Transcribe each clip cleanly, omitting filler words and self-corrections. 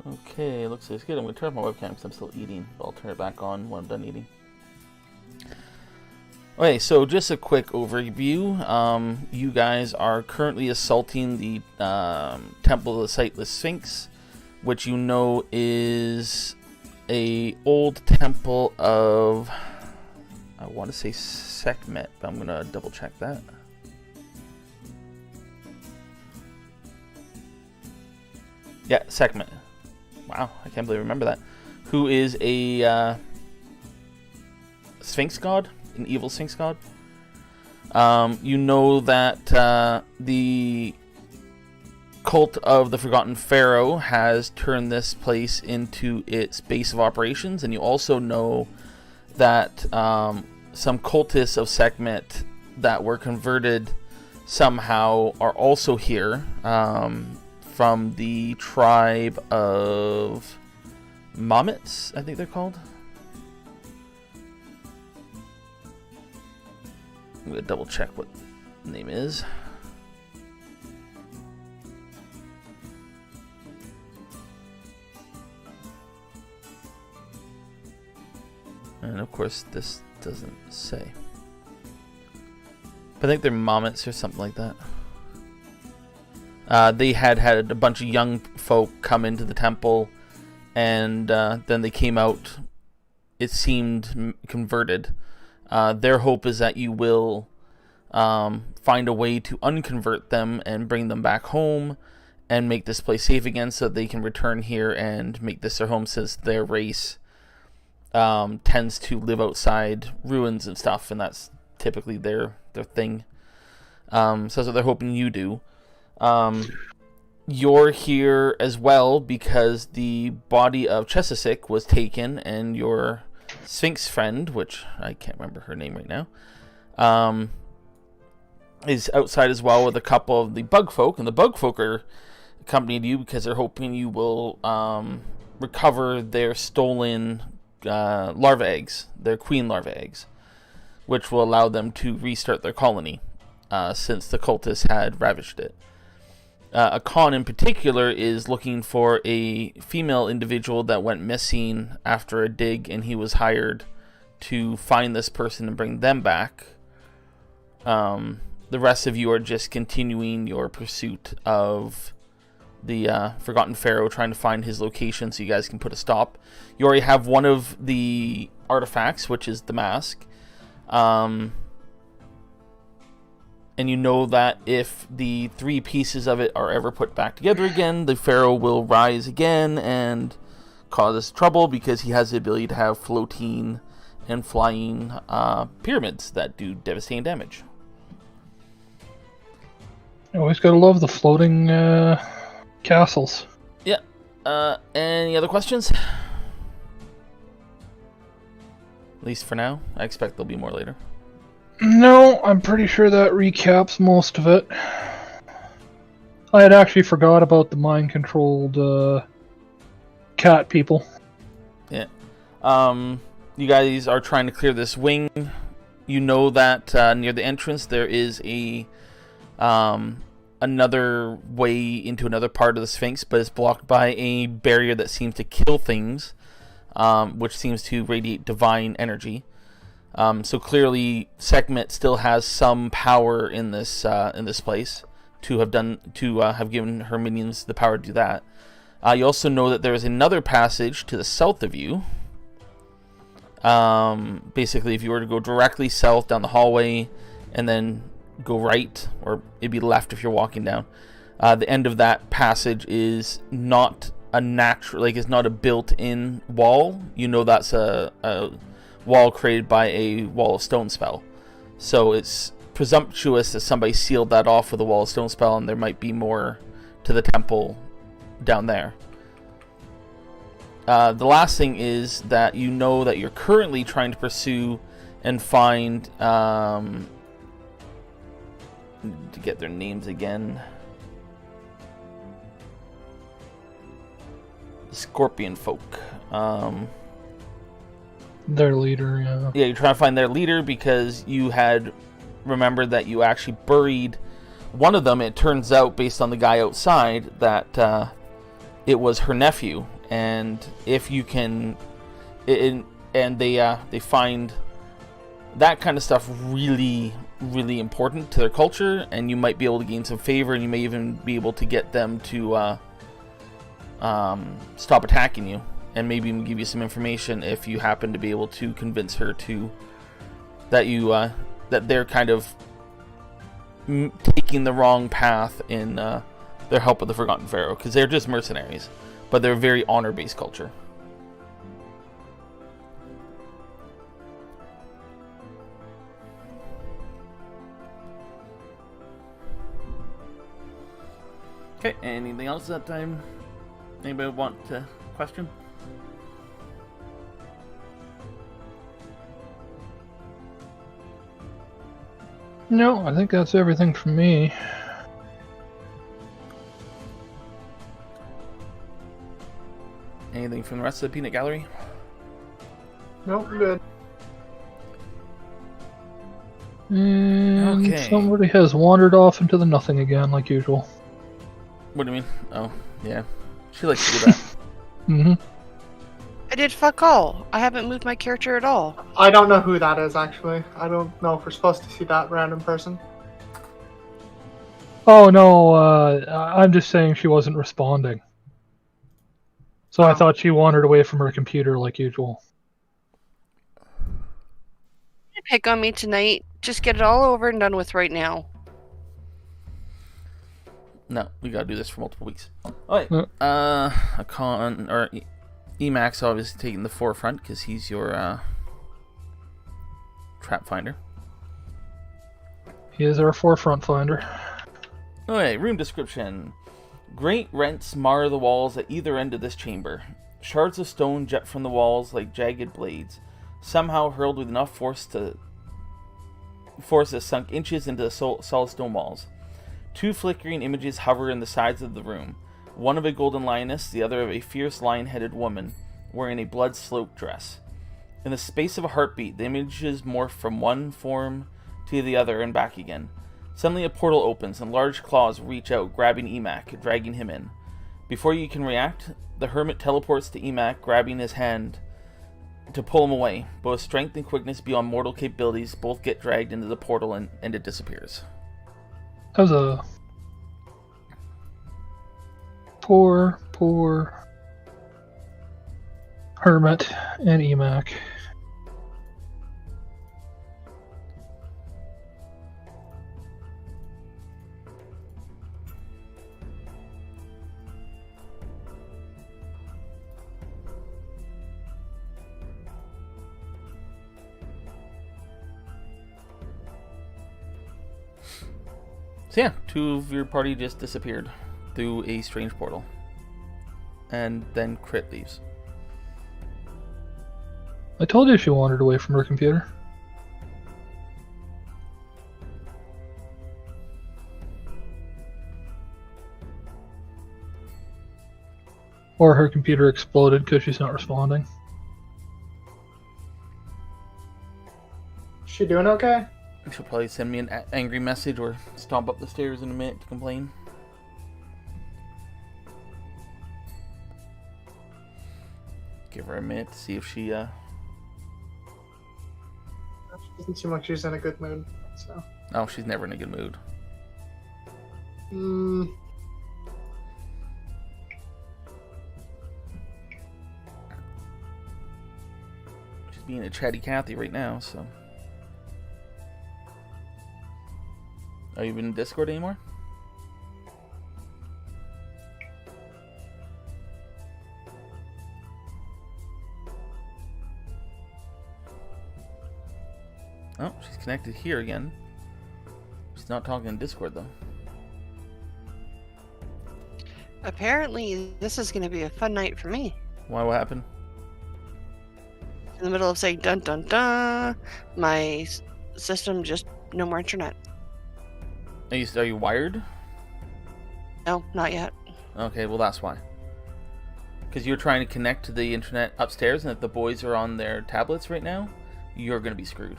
Okay, looks like it's good. I'm going to turn off my webcam because I'm still eating, but I'll turn it back on when I'm done eating. Okay, so just a quick overview. You guys are currently assaulting the Temple of the Sightless Sphinx, which you know is a old temple of, I want to say Sekhmet, but I'm going to double check that. Yeah, Sekhmet. Wow, I can't believe I remember that. Who is a Sphinx god, an evil Sphinx god. You know that the cult of the Forgotten Pharaoh has turned this place into its base of operations, and you also know that some cultists of Sekhmet that were converted somehow are also here from the tribe of Mamets, I think they're called. I'm going to double check what the name is. And of course this doesn't say. But I think they're Mamets or something like that. They had a bunch of young folk come into the temple, and then they came out, it seemed, converted. Their hope is that you will find a way to unconvert them and bring them back home and make this place safe again so that they can return here and make this their home, since their race tends to live outside ruins and stuff, and that's typically their thing. So that's what they're hoping you do. You're here as well because the body of Chesisik was taken, and your Sphinx friend, which I can't remember her name right now, is outside as well with a couple of the bug folk, and the bug folk are accompanied you because they're hoping you will recover their stolen larva eggs, their queen larva eggs, which will allow them to restart their colony since the cultists had ravaged it. Akan in particular is looking for a female individual that went missing after a dig, and he was hired to find this person and bring them back. The rest of you are just continuing your pursuit of the Forgotten Pharaoh, trying to find his location so you guys can put a stop. You already have one of the artifacts, which is the mask. And you know that if the 3 pieces of it are ever put back together again, the Pharaoh will rise again and cause us trouble, because he has the ability to have floating and flying pyramids that do devastating damage. You always gotta love the floating castles. Yeah. Any other questions? At least for now. I expect there'll be more later. No, I'm pretty sure that recaps most of it. I had actually forgot about the mind-controlled cat people. Yeah. You guys are trying to clear this wing. You know that near the entrance there is a another way into another part of the Sphinx, but it's blocked by a barrier that seems to kill things, which seems to radiate divine energy. So clearly, Sekhmet still has some power in this place to have given her minions the power to do that. You also know that there is another passage to the south of you. Basically, if you were to go directly south down the hallway and then go right, or it'd be left if you're walking down, the end of that passage is not a natural, it's not a built-in wall. You know that's a wall created by a wall of stone spell, so it's presumptuous that somebody sealed that off with a wall of stone spell, and there might be more to the temple down there. The last thing is that you know that you're currently trying to pursue and find to get their names again. Scorpion folk. Their leader, yeah. Yeah, you're trying to find their leader because you had remembered that you actually buried one of them. It turns out, based on the guy outside, that it was her nephew, and if you can, and they find that kind of stuff really, really important to their culture, and you might be able to gain some favor, and you may even be able to get them to stop attacking you, and maybe even give you some information if you happen to be able to convince her to that they're kind of taking the wrong path in their help with the Forgotten Pharaoh, because they're just mercenaries, but they're a very honor-based culture. Okay, anything else that time? Anybody want to question? No, I think that's everything from me. Anything from the rest of the Peanut Gallery? Nope, I'm good. And Okay. somebody has wandered off into the nothing again, like usual. What do you mean? Oh, yeah. She likes to do that. Mm-hmm. I did fuck all. I haven't moved my character at all. I don't know who that is, actually. I don't know if we're supposed to see that random person. Oh no, I'm just saying she wasn't responding. So I Oh. thought she wandered away from her computer like usual. Pick on me tonight. Just get it all over and done with right now. No, we gotta do this for multiple weeks. Alright, Yeah. Emax obviously taking the forefront because he's your trap finder. He is our forefront finder. Alright, room description. Great rents mar the walls at either end of this chamber. Shards of stone jet from the walls like jagged blades, somehow hurled with enough force that sunk inches into the solid stone walls. Two flickering images hover in the sides of the room, one of a golden lioness, the other of a fierce lion-headed woman wearing a blood-soaked dress. In the space of a heartbeat, the images morph from one form to the other and back again. Suddenly a portal opens and large claws reach out, grabbing Emac, dragging him in. Before you can react, the hermit teleports to Emac, grabbing his hand to pull him away. But with strength and quickness beyond mortal capabilities, both get dragged into the portal and it disappears. That was a poor hermit and Emac. So yeah, two of your party just disappeared through a strange portal. And then Crit leaves. I told you she wandered away from her computer. Or her computer exploded because she's not responding. She doing okay? She'll probably send me an angry message or stomp up the stairs in a minute to complain. Give her a minute to see if she, She doesn't seem like she's in a good mood, so. Oh, she's never in a good mood. She's being a chatty Cathy right now, so. Are you in Discord anymore? Oh, she's connected here again. She's not talking in Discord though. Apparently, this is going to be a fun night for me. Why? What happened? In the middle of saying dun dun dun, my system just no more internet. Are you wired? No, not yet. Okay, well that's why. Because you're trying to connect to the internet upstairs, and if the boys are on their tablets right now, you're going to be screwed.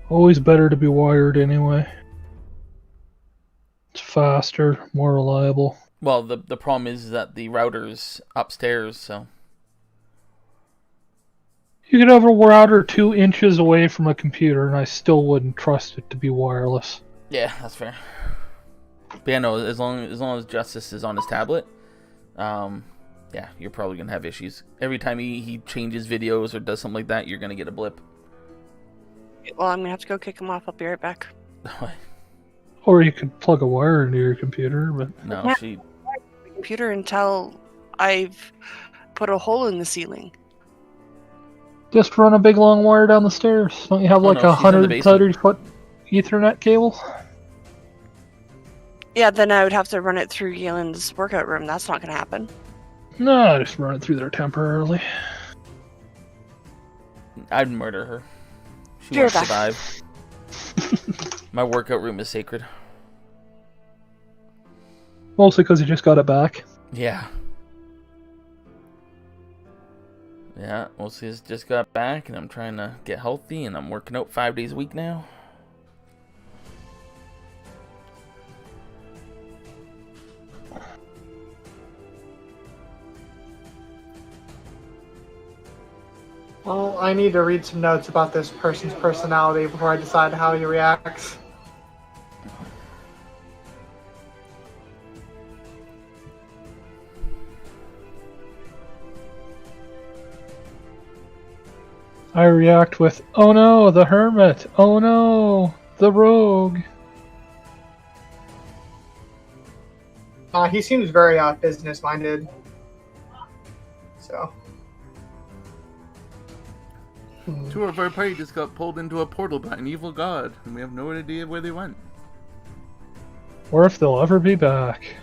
Always better to be wired anyway. It's faster, more reliable. Well, the problem is that the router's upstairs, so... You could have a router 2 inches away from a computer, and I still wouldn't trust it to be wireless. Yeah, that's fair. But yeah, no, as long as Justice is on his tablet, yeah, you're probably gonna have issues. Every time he changes videos or does something like that, you're gonna get a blip. Well, I'm gonna have to go kick him off. I'll be right back. Or you could plug a wire into your computer, but... No, Yeah. she... The computer until I've put a hole in the ceiling. Just run a big long wire down the stairs. Don't you have Oh, like no, a she's in the 130-foot Ethernet cable? Yeah, then I would have to run it through Galen's workout room. That's not gonna happen. No, just run it through there temporarily. I'd murder her. She Fear won't that. survive. My workout room is sacred. Mostly because you just got it back. Yeah. Yeah, mostly just got back, and I'm trying to get healthy, and I'm working out 5 days a week now. Well, I need to read some notes about this person's personality before I decide how he reacts. I react with, oh no, the hermit. Oh no, the rogue. He seems very business-minded. So. Two of our party just got pulled into a portal by an evil god, and we have no idea where they went. Or if they'll ever be back.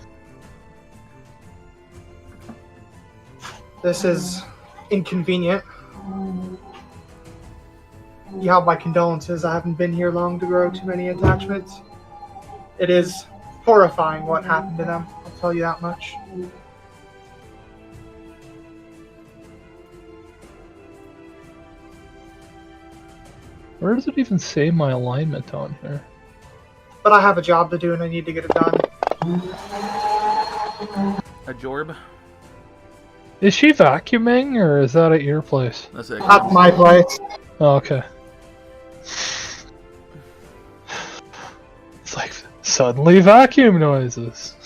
This is inconvenient. You have my condolences. I haven't been here long to grow too many attachments. It is horrifying what happened to them. I'll tell you that much. Where does it even say my alignment on here? But I have a job to do and I need to get it done. A Jorb? Is she vacuuming, or is that at your place? That's it. That's my place. Oh, okay. It's like, suddenly vacuum noises.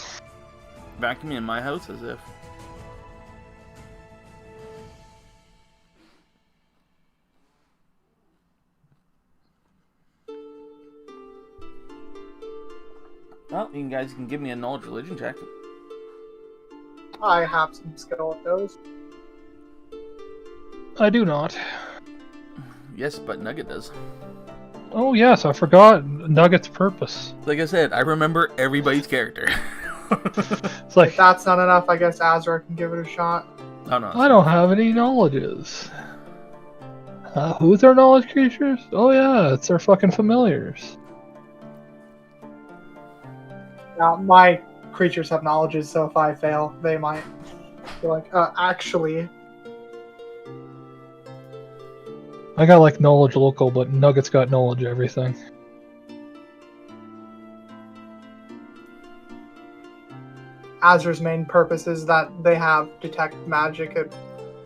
Vacuuming in my house as if. Well, you guys can give me a knowledge religion check. I have some skill at those. I do not. Yes, but Nugget does. Oh yes, I forgot Nugget's purpose. Like I said, I remember everybody's character. It's like, If that's not enough, I guess Azra can give it a shot. Oh no. I don't have any knowledges. Who's our knowledge creatures? Oh yeah, it's our fucking familiars. Now, my creatures have knowledges, so if I fail, they might be like, actually. I got like knowledge local, but Nugget's got knowledge everything. Azra's main purpose is that they have detect magic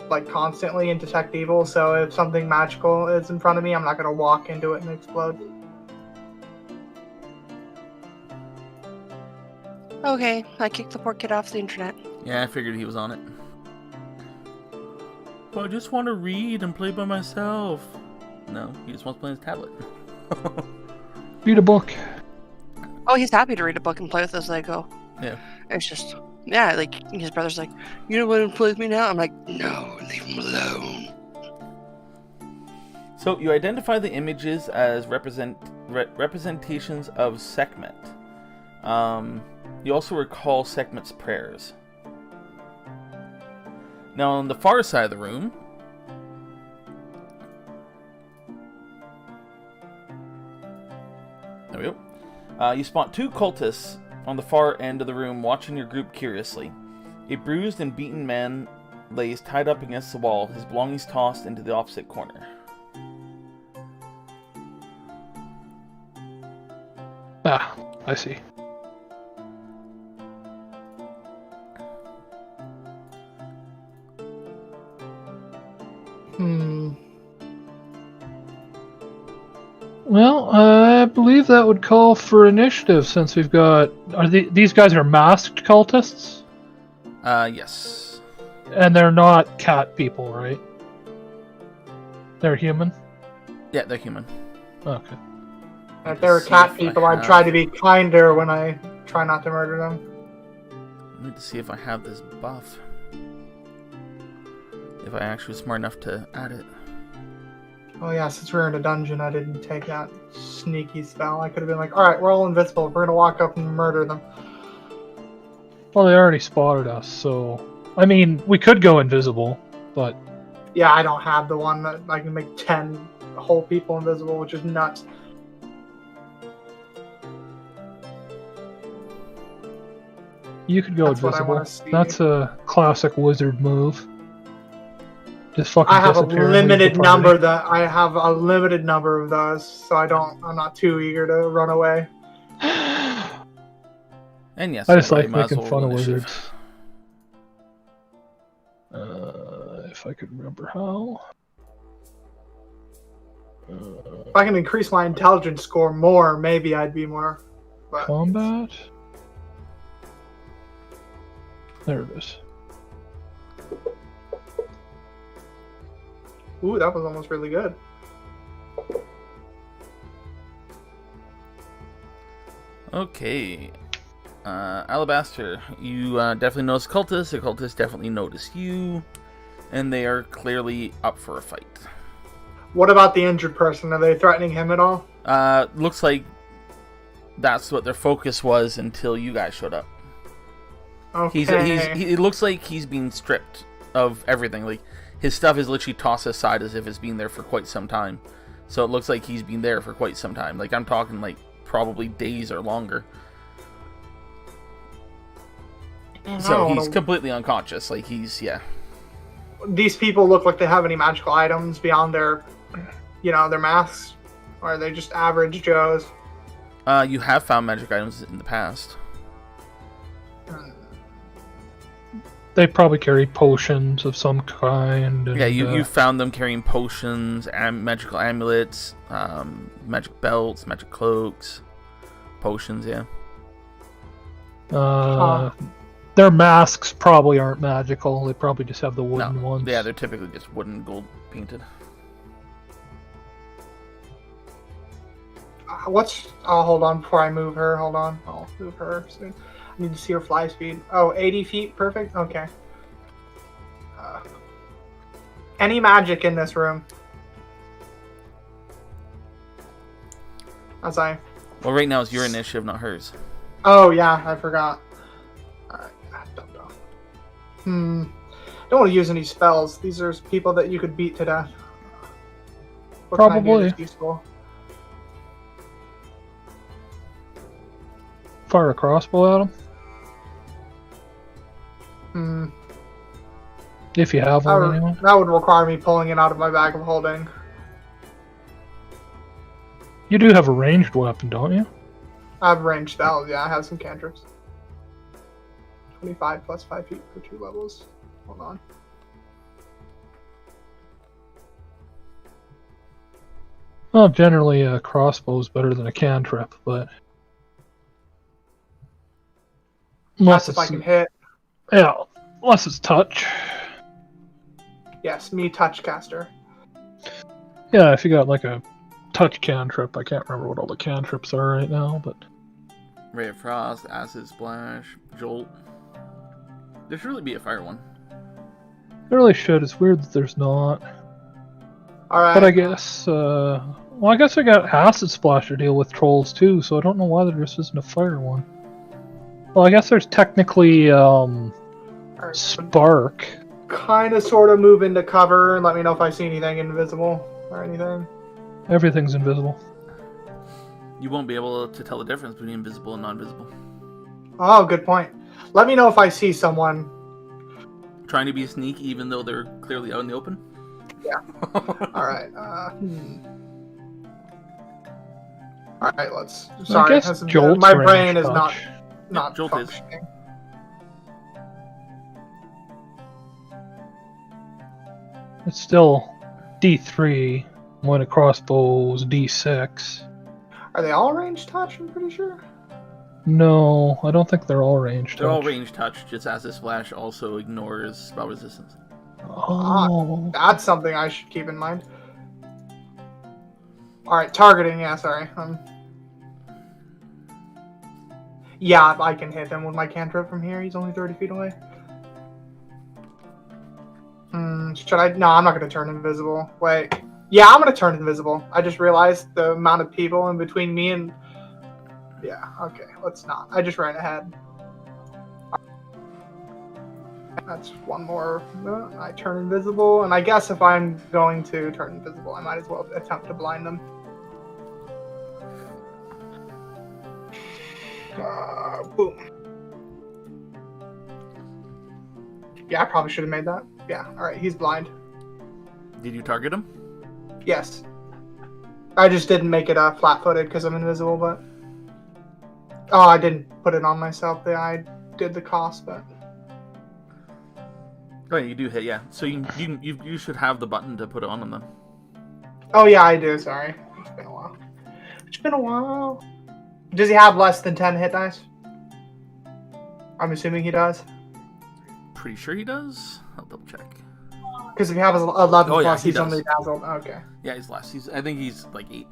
like constantly and detect evil, so if something magical is in front of me, I'm not going to walk into it and explode. Okay, I kicked the poor kid off the internet. Yeah, I figured he was on it. But I just want to read and play by myself. No, he just wants to play on his tablet. Read a book. Oh, he's happy to read a book and play with us as I go. Yeah. It's just, yeah, like, his brother's like, you don't want to play with me now? I'm like, no, leave him alone. So you identify the images as representations of Sekhmet. You also recall Sekhmet's prayers. Now on the far side of the room, there we go. You spot two cultists on the far end of the room watching your group curiously. A bruised and beaten man lays tied up against the wall, his belongings tossed into the opposite corner. Ah, I see. Hmm. Well, I believe that would call for initiative since we've got. These guys are masked cultists? Yes. And they're not cat people, right? They're human? Yeah, they're human. Okay. If they were See cat if I people, I'd have- try to be kinder when I try not to murder them. I need to see if I have this buff. If I actually was smart enough to add it. Oh yeah, since we were in a dungeon, I didn't take that sneaky spell. I could have been like, alright, we're all invisible. We're gonna walk up and murder them. Well, they already spotted us, so. I mean, we could go invisible, but. Yeah, I don't have the one that I can make 10 whole people invisible, which is nuts. You could go That's what I invisible. wanna see. That's a classic wizard move. Just fucking I have a disappear and leave the limited party. number of those, so I'm not too eager to run away. And yes, I just I like might as making well fun roll of initiative. wizards. If I could remember how. If I can increase my intelligence score more, maybe I'd be more. But Combat. There it is. ooh, that was almost really good. Okay. Alabaster, you definitely notice cultists. The cultists definitely notice you. And they are clearly up for a fight. What about the injured person? Are they threatening him at all? Looks like that's what their focus was until you guys showed up. Okay. It looks like he's being stripped of everything. Like, his stuff is literally tossed aside as if it's been there for quite some time. So it looks like he's been there for quite some time. Like, I'm talking, like, probably days or longer. So he's completely unconscious. Like, yeah. These people look like they have any magical items beyond their, their masks, or are they just average Joes? You have found magic items in the past. They probably carry potions of some kind. And, Yeah, you found them carrying potions, magical amulets, magic belts, magic cloaks, potions, yeah. Their masks probably aren't magical. They probably just have the wooden ones. Yeah, they're typically just wooden, gold painted. Hold on before I move her. Hold on. I'll move her soon. I need to see her fly speed. Oh, 80 feet. Perfect. Okay. Any magic in this room? Well, right now it's your initiative, not hers. Oh, yeah. I forgot. Alright. Don't want to use any spells. These are people that you could beat to death. What can I do Probably. that's useful? Fire a crossbow at them. If you have one, anyway. That would require me pulling it out of my bag of holding. You do have a ranged weapon, don't you? I have ranged spells, yeah, I have some cantrips. 25 plus 5 feet for 2 levels. Hold on. Well, generally a crossbow is better than a cantrip, but... That's if I can hit. Yeah, unless it's touch. Yes, me touch caster. Yeah, if you got like a touch cantrip, I can't remember what all the cantrips are right now, but... Ray of Frost, Acid Splash, Jolt. There should really be a fire one. There really should. It's weird that there's not. Alright. But I guess, I guess I got Acid Splash to deal with trolls too, so I don't know why there just isn't a fire one. Well, I guess there's technically, Spark. Kind of sort of move into cover and let me know if I see anything invisible or anything. Everything's invisible. You won't be able to tell the difference between invisible and non-visible. Oh, good point. Let me know if I see someone. Trying to be sneaky even though they're clearly out in the open? Yeah. Alright, Alright, let's... Sorry, I guess Jolt's my range brain is touch. not Jolt is. functioning. It's still D3. When a crossbow is D6. Are they all range touch? I'm pretty sure. No, I don't think they're all ranged. They're all range touch, just Acid Splash also ignores spell resistance. Oh. That's something I should keep in mind. Alright, targeting, yeah, sorry. Yeah, I can hit him with my cantrip from here. He's only 30 feet away. Should I? No, I'm not going to turn invisible. Wait. Yeah, I'm going to turn invisible. I just realized the amount of people in between me and... Yeah, okay, let's not. I just ran ahead. That's one more. I turn invisible, and I guess if I'm going to turn invisible, I might as well attempt to blind them. Boom. Yeah, I probably should have made that. Yeah, alright, he's blind. Did you target him? Yes. I just didn't make it flat-footed because I'm invisible, but... Oh, I didn't put it on myself. I did the cost, but... Oh, yeah, you do hit, yeah. So you should have the button to put it on them then. Oh, yeah, I do, sorry. It's been a while. It's been a while. Does he have less than 10 hit dice? I'm assuming he does. Pretty sure he does. I'll double check. Because if he has 11 Oh, yeah, plus, he he's does. only dazzled. Okay. Yeah, he's less. I think he's like 8.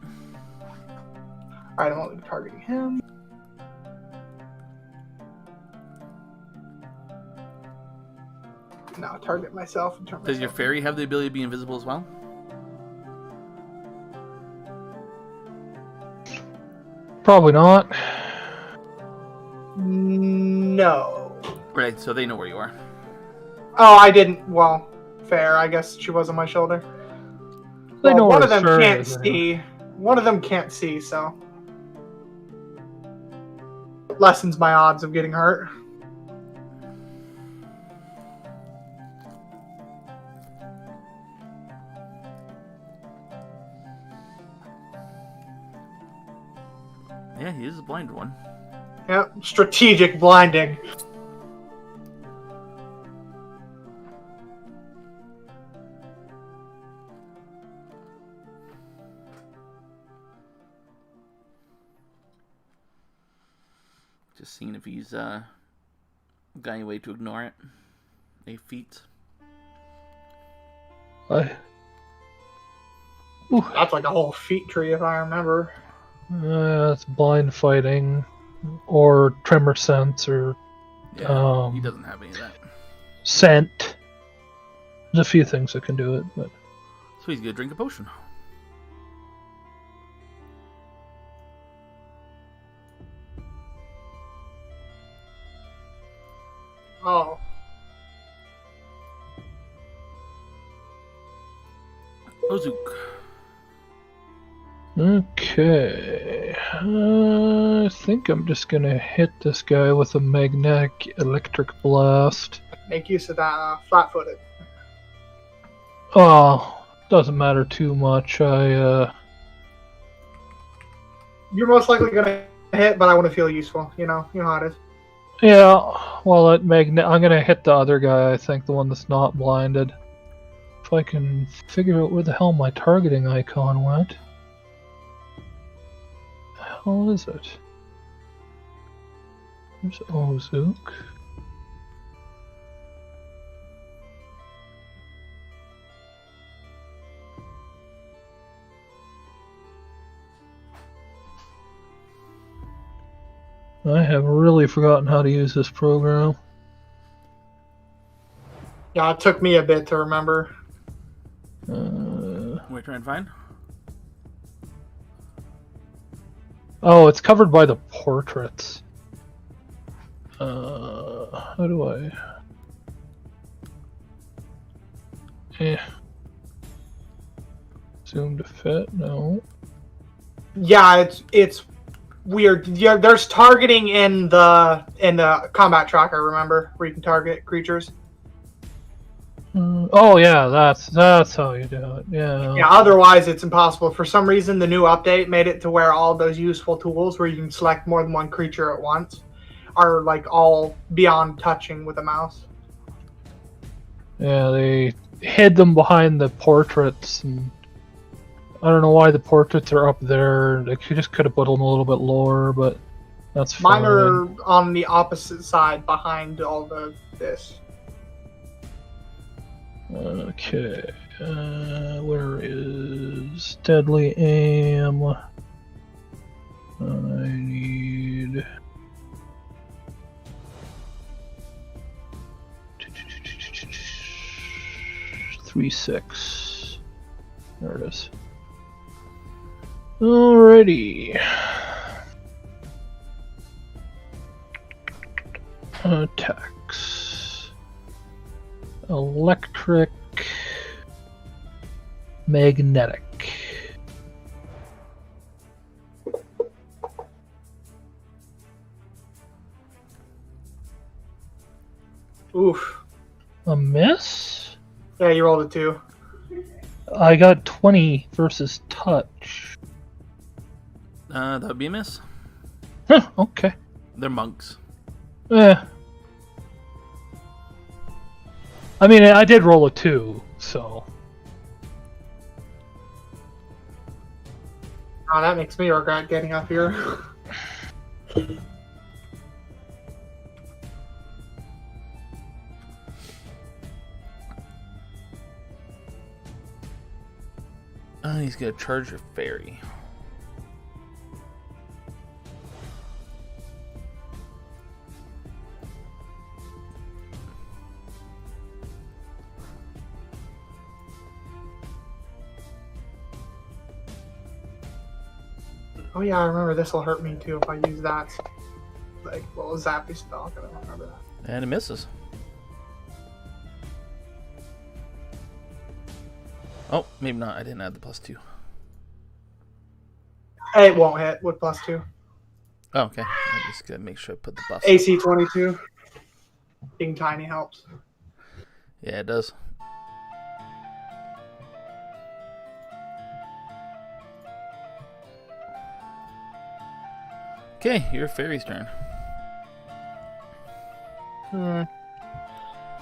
Alright, I'm only targeting him. Now target myself and turn Does your myself. fairy have the ability to be invisible as well? Probably not. No. Right, so they know where you are. Oh, I didn't. Well, fair. I guess she was on my shoulder. They Well, know one where of them Sarah can't is, see. One of them can't see, so lessens my odds of getting hurt. Yeah, he is a blind one. Yep, strategic blinding. Just seeing if he's got any way to ignore it. 8 feet. Ooh, That's like a whole feat tree, if I remember. it's blind fighting, or tremor sense, or Yeah, he doesn't have any of that. scent. There's a few things that can do it, but So he's gonna drink a potion. Oh. Ozook. okay. I think I'm just gonna hit this guy with a magnetic electric blast. Make use of that flat-footed. Oh, doesn't matter too much. You're most likely gonna hit, but I want to feel useful. You know how it is. Yeah, well, I'm gonna hit the other guy, I think, the one that's not blinded. If I can figure out where the hell my targeting icon went. The hell is it? There's Ozook. I have really forgotten how to use this program. Yeah, it took me a bit to remember. We're trying to find. Oh, it's covered by the portraits. How do I? Zoom to fit? No. Yeah, it's weird. Yeah, there's targeting in the combat tracker. Remember, where you can target creatures. Oh yeah, that's how you do it. Yeah. Yeah. Otherwise, it's impossible. For some reason, the new update made it to where all those useful tools, where you can select more than one creature at once, are like all beyond touching with a mouse. Yeah, they hid them behind the portraits, and I don't know why the portraits are up there. Like, she just could have put them a little bit lower, but that's fine. Mine are on the opposite side behind all this. Okay, where is Deadly Aim? I need... Three, 6. There it is. Alrighty. Attacks. Electric. Magnetic. Oof. A miss? Yeah, you rolled a 2. I got 20 versus touch. That would be a miss. Huh, okay. They're monks. I mean, I did roll a 2, so... Oh, that makes me regret getting up here. He's gonna charge your fairy. Oh yeah, I remember this will hurt me too if I use that. Like, well, a zappy spell. I don't remember that. And it misses. Oh, maybe not. I didn't add the +2. It won't hit with +2. Oh, okay. I just gotta make sure I put the buff. AC 22. Being tiny helps. Yeah, it does. Okay, your fairy's turn.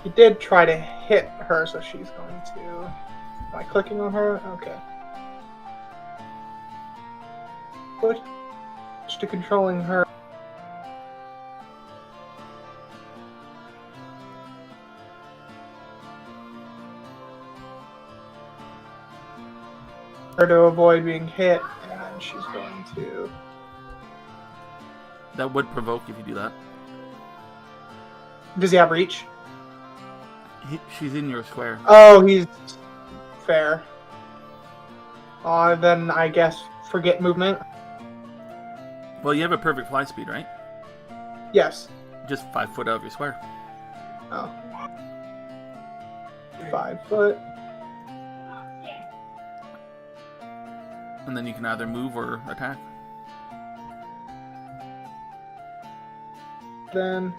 He did try to hit her, so she's going to... Am I clicking on her? Okay. Switch to controlling her. Her to avoid being hit, and then she's going to... That would provoke if you do that. Does he have reach? She's in your square. Oh, he's... Fair. Then I guess forget movement. Well, you have a perfect fly speed, right? Yes. Just 5 foot out of your square. Oh. 5 foot. And then you can either move or attack. Then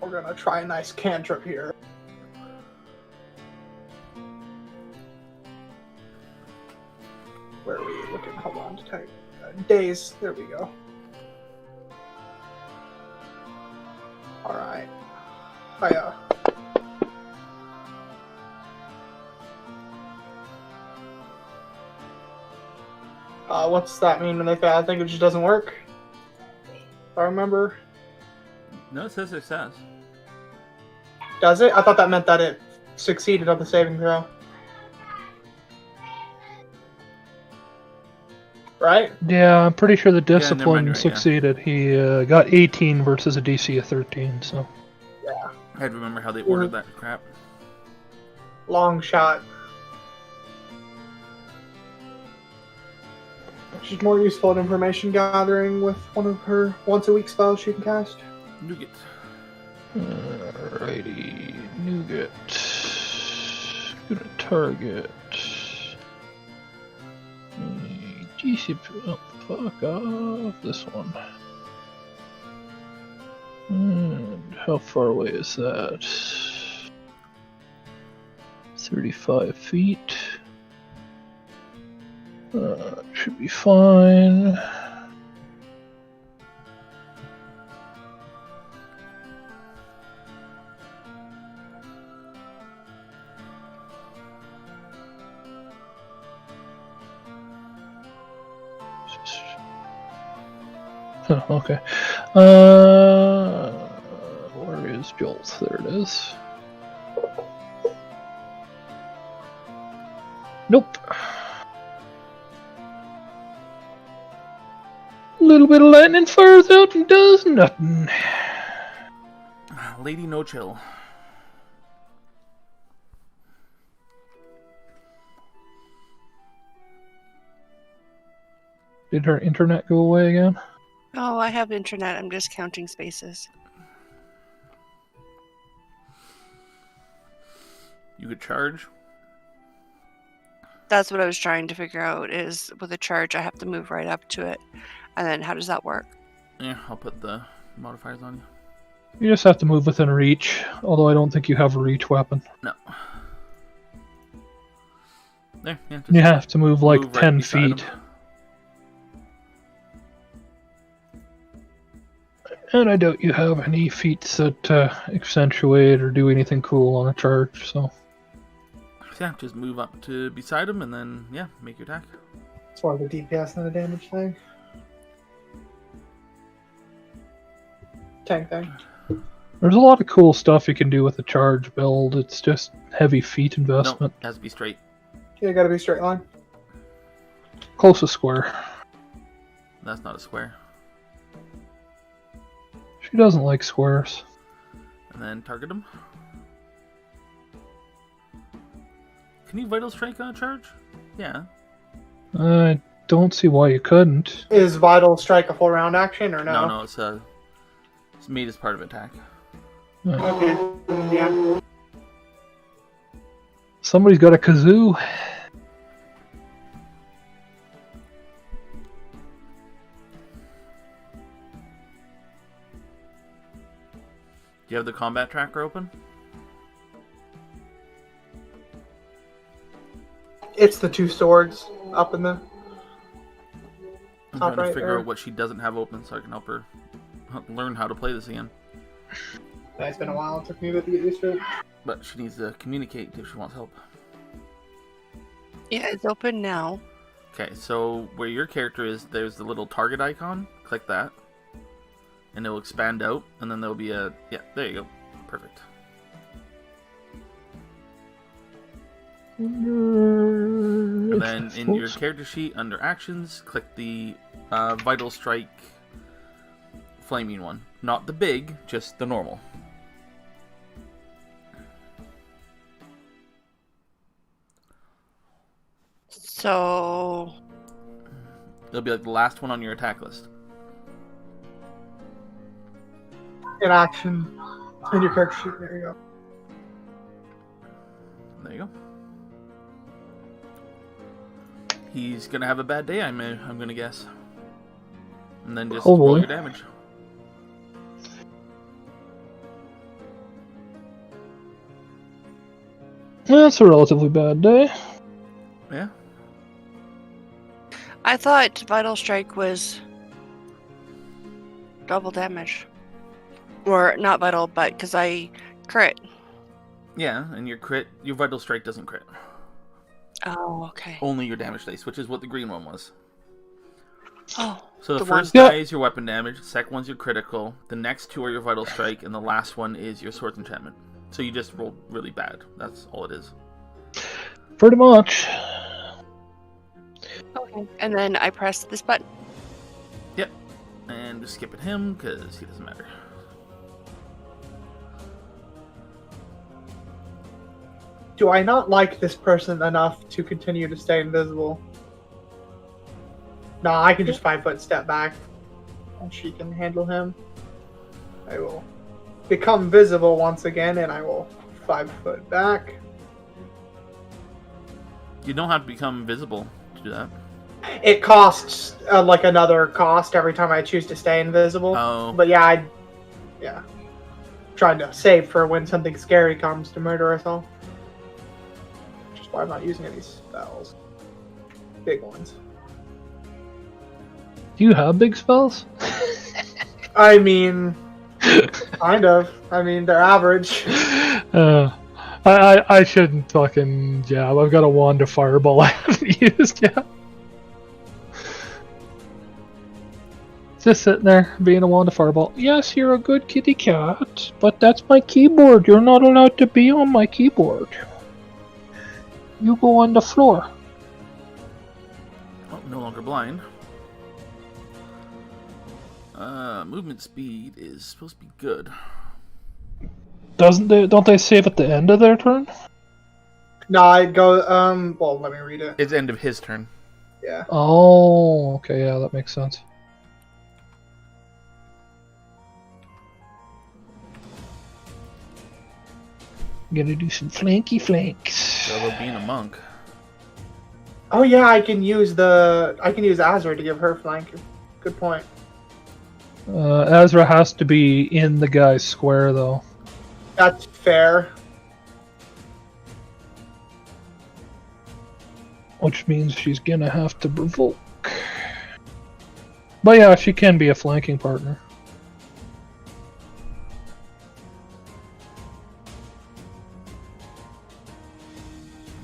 we're gonna try a nice cantrip here. Where are we looking? Hold on to type. Days. There we go. Alright. Hiya. What's that mean when they fail? I think it just doesn't work. If I remember. No, it says success. Does it? I thought that meant that it succeeded on the saving throw. Right? Yeah, I'm pretty sure the never mind, discipline right, succeeded. He got 18 versus a DC of 13, so... Yeah. I had to remember how they ordered that crap. Long shot. She's more useful at information gathering with one of her once-a-week spells she can cast. Nougat. Alrighty, Nougat. Gonna target. DC. Oh, fuck off. This one. And how far away is that? 35 feet. Should be fine. Oh, okay. Where is Jolt? There it is. Nope. A little bit of lightning fires out and does nothing. Lady No Chill. Did her internet go away again? Oh, I have internet. I'm just counting spaces. You could charge. That's what I was trying to figure out, is with a charge I have to move right up to it. And then how does that work? Yeah, I'll put the modifiers on you. You just have to move within reach, although I don't think you have a reach weapon. No. There, yeah. You have to move like move right 10 beside feet. him. And I doubt you have any feats that accentuate or do anything cool on a charge, so... Yeah, just move up to beside him and then, yeah, make your attack. It's more of a DPS than a damage thing. Tank thing. There's a lot of cool stuff you can do with the charge build. It's just heavy feet No, investment. it has to be straight. Yeah, gotta be straight line. Closest square. That's not a square. She doesn't like squares. And then target him. Can you Vital Strike on a charge? Yeah. I don't see why you couldn't. Is Vital Strike a full round action or no? No, it's made as part of attack. Okay. Yeah. Somebody's got a kazoo. Do you have the combat tracker open? It's the two swords up in the I'm top trying to right figure there. out what she doesn't have open so I can help her learn how to play this again. It's been a while. It took me a bit to get used to it. But she needs to communicate if she wants help. Yeah, it's open now. Okay, so where your character is, there's the little target icon. Click that. And it will expand out. And then there'll be a... Yeah, there you go. Perfect. And then in your character sheet, under actions, click the Vital Strike flaming one. Not the big, just the normal. So... It'll be like the last one on your attack list. In action. In your character sheet. There you go. There you go. He's gonna have a bad day, I'm gonna guess. And then just roll your damage. That's a relatively bad day. Yeah. I thought Vital Strike was double damage. Or not Vital, but because I crit. Yeah, and your Vital Strike doesn't crit. Oh, okay. Only your damage dice, which is what the green one was. Oh, So the the one- first die is your weapon damage, the second one's your critical, the next two are your Vital Strike, and the last one is your Swords Enchantment. So you just rolled really bad. That's all it is. Pretty much. okay. And then I press this button. Yep. And just skip at him, because he doesn't matter. Do I not like this person enough to continue to stay invisible? No, I can just 5 foot step back. And she can handle him. I will become visible once again, and I will 5 foot back. You don't have to become visible to do that. It costs like another cost every time I choose to stay invisible. Oh. But yeah, trying to save for when something scary comes to murder us all. Which is why I'm not using any spells. Big ones. Do you have big spells? I mean, kind of. I mean, they're average. I shouldn't fucking jab. I've got a wand of fireball I haven't used yet. Just sitting there, being a wand of fireball. Yes, you're a good kitty cat, but that's my keyboard. You're not allowed to be on my keyboard. You go on the floor. Oh, no longer blind. Movement speed is supposed to be good. Don't they save at the end of their turn? No, I'd go. Well, let me read it. It's end of his turn. Yeah. Oh, okay, yeah, that makes sense. Gonna do some flanky flanks. Although being a monk. Oh yeah, I can use Azra to give her flank. Good point. Azra has to be in the guy's square, though. That's fair. Which means she's gonna have to provoke. But yeah, she can be a flanking partner.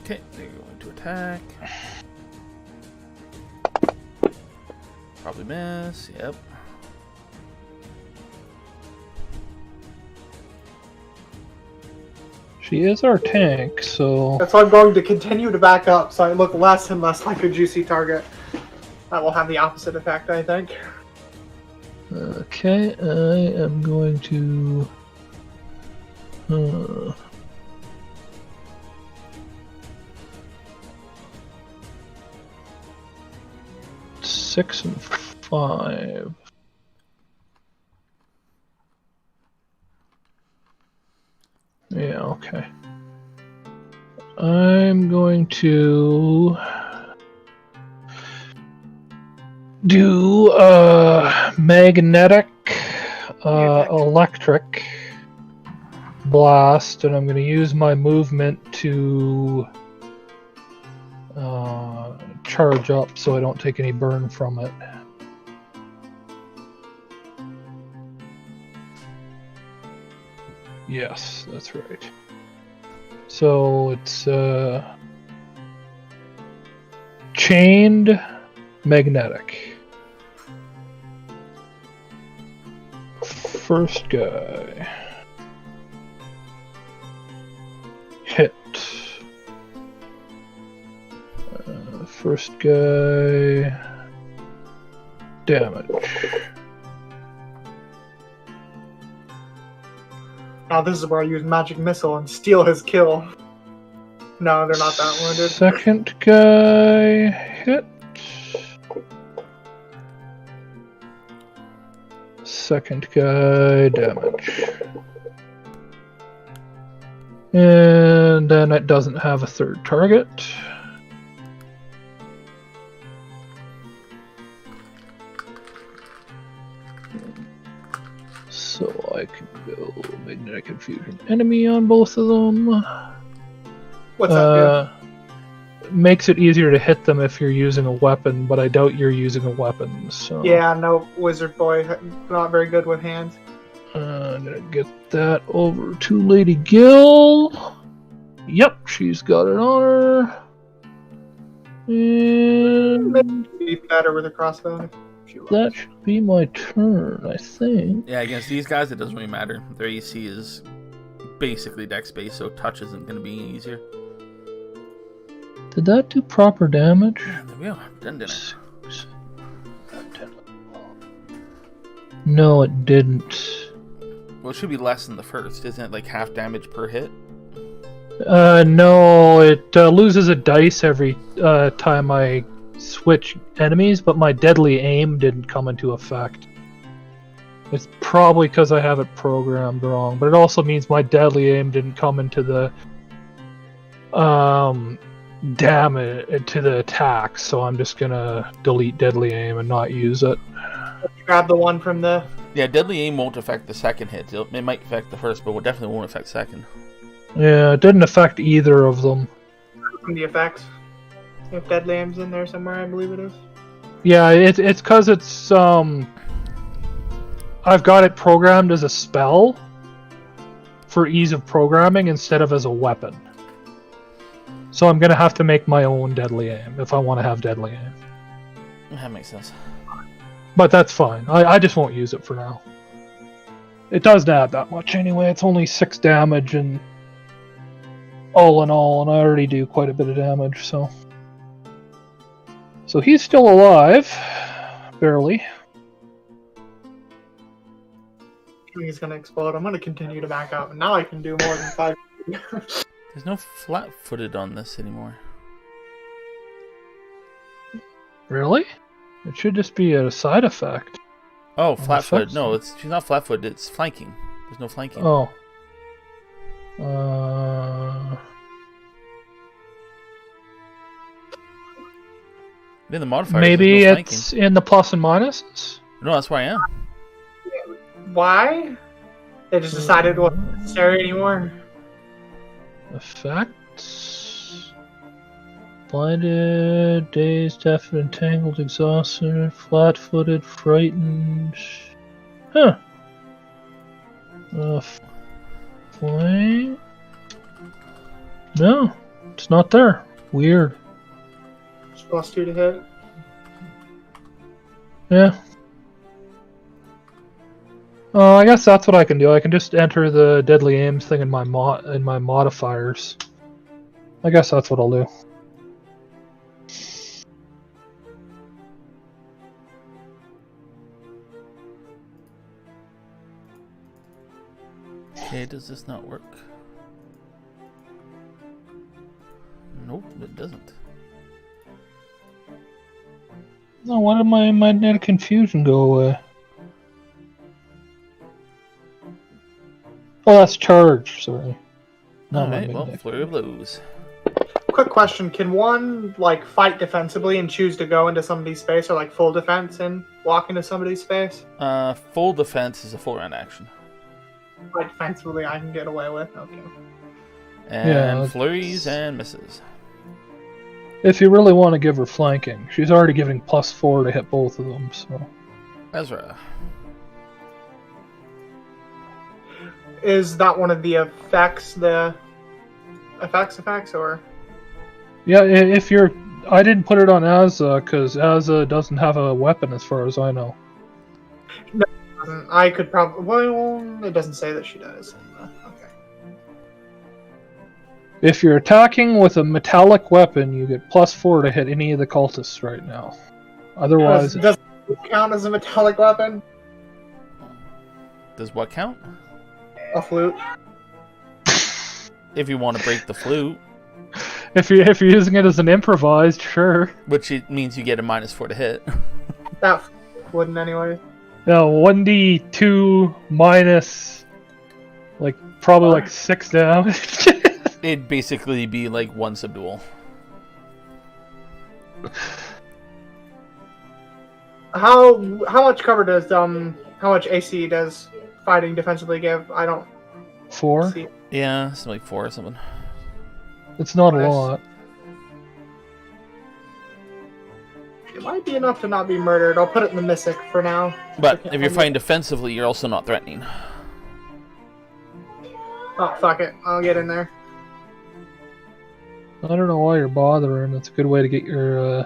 Okay, they're going to attack. Probably miss, yep. She is our tank, so... That's why I'm going to continue to back up, so I look less and less like a juicy target. That will have the opposite effect, I think. Okay, I am going to... 6 and 5. Yeah, okay. I'm going to do magnetic electric blast, and I'm going to use my movement to charge up so I don't take any burn from it. Yes, that's right. So it's chained magnetic. First guy. Hit. First guy. Damage. Now this is where I use magic missile and steal his kill. No, they're not that wounded. Second guy hit. Second guy damage. And then it doesn't have a third target. So I can go magnetic confusion enemy on both of them. What's that Makes it easier to hit them if you're using a weapon, but I doubt you're using a weapon. So do? Yeah, no, wizard boy, not very good with hands. I'm gonna get that over to Lady Gill. Yep, she's got it on her. And Be better with a crossbow. that should be my turn, I think. Yeah, against these guys, it doesn't really matter. Their AC is basically dex based, so touch isn't going to be any easier. Did that do proper damage? Yeah, there we go. Done, didn't it? No, it didn't. Well, it should be less than the first. Isn't it like half damage per hit? No, it loses a dice every time I switch enemies, but my deadly aim didn't come into effect. It's probably because I have it programmed wrong, but it also means my deadly aim didn't come into the damage to the attack, so I'm just gonna delete deadly aim and not use it. Grab the one from the... Yeah, deadly aim won't affect the second hit. It might affect the first, but it definitely won't affect second. Yeah, it didn't affect either of them. from the effects. If deadly aim's in there somewhere, I believe it is. Yeah, it's because it's I've got it programmed as a spell for ease of programming instead of as a weapon. So I'm gonna have to make my own deadly aim if I want to have deadly aim. That makes sense. But that's fine. I just won't use it for now. It doesn't add that much anyway. It's only 6 damage and all in all, and I already do quite a bit of damage, so. So he's still alive. Barely. He's gonna explode. I'm gonna continue to back up. Now I can do more than 5. There's no flat-footed on this anymore. Really? It should just be a side effect. Oh, flat-footed. effects? No, she's not flat-footed. It's flanking. There's no flanking. Oh. In the modifiers, Maybe there's no flanking. it's in the plus and minuses? No, that's where I am. Why? They just decided it wasn't necessary anymore. Effects. Blinded, dazed, deaf, entangled, exhausted, flat-footed, frightened. Huh. Flame? No, it's not there. Weird. Just +2 to hit. Yeah. I guess that's what I can do. I can just enter the deadly aims thing in my modifiers. I guess that's what I'll do. Okay, does this not work? Nope, it doesn't. No, why did my magnetic confusion go away? Oh, that's charge. Sorry. Not my Alright, well, magnetic. flurry of blows. Quick question: can one like fight defensively and choose to go into somebody's space, or like full defense and walk into somebody's space? Full defense is a full round action. Fight defensively, I can get away with. Okay. And Yeah, flurries and misses. If you really want to give her flanking, she's already giving +4 to hit both of them. So Ezra. Is that one of the effects? The effects, or? yeah, if you're, I didn't put it on Azza because Azza doesn't have a weapon as far as I know. I could probably. Well, it doesn't say that she does. Okay. If you're attacking with a metallic weapon, you get +4 to hit any of the cultists right now. Otherwise, Does it count as a metallic weapon? Does what count? A flute. If you want to break the flute, if you're using it as an improvised, sure. which it means you get a -4 to hit. That wouldn't anyway. No, 1d2 minus, like, probably like 6 damage. It'd basically be like one subdual. How much cover does how much AC does fighting defensively give? I don't 4? see. Yeah, something like 4 or something. It's not a Nice. lot. It might be enough to not be murdered. I'll put it in the Mystic for now. But if you're fighting defensively, you're also not threatening. Oh fuck it, I'll get in there. I don't know why you're bothering. It's a good way to get your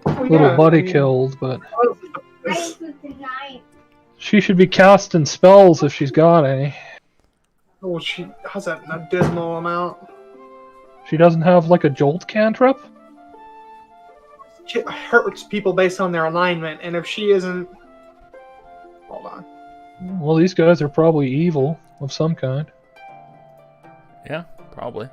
Oh, little yeah, buddy I mean, killed, but it's- she should be casting spells if she's got any. Oh, she has an abysmal amount. She doesn't have like a jolt cantrip? She hurts people based on their alignment, and if she isn't, hold on. Well, these guys are probably evil of some kind. Yeah, probably.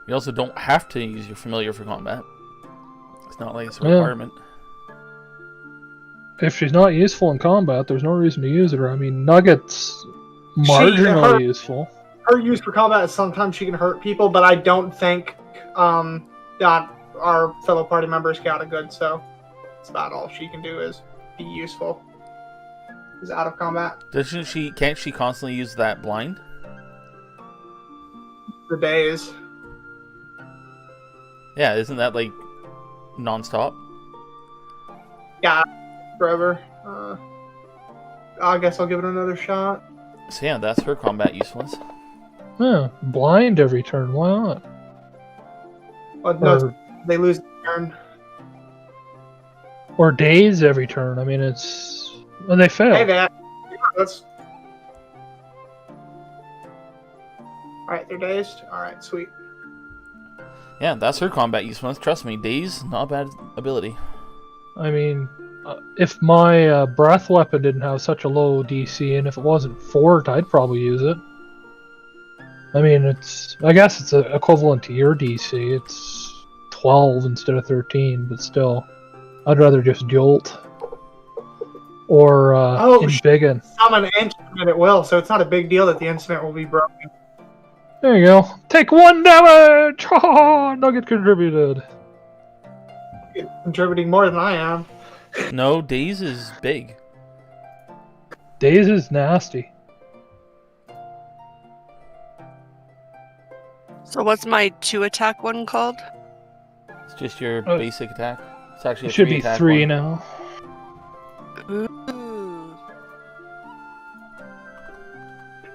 You also don't have to use your familiar for combat. It's not like it's a Yeah. requirement. If she's not useful in combat, there's no reason to use her. I mean, Nugget's marginally her- useful. Her use for combat is sometimes she can hurt people, but I don't think that our fellow party members got a good. So it's about all she can do is be useful. Is out of combat Doesn't she? Can't she constantly use that blind? for days. Yeah, isn't that like non-stop? Yeah, forever. I guess I'll give it another shot. So yeah, that's her combat usefulness. Yeah, blind every turn. Why not? Well, no, Or, they lose the turn. or daze every turn. I mean, it's. And they fail. Hey, that. Let's. Alright, they're dazed. Alright, sweet. Yeah, that's her combat usefulness. Trust me, Daze, not a bad ability. I mean, if my breath weapon didn't have such a low DC, and if it wasn't fort, I'd probably use it. I mean, I guess it's equivalent to your DC. It's 12 instead of 13, but still, I'd rather just jolt or embiggen. Summon an instrument at will, so it's not a big deal that the instrument will be broken. There you go. Take 1 damage. Oh, nugget contributed. You're contributing more than I am. No, Daze is big. Daze is nasty. So what's my 2 attack one called? It's just your basic attack. It's actually It a should 3 be attack 3 one. now. Ooh.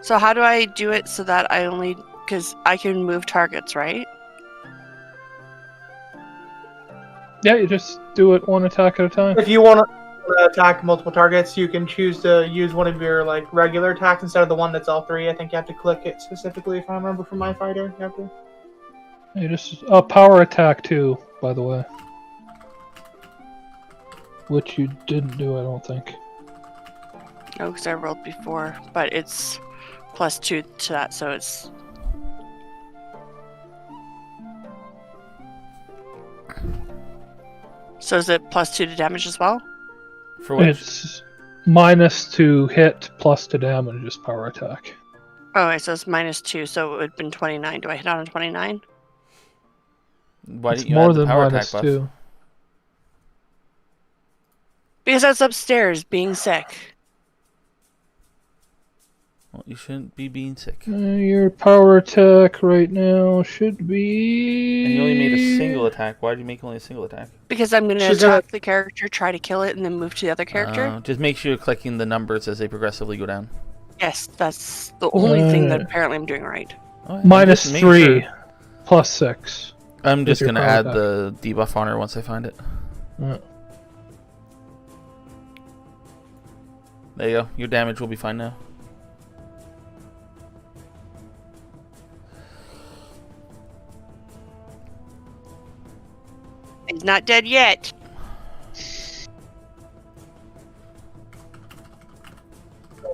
So how do I do it so that I only... Because I can move targets, right? Yeah, you just do it 1 attack at a time. If you want to attack multiple targets, you can choose to use one of your regular attacks instead of the one that's all 3. I think you have to click it specifically, if I remember from my fighter. You have to. You just power attack too, by the way. Which you didn't do, I don't think. No, because I rolled before, but it's +2 to that, so it's... So is it +2 to damage as well? For which? It's minus to hit, plus to damage is power attack. Oh, okay, so it's -2, so it would have been 29. Do I hit on a 29? Why It's didn't you more add the than power attack minus buff? 2. Because I was upstairs being sick. Well, you shouldn't be being sick. Your power attack right now should be... And you only made a single attack. Why did you make only a single attack? Because I'm going to She's attack gonna- the character, try to kill it, and then move to the other character. Just make sure you're clicking the numbers as they progressively go down. Yes, that's the only thing that apparently I'm doing right. Oh, yeah, Minus just making 3, sure. plus 6. I'm just your going to power add attack. the debuff on her once I find it. Yeah. There you go. Your damage will be fine now. He's not dead yet.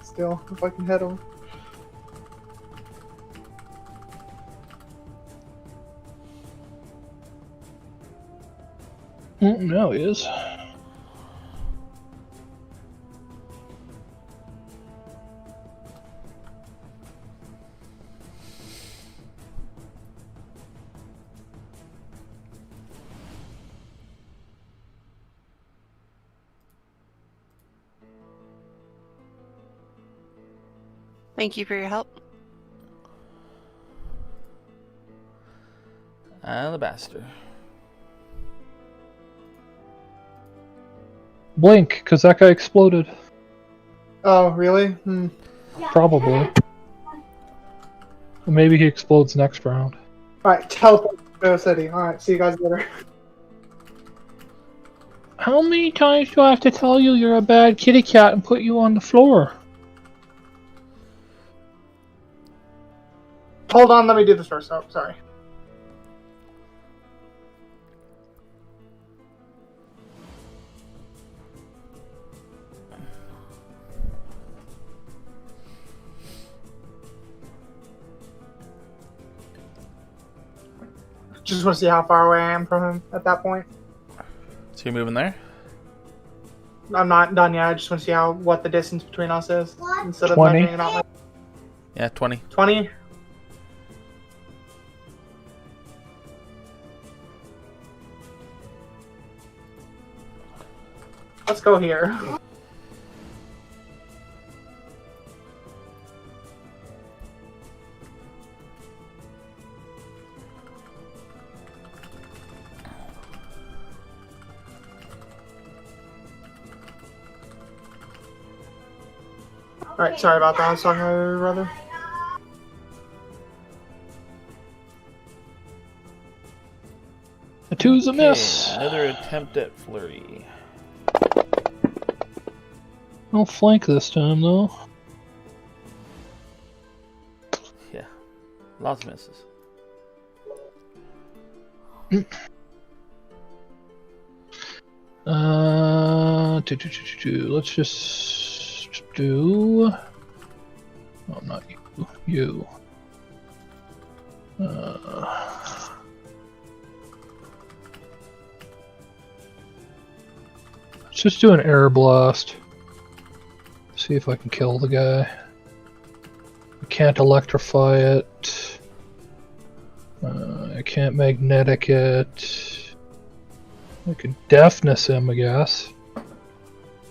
Still, if I can hit him. Now he is. Thank you for your help. Alabaster. Blink, because that guy exploded. Oh, really? Probably. Maybe he explodes next round. Alright, teleport to the city. Alright, see you guys later. How many times do I have to tell you you're a bad kitty cat and put you on the floor? Hold on, let me do this first. Oh, sorry. Just want to see how far away I am from him at that point. So you're moving there? I'm not done yet. I just want to see what the distance between us is instead of 20. measuring it out. Yeah, 20. 20. Let's go here. Alright, sorry about that. I was talking to my brother. Two's a miss. Another attempt at flurry. I'll flank this time, though. Yeah, lots of misses. Let's just do. Oh, not you. You. Let's just do an air blast. See if I can kill the guy. I can't electrify it. I can't magnetic it. I could deafness him, I guess.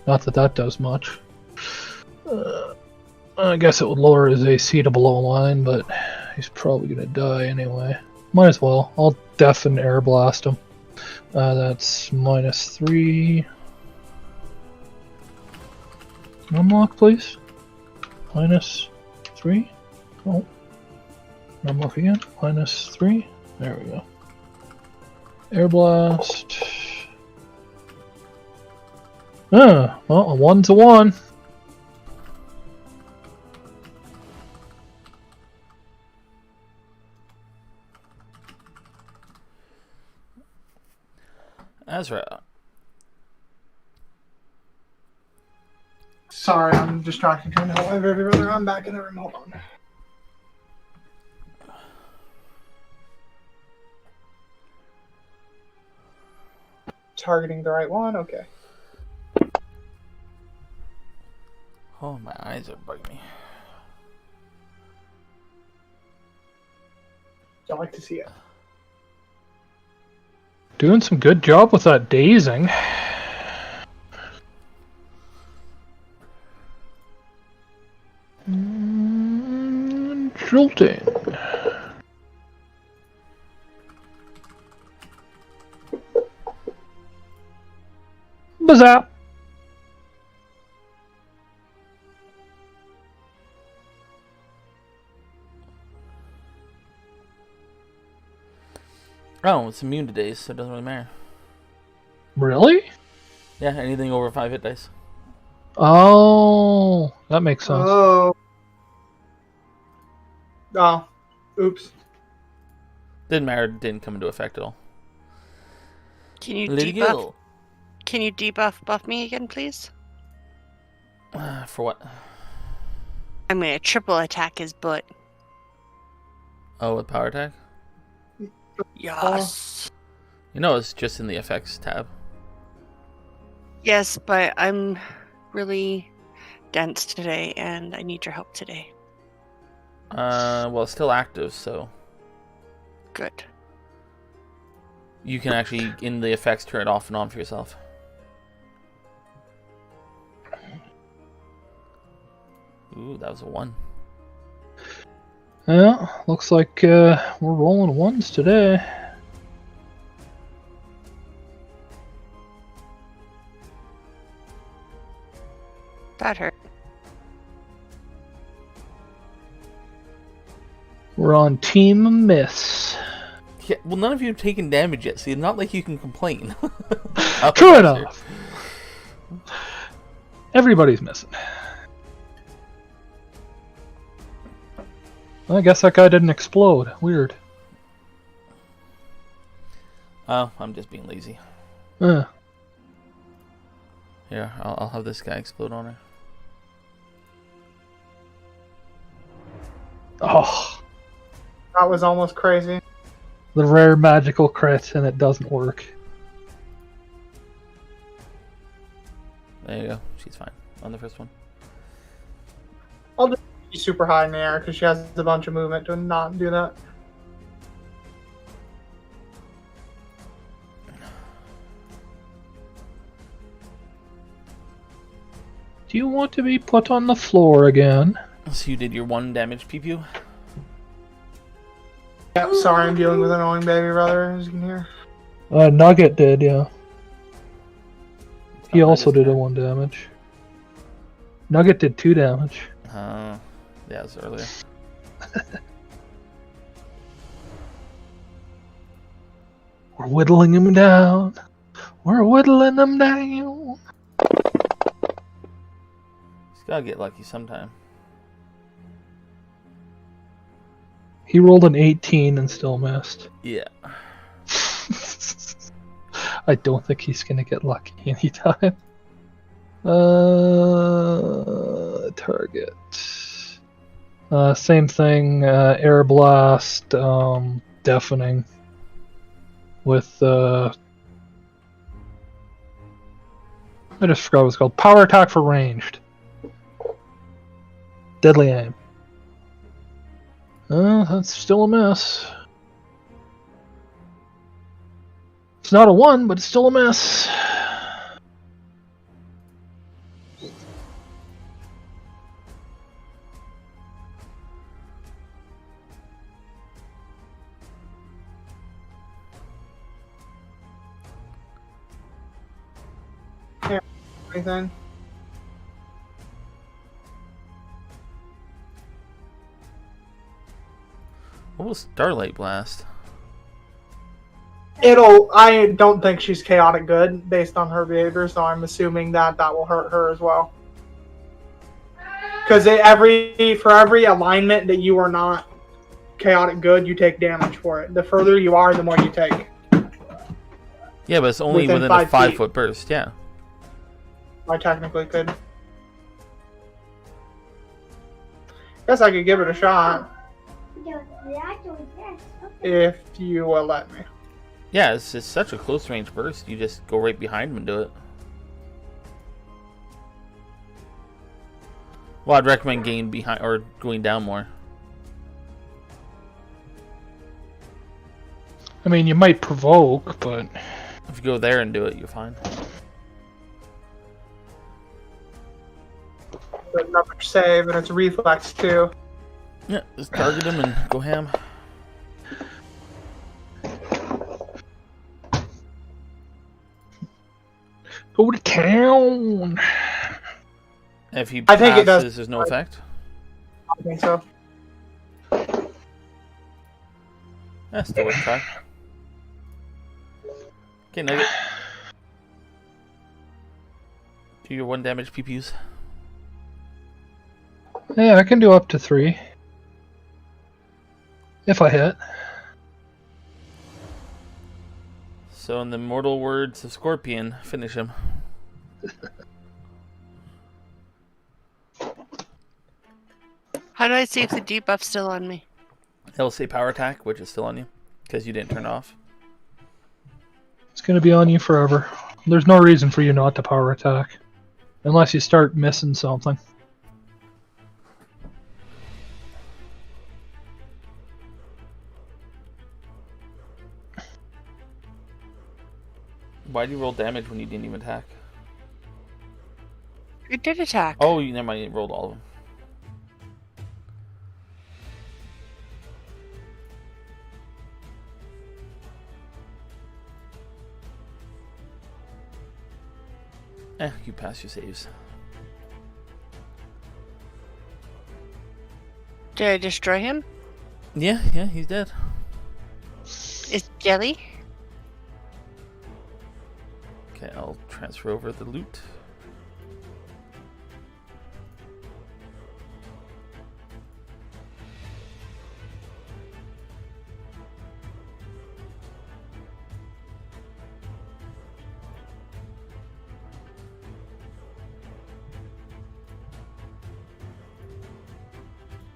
Not that that does much. I guess it would lower his AC to below line, but he's probably gonna die anyway. Might as well. I'll deafen air blast him. That's -3. Unlock, please. -3. Oh. Unlock again. -3. There we go. Air blast. Well, a 1-to-1. Azra. Sorry, I'm distracted trying to help my baby brother. I'm back in the room. Hold on. Targeting the right one. Okay. Oh, my eyes are bugging me. I like to see it. Doing some good job with that dazing. Jolting. Bazap. Oh, it's immune to daze, so it doesn't really matter. Really? Yeah, anything over 5 hit dice. Oh, that makes sense. Oh. Oh. Oops. Didn't matter, didn't come into effect at all. Can you Lady debuff? Gill. Can you buff me again, please? For what? I'm gonna triple attack his butt. Oh, with power attack? Yes. You know, it's just in the effects tab. Yes, but I'm really dense today, and I need your help today. Well, it's still active, so Good. you can actually, in the effects, turn it off and on for yourself. Ooh, that was a 1. Yeah, looks like we're rolling ones today. That hurt. We're on Team Miss. Yeah, well, none of you have taken damage yet, so it's not like you can complain. True enough. Everybody's missing. I guess that guy didn't explode. Weird. Oh, I'm just being lazy. Uh, Here, I'll have this guy explode on her. oh, That was almost crazy. the rare magical crit, and it doesn't work. There you go. She's fine on the first one. She's super high in the air because she has a bunch of movement to not do that. Do you want to be put on the floor again? So you did your 1 damage, pew pew. Yep, sorry, I'm dealing with an annoying baby brother, as you can hear. Nugget did, yeah. He Oh, also that is did a 1 damage. Nugget did 2 damage. bad. Yeah, it was earlier. We're whittling them down. We're whittling them down. He's gotta get lucky sometime. He rolled an 18 and still missed. Yeah. I don't think he's gonna get lucky anytime. Target. Same thing. Air blast. Deafening. With I just forgot what it's called. Power attack for ranged. Deadly aim. That's still a miss. It's not a 1, but it's still a miss. Anything? What was Starlight Blast? I don't think she's chaotic good based on her behavior, so I'm assuming that will hurt her as well. Because for every alignment that you are not chaotic good, you take damage for it. The further you are, the more you take. Yeah, but it's only within a 5 foot burst, yeah. I technically could. Guess I could give it a shot. If you will let me. Yeah, it's just such a close range burst. You just go right behind him and do it. Well, I'd recommend getting behind or going down more. I mean, you might provoke, but If you go there and do it, you're fine. Another save, and it's reflex too. Yeah, just target him and go ham. go to town. If he I think it does. passes, there's no effect. I think so. That's still worth a try. Okay, Nugget. Do your 1 damage PPUs. Yeah, I can do up to 3. If I hit. So, in the mortal words of Scorpion, finish him. How do I see if the debuff's still on me? It'll say power attack, which is still on you, because you didn't turn it off. It's going to be on you forever. There's no reason for you not to power attack. Unless you start missing something. Why did you roll damage when you didn't even attack? It did attack. Oh, you never mind, you rolled all of them. You pass your saves. Did I destroy him? Yeah, he's dead. Is Jelly? Okay, I'll transfer over the loot.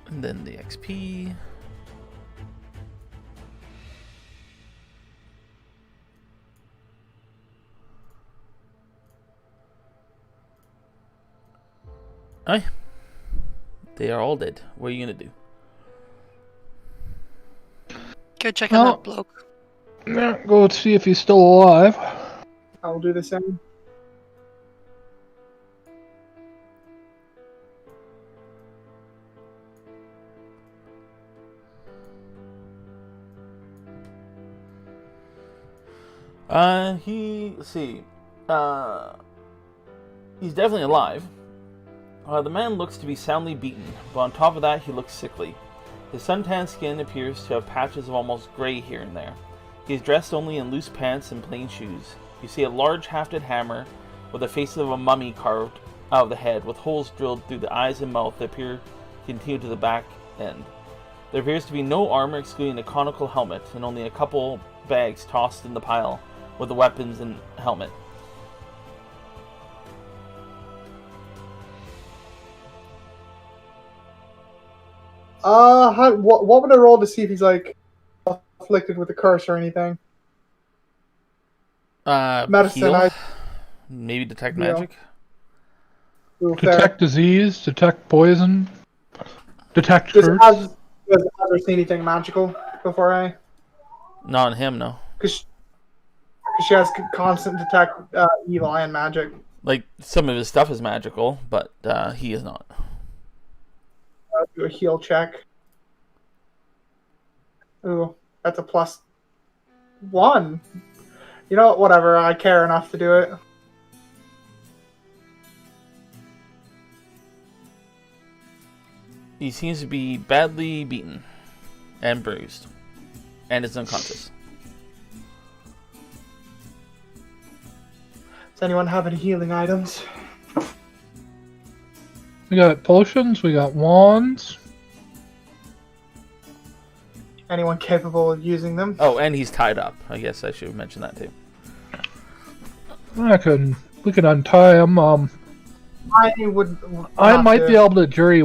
And then the XP. Aye. They are all dead. What are you gonna do? Go check on that bloke. Yeah, go see if he's still alive. I'll do the same. Let's see. He's definitely alive. The man looks to be soundly beaten, but on top of that, he looks sickly. His suntanned skin appears to have patches of almost gray here and there. He is dressed only in loose pants and plain shoes. You see a large hafted hammer with the face of a mummy carved out of the head, with holes drilled through the eyes and mouth that appear to continue to the back end. There appears to be no armor excluding a conical helmet, and only a couple bags tossed in the pile with the weapons and helmet. What would I roll to see if he's like afflicted with a curse or anything? Medicine, Heal? I Maybe detect Heal. magic? Ooh, fair. Detect disease, detect poison, detect Does curse. has ever seen anything magical before, eh? Not on him, no. Because she has constant detect evil and magic. Like, some of his stuff is magical, but he is not. Do a heal check. Ooh, that's a +1. You know what? Whatever. I care enough to do it. He seems to be badly beaten and bruised, and is unconscious. Does anyone have any healing items? We got potions, we got wands. Anyone capable of using them? Oh, and he's tied up. I guess I should have mentioned that too. We can untie him. I would. I not might to- be able to jury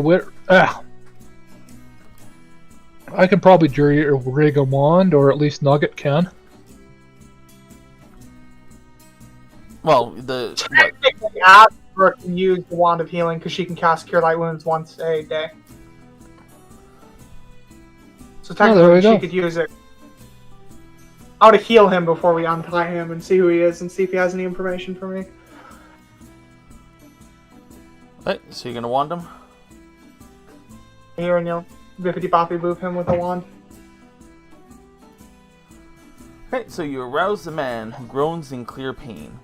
I can probably jury rig a wand, or at least Nugget can. Well, what? Technically, Asper can use the Wand of Healing because she can cast Cure Light Wounds once a day. So there we technically, go. she could use it. I want to heal him before we untie him and see who he is and see if he has any information for me. Right, so you're gonna wand him? Here, and you'll bippity boppy boop him with a wand. Okay, so you arouse the man who groans in clear pain.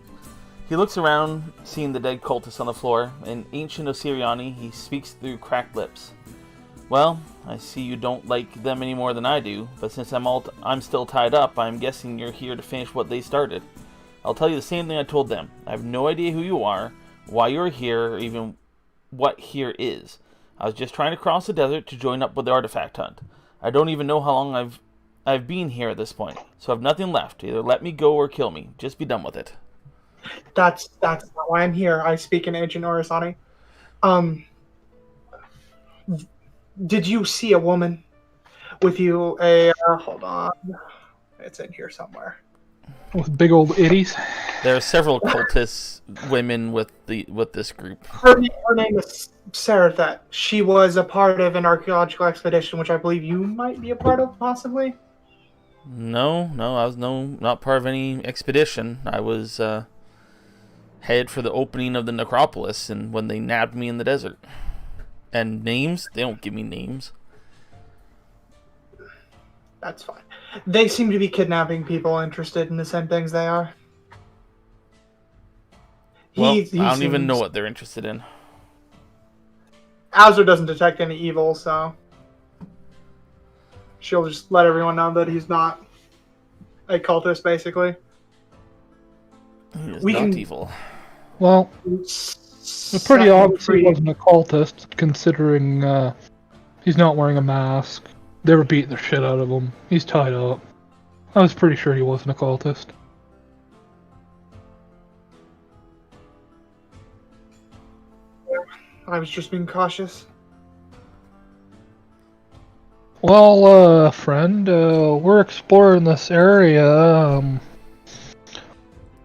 He looks around, seeing the dead cultist on the floor. In ancient Osiriani, he speaks through cracked lips. Well, I see you don't like them any more than I do, but since I'm still tied up, I'm guessing you're here to finish what they started. I'll tell you the same thing I told them. I have no idea who you are, why you're here, or even what here is. I was just trying to cross the desert to join up with the artifact hunt. I don't even know how long I've been here at this point, so I've nothing left. Either let me go or kill me. Just be done with it. That's not why I'm here. I speak in Agent Orisani. Did you see a woman with you? Hold on. It's in here somewhere. With big old itties. There are several cultist women with this group. Her name is Sarathet. She was a part of an archaeological expedition, which I believe you might be a part of, possibly. No, I was not part of any expedition. I was headed for the opening of the necropolis, and when they nabbed me in the desert. And names? They don't give me names. That's fine. They seem to be kidnapping people interested in the same things they are. Well, He I don't even seems- know what they're interested in. Azure doesn't detect any evil, so she'll just let everyone know that he's not a cultist, basically. He is We not can- evil. Well, it's pretty obvious he wasn't a cultist, considering he's not wearing a mask. They were beating the shit out of him. He's tied up. I was pretty sure he wasn't a cultist. I was just being cautious. Well, friend, we're exploring this area,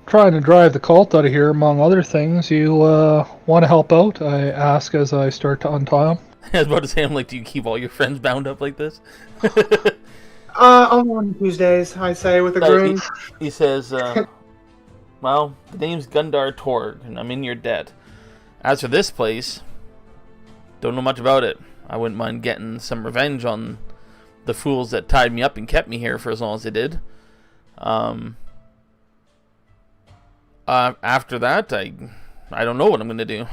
trying to drive the cult out of here, among other things. You, want to help out? I ask as I start to untie him. I was about to say, I'm like, do you keep all your friends bound up like this? Only on Tuesdays, I say, with a groom. He says, well, the name's Gundar Torg, and I'm in your debt. As for this place, don't know much about it. I wouldn't mind getting some revenge on the fools that tied me up and kept me here for as long as they did. After that, I don't know what I'm going to do.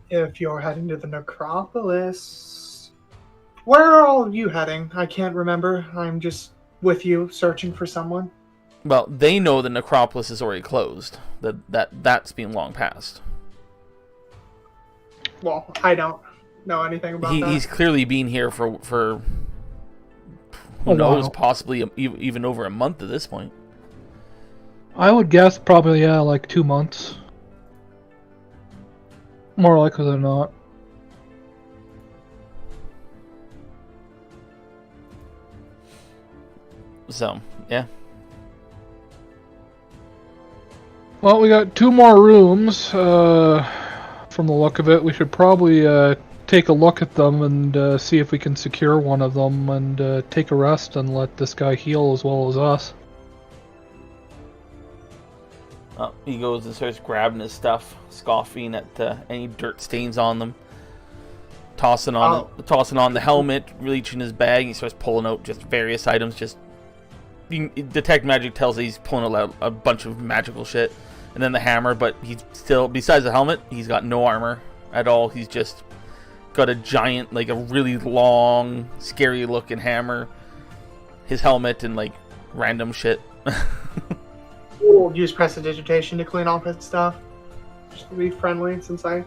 If you're heading to the necropolis, Where are all of you heading? I can't remember. I'm just with you, searching for someone. Well, they know the necropolis is already closed. That's been long past. Well, I don't know anything about that. He's clearly been here for who A knows, while. possibly even over a month at this point. I would guess probably, yeah, like 2 months. More likely than not. So, yeah. Well, we got 2 more rooms. From the look of it, we should probably take a look at them and see if we can secure one of them and take a rest and let this guy heal as well as us. He goes and starts grabbing his stuff, scoffing at any dirt stains on them, tossing on the helmet, reaching his bag. He starts pulling out just various items. Just detect magic tells that he's pulling out a bunch of magical shit, and then the hammer. But he's still, besides the helmet, he's got no armor at all. He's just got a giant, like a really long, scary looking hammer, his helmet, and like random shit. We'll use prestidigitation to clean off his stuff. Just to be friendly, since I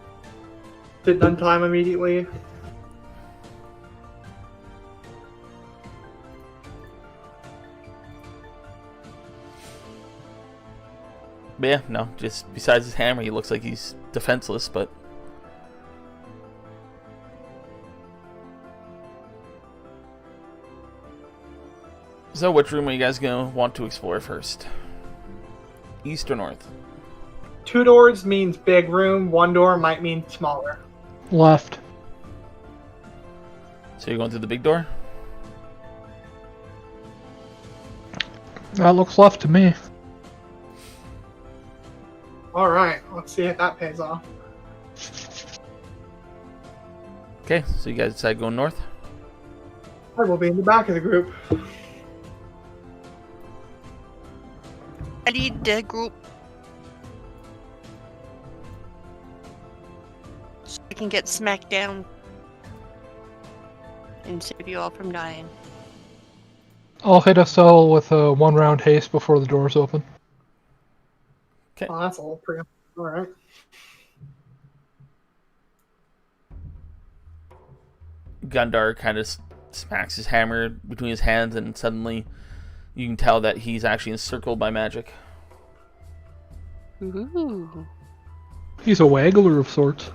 didn't untie him immediately. But yeah, no, just besides his hammer, he looks like he's defenseless, but... So, which room are you guys going to want to explore first? East or north? 2 doors means big room, 1 door might mean smaller. Left. So you're going through the big door? That looks left to me. Alright, let's see if that pays off. Okay, so you guys decide going north? I will be in the back of the group. I need the group. So I can get smacked down. And save you all from dying. I'll hit us all with a 1 round haste before the doors open. Okay. Oh, that's a little pre. Alright. Gundar kind of smacks his hammer between his hands, and suddenly you can tell that he's actually encircled by magic. Ooh. He's a waggler of sorts.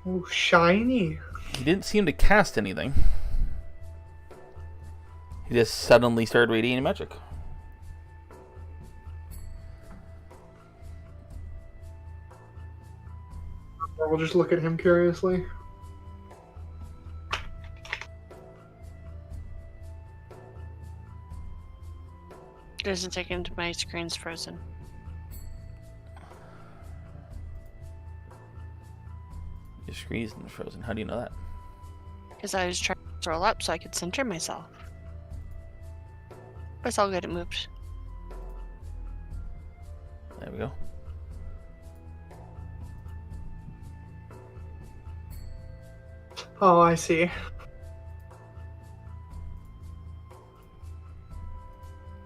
Oh, shiny. He didn't seem to cast anything. He just suddenly started radiating magic. Or we'll just look at him curiously. There's a second, my screen's frozen. Your screen isn't frozen. How do you know that? Because I was trying to scroll up so I could center myself. But it's all good, it moved. There we go. Oh, I see.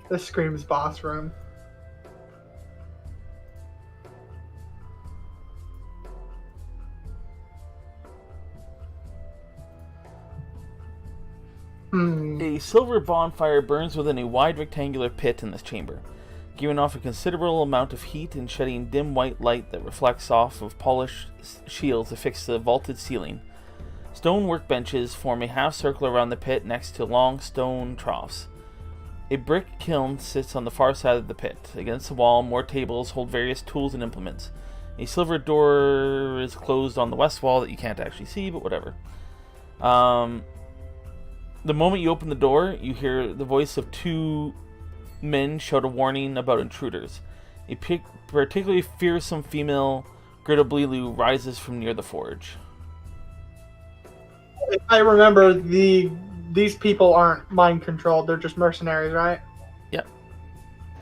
This screams boss room. A silver bonfire burns within a wide rectangular pit in this chamber, giving off a considerable amount of heat and shedding dim white light that reflects off of polished shields affixed to the vaulted ceiling. Stone workbenches form a half circle around the pit next to long stone troughs. A brick kiln sits on the far side of the pit. Against the wall, more tables hold various tools and implements. A silver door is closed on the west wall that you can't actually see, but whatever. The moment you open the door, you hear the voice of 2 men shout a warning about intruders. A particularly fearsome female, Grittablilu, rises from near the forge. If I remember, these people aren't mind controlled. They're just mercenaries, right? Yep.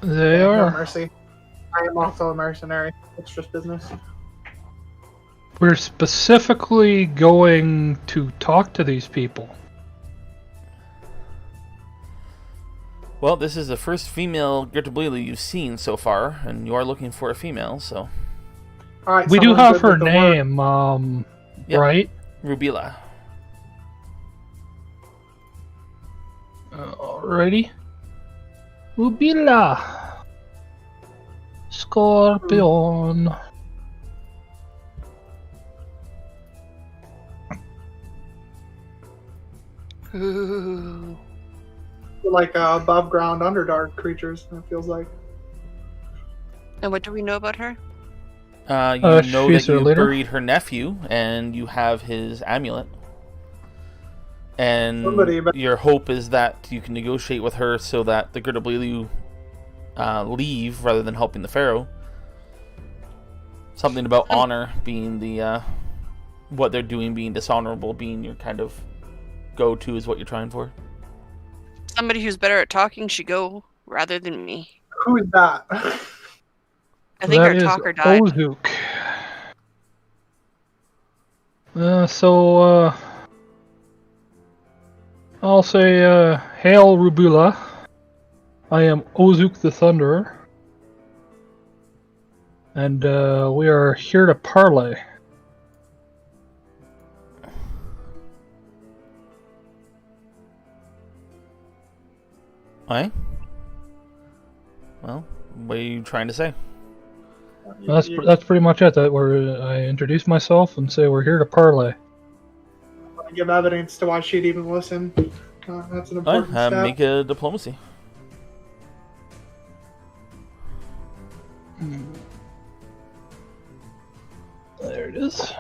They No are. mercy. I am also a mercenary. It's just business. We're specifically going to talk to these people. Well, this is the first female Gertablila you've seen so far, and you are looking for a female, so... Alright, We do someone have good her with the word. name, Yep. right? Rubila. Alrighty. Rubila. Scorpion. Ooh. Like above ground Underdark creatures, it feels like. And what do we know about her? You know she's that her you leader. buried her nephew, and you have his amulet. And Somebody about- your hope is that you can negotiate with her so that the Gertablilu leave rather than helping the Pharaoh. Something about honor being the what they're doing being dishonorable being your kind of go-to is what you're trying for. Somebody who's better at talking should go rather than me. Who is that? I think That our is talker died. Ozuk. I'll say, Hail Rubula. I am Ozuk the Thunderer. And we are here to parley. Aye? Well, what are you trying to say? That's pretty much it. I introduce myself and say we're here to parley. Give evidence to why she'd even listen. That's an Aye, important step. make a diplomacy. There it is.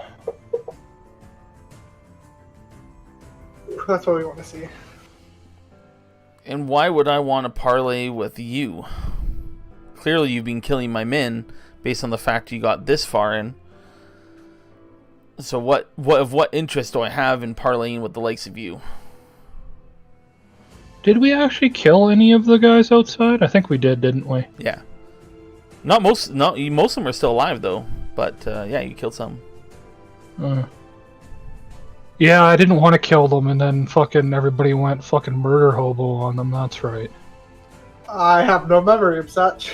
That's what we want to see. And why would I want to parley with you? Clearly you've been killing my men based on the fact you got this far in. So what interest do I have in parleying with the likes of you? Did we actually kill any of the guys outside? I think we did, didn't we? Yeah. Most of them are still alive though. But yeah, you killed some. Yeah, I didn't want to kill them, and then fucking everybody went fucking murder hobo on them. That's right. I have no memory of such.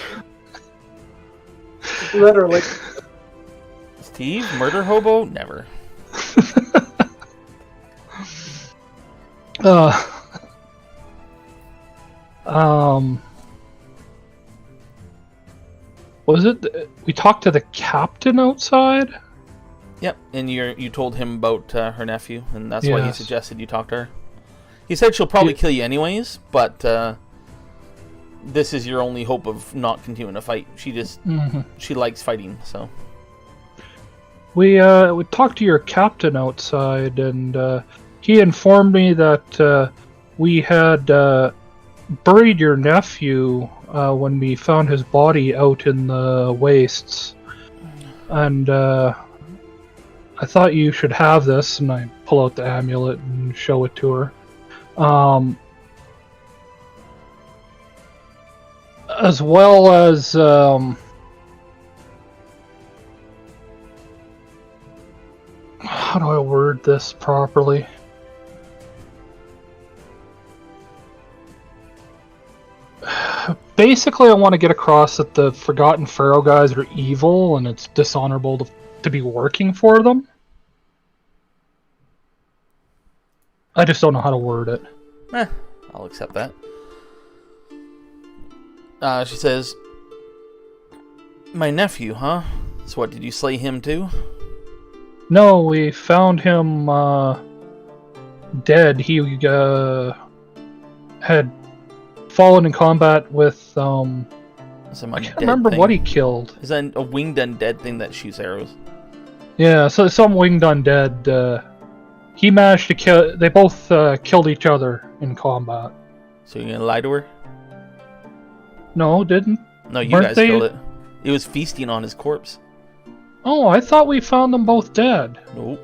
Literally. Steve, murder hobo? Never. Was it? We talked to the captain outside? Yep, and you told him about her nephew, and that's why he Yes. suggested you talk to her. He said she'll probably Yeah. kill you anyways, but this is your only hope of not continuing to fight. She likes fighting, so. We talked to your captain outside, and he informed me that we had buried your nephew when we found his body out in the wastes. And I thought you should have this, and I pull out the amulet and show it to her. As well as how do I word this properly? Basically, I want to get across that the Forgotten Pharaoh guys are evil, and it's dishonorable to be working for them. I just don't know how to word it. I'll accept that. She says, "My nephew, huh? So what, did you slay him too?" No, we found him dead. He had fallen in combat with Some I undead can't remember thing. what he killed. Is that a winged undead thing that shoots arrows? Yeah, so some winged undead. He managed to kill. They both killed each other in combat. So you're gonna lie to her? No, didn't. No, you Weren't guys they- killed it. It was feasting on his corpse. Oh, I thought we found them both dead. Nope.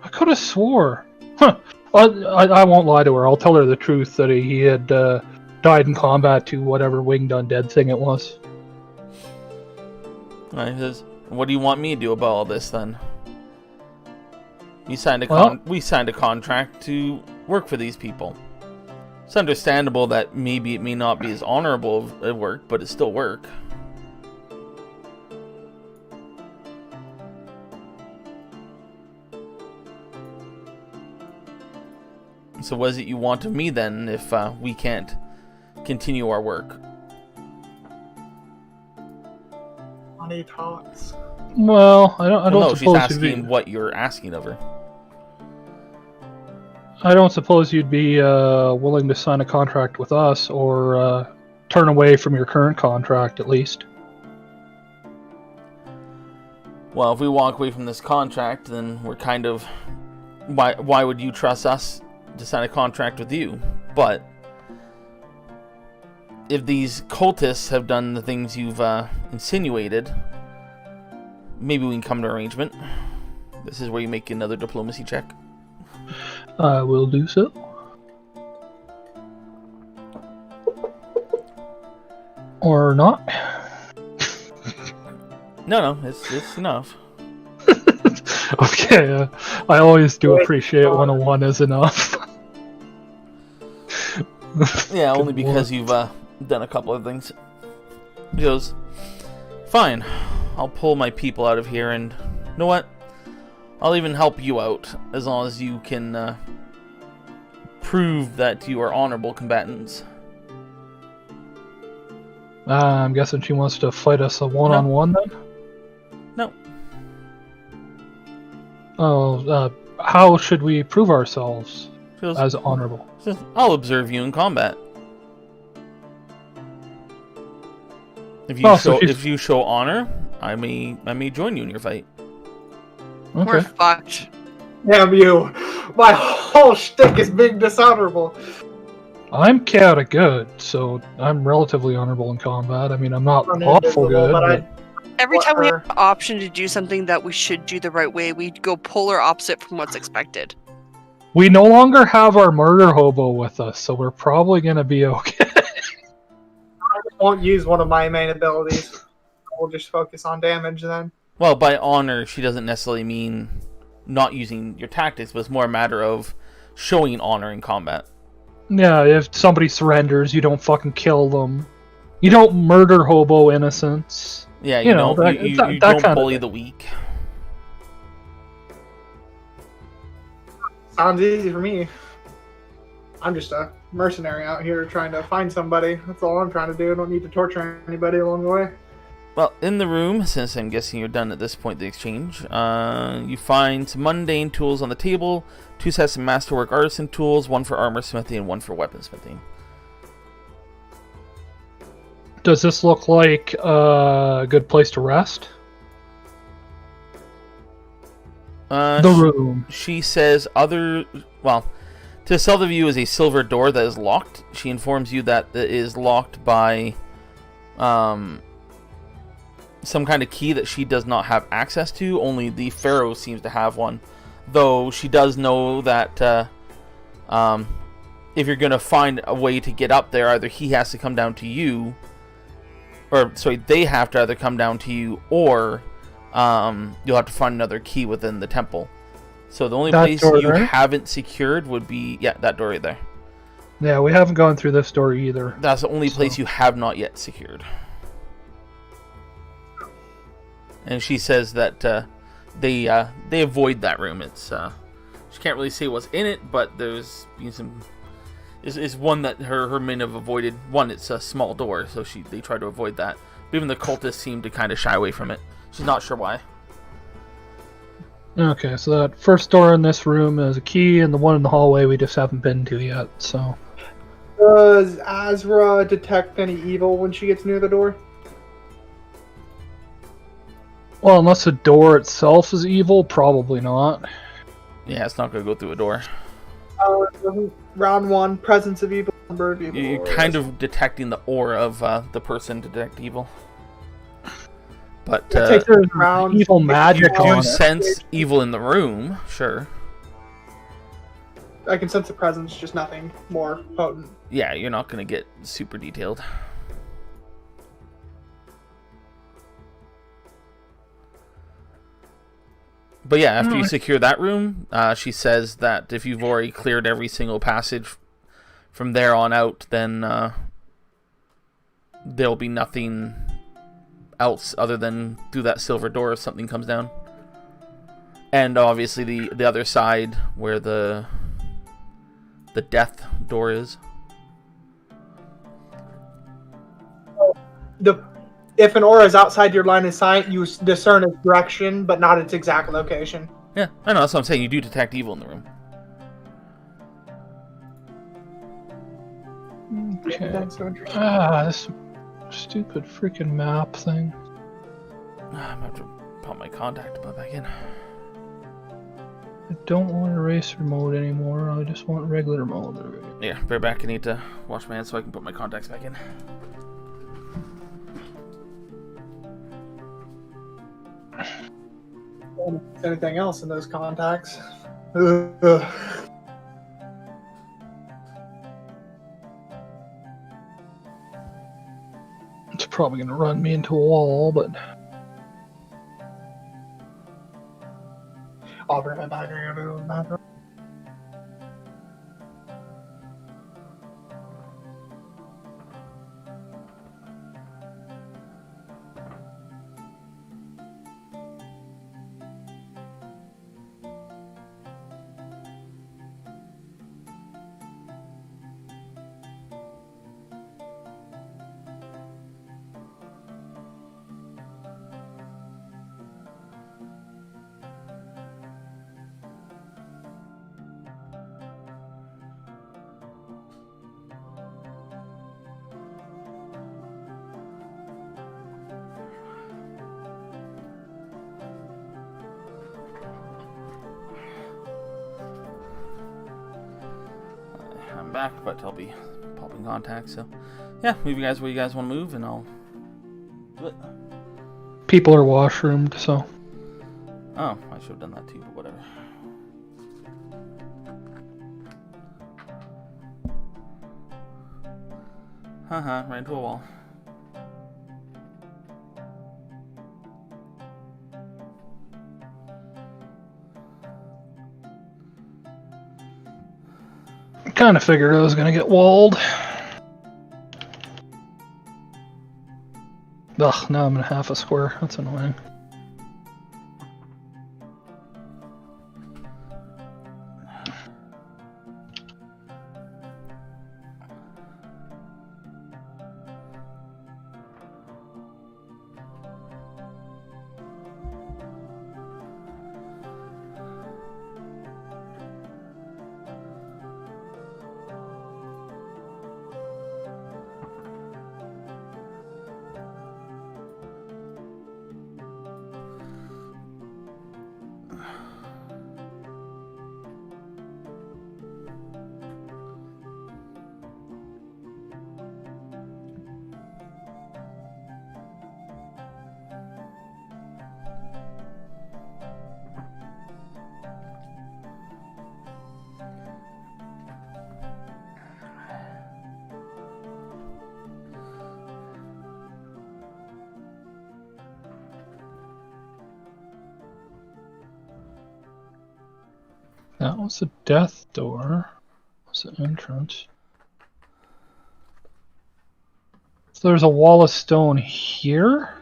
I could have swore. Huh. I won't lie to her. I'll tell her the truth that he had died in combat to whatever winged undead thing it was. Alright, he says, "What do you want me to do about all this then? We signed a Well- we signed a contract to work for these people." It's understandable that maybe it may not be as honorable of work, but it's still work. So what is it you want of me then, if we can't continue our work? Money talks. Well, I don't No, she's suppose you'd asking be. what you're asking of her. I don't suppose you'd be willing to sign a contract with us, or turn away from your current contract at least. Well, if we walk away from this contract, then we're kind of... Why would you trust us to sign a contract with you? But if these cultists have done the things you've insinuated, maybe we can come to an arrangement. This is where you make another diplomacy check. I will do so. Or not. No, it's enough. Okay, I always do appreciate when a 1 is enough. Yeah, only Good because you've done a couple of things. He goes, fine, I'll pull my people out of here, and you know what? I'll even help you out, as long as you can prove that you are honorable combatants. I'm guessing she wants to fight us a one-on-one then? No. Oh, how should we prove ourselves She goes, as honorable? says, I'll observe you in combat. If you Oh, so she's- if you show honor, I may join you in your fight. We're Okay. fucked. Damn you! My whole shtick is being dishonorable. I'm chaotic good, so I'm relatively honorable in combat. I mean, I'm not I'm awful invisible, good, but but Every time we have Whatever. the option to do something that we should do the right way, we go polar opposite from what's expected. we no longer have our murder hobo with us, so we're probably gonna be okay. I won't use one of my main abilities. We'll just focus on damage then. Well, by honor, she doesn't necessarily mean not using your tactics, but it's more a matter of showing honor in combat. Yeah, if somebody surrenders, you don't fucking kill them. You don't murder hobo innocents. Yeah, You know, that- you that don't kind of bully thing. the weak. Sounds easy for me. I'm just a mercenary out here trying to find somebody. That's all I'm trying to do. I don't need to torture anybody along the way. Well, in the room, since I'm guessing you're done at this point, the exchange, you find some mundane tools on the table, 2 sets of masterwork artisan tools, 1 for armor smithing and 1 for weaponsmithing. Does this look like a good place to rest? The room. She says well, to the south of you is a silver door that is locked. She informs you that it is locked by some kind of key that she does not have access to. Only the Pharaoh seems to have one. Though she does know that if you're going to find a way to get up there, either he has to come down to you, or sorry, they have to either come down to you, or you'll have to find another key within the temple. So the only That place door you there? haven't secured would be, yeah, that door right there. Yeah, we haven't gone through this door either. That's the only place So- you have not yet secured. And she says that they avoid that room. It's she can't really say what's in it, but there's been some. Is one that her men have avoided. One, it's a small door, so they try to avoid that. But even the cultists seem to kind of shy away from it. She's not sure why. Okay, so that first door in this room is a key, and the one in the hallway we just haven't been to yet, so... Does Azra detect any evil when she gets near the door? Well, unless the door itself is evil, probably not. Yeah, it's not going to go through a door. Round 1, presence of evil, number of evil. You're kind of detecting the aura of the person to detect evil. But Take There's round. evil magic do on you it. sense evil in the room? Sure. I can sense the presence, just nothing more potent. Yeah, you're not going to get super detailed. But yeah, after you secure that room, she says that if you've already cleared every single passage from there on out, then there'll be nothing else other than through that silver door if something comes down. And obviously the other side where the death door is. If an aura is outside your line of sight, you discern its direction, but not its exact location. Yeah, I know, that's what I'm saying. You do detect evil in the room. Okay. That's so interesting. This stupid freaking map thing. I'm going to have to pop my contact to put back in. I don't want eraser mode anymore. I just want regular mode. Yeah, bear back. I need to wash my hands so I can put my contacts back in. Anything else in those contacts? Ugh. It's probably gonna run me into a wall, but I'll bring my back. I gotta go to the bathroom. I'm back, but I'll be popping contacts. So, yeah, move you guys where you guys want to move, and I'll do it. people are washroomed, so. Oh, I should have done that too, but whatever. Haha, ran into a wall. Kind of figured I was gonna get walled. Ugh, now I'm in half a square. That's annoying. That was the death door. That was the entrance. So there's a wall of stone here?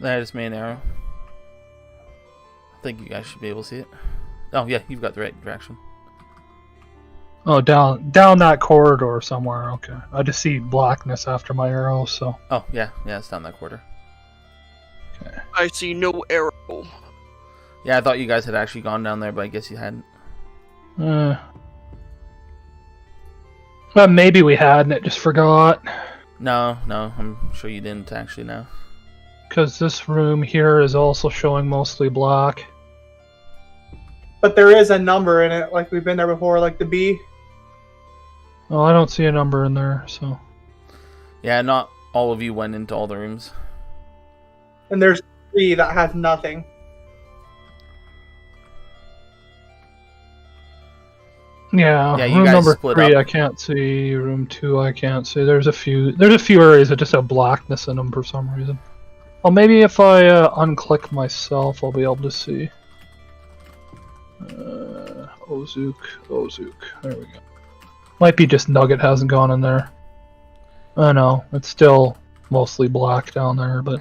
That is main arrow. I think you guys should be able to see it. Oh yeah, you've got the right direction. Oh, down that corridor somewhere. Okay. I just see blackness after my arrow, so. Oh yeah, it's down that quarter. Okay. I see no arrow. Yeah, I thought you guys had actually gone down there, but I guess you hadn't. Well, maybe we had and it just forgot. No, I'm sure you didn't actually know. Because this room here is also showing mostly black. But there is a number in it, like we've been there before, like the B. Oh, I don't see a number in there, so. Yeah, not all of you went into all the rooms. And there's 3 that have nothing. Yeah, Yeah, you room guys number split 3 up. I can't see. Room 2 I can't see. There's a few areas that just have blackness in them for some reason. Well, maybe if I unclick myself, I'll be able to see. Ozuk. There we go. Might be just Nugget hasn't gone in there. I know, it's still mostly black down there, but...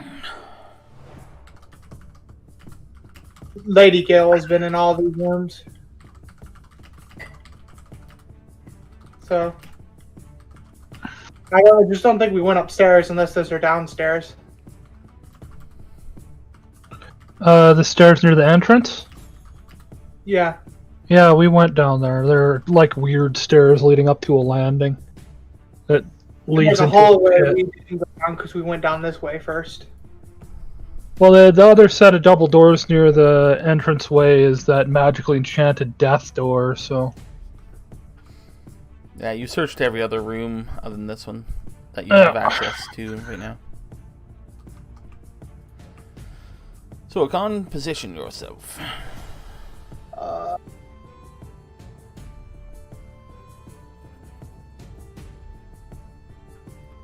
Lady Gale has been in all these rooms. So I just don't think we went upstairs unless those are downstairs. The stairs near the entrance? Yeah. Yeah, we went down there. They're like weird stairs leading up to a landing that leads There's a into hallway a pit. we didn't go down because we went down this way first. Well, the other set of double doors near the entranceway is that magically enchanted death door, so... Yeah, you searched every other room other than this one that you have access to right now. So, Akan, position yourself.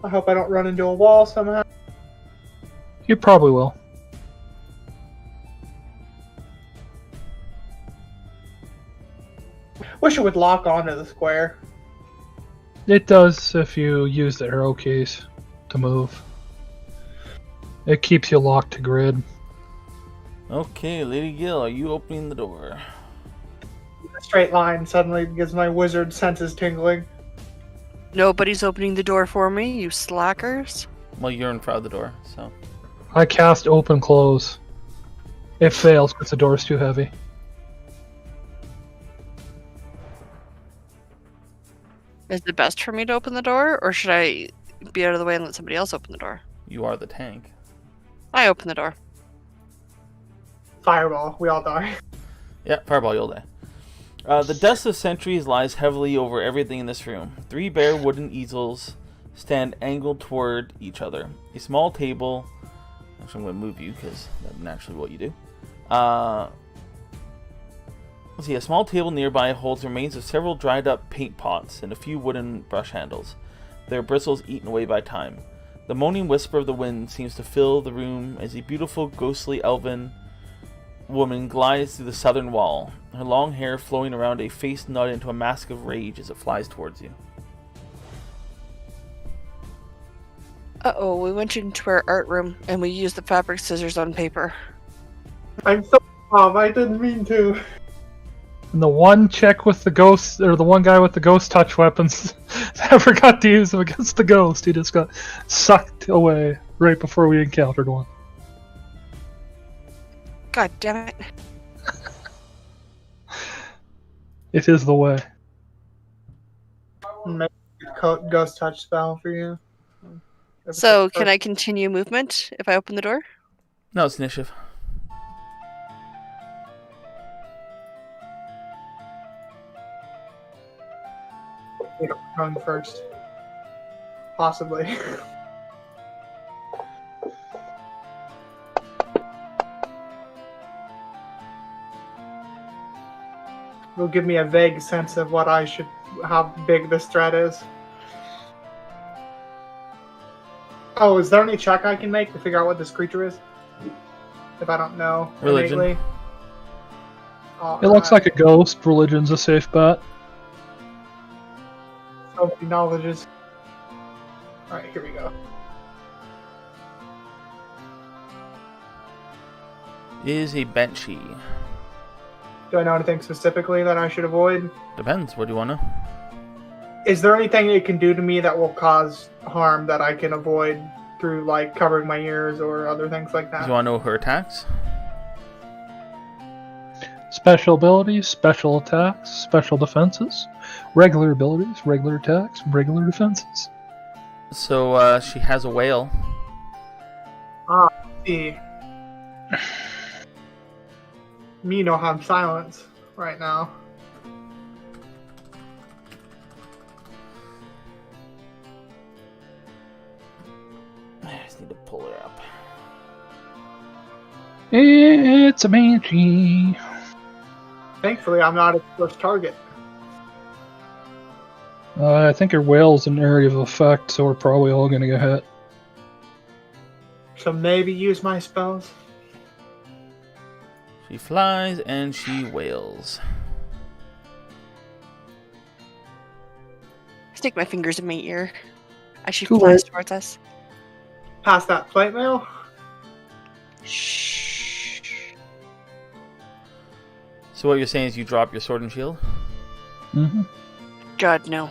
I hope I don't run into a wall somehow. You probably will. Wish it would lock onto the square. It does if you use the arrow keys to move. It keeps you locked to grid. Okay, Lady Gil, are you opening the door? A straight line suddenly gives my wizard senses tingling. Nobody's opening the door for me, you slackers. Well, you're in front of the door, so... I cast open close. It fails because the door's too heavy. Is it best for me to open the door, or should I be out of the way and let somebody else open the door? You are the tank. I open the door. Fireball, we all die. Yeah, fireball, you'll die. The dust of centuries lies heavily over everything in this room. 3 bare wooden easels stand angled toward each other. A small table... Actually, I'm going to move you, because that's naturally what you do. Let's see, a small table nearby holds remains of several dried up paint pots and a few wooden brush handles, their bristles eaten away by time. The moaning whisper of the wind seems to fill the room as a beautiful, ghostly elven woman glides through the southern wall, her long hair flowing around a face knotted into a mask of rage as it flies towards you. Uh-oh, we went into our art room and we used the fabric scissors on paper. I'm so dumb, I didn't mean to. And the one chick with the ghost, or the one guy with the ghost touch weapons, never got to use them against the ghost. He just got sucked away right before we encountered one. God damn it. It is the way. Make a ghost touch spell for you. So, can I continue movement if I open the door? No, it's initiative. Going first. Possibly. It'll give me a vague sense of what I should, how big this threat is. Oh, is there any check I can make to figure out what this creature is? If I don't know. Religion. innately? It looks like a ghost. Religion's a safe bet. So many knowledges. Alright, here we go. Is a banshee. Do I know anything specifically that I should avoid? Depends. What do you want to know? Is there anything it can do to me that will cause harm that I can avoid through, like, covering my ears or other things like Do that? you want to know her attacks? Special abilities, special attacks, special defenses, regular abilities, regular attacks, regular defenses. So, she has a whale. See. Me no have silence right now. I just need to pull her up. It's a banshee. Thankfully, I'm not its first target. I think her whale's an area of effect, so we're probably all gonna get hit. So maybe use my spells. She flies and she wails. Stick my fingers in my ear as she Too flies late. towards us. Pass that plate mail. Shh. So what you're saying is you drop your sword and shield? Mm-hmm. God, no.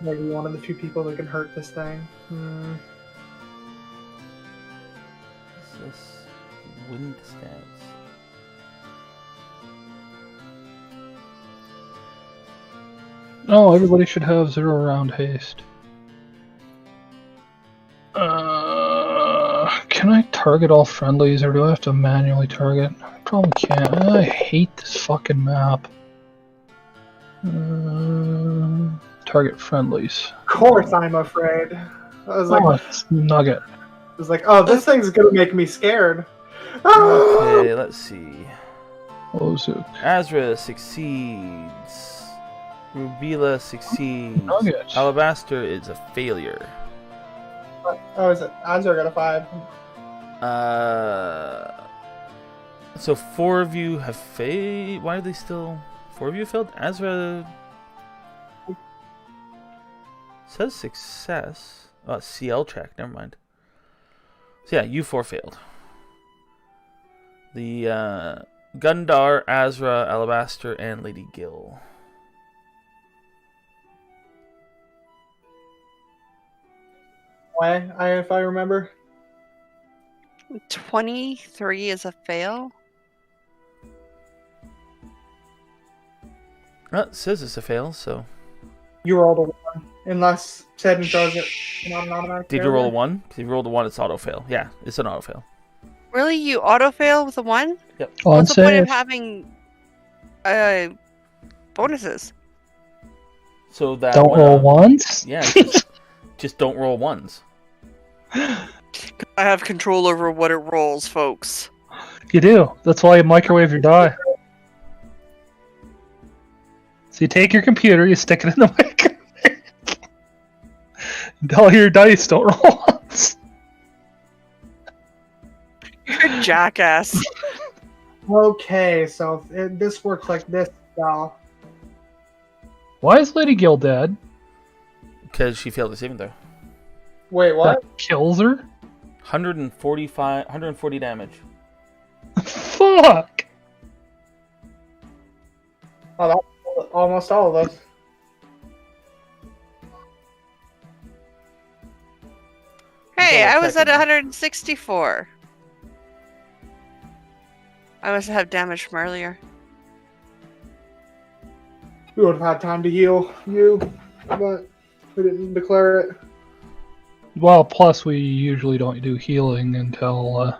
Maybe one of the few people that can hurt this thing. What's this? Wind stance. Oh, everybody should have 0 round haste. Can I target all friendlies, or do I have to manually target? I probably can't. I hate this fucking map. Target friendlies. Of course, I'm afraid. I was like, Oh, it's Nugget. I was like, oh, this thing's gonna make me scared. Okay, let's see. Ozuk. Azra succeeds. Rubila succeeds. Nugget. Alabaster is a failure. Oh, is it? Azure got a 5. So 4 of you have failed. Why are they still? 4 of you failed? Azra says success. Oh, CL check. Never mind. So yeah, you 4 failed. The Gundar, Azra, Alabaster, and Lady Gill. Way, if I remember. 23 is a fail. It says it's a fail, so. You rolled a 1. Unless Sedden throws it. Not an automatic Did you roll a failure. 1? If you rolled a 1, it's auto fail. Yeah, it's an auto fail. Really? You auto fail with a 1? On What's the point of save. having bonuses? So that Don't when, roll once. Yeah, just don't roll 1s. I have control over what it rolls, folks. You do. That's why you microwave your die. So you take your computer, you stick it in the microwave. And all your dice don't roll once. You're a jackass. Okay, so this works like this, Val. Why is Lady Gill dead? Because she failed the saving throw. Wait, what? That kills her? 140 damage. Fuck! Oh, that's almost all of us. Hey, Double I was at checking. 164. I must have damage from earlier. We would have had time to heal you, but we didn't declare it. Well, plus we usually don't do healing until,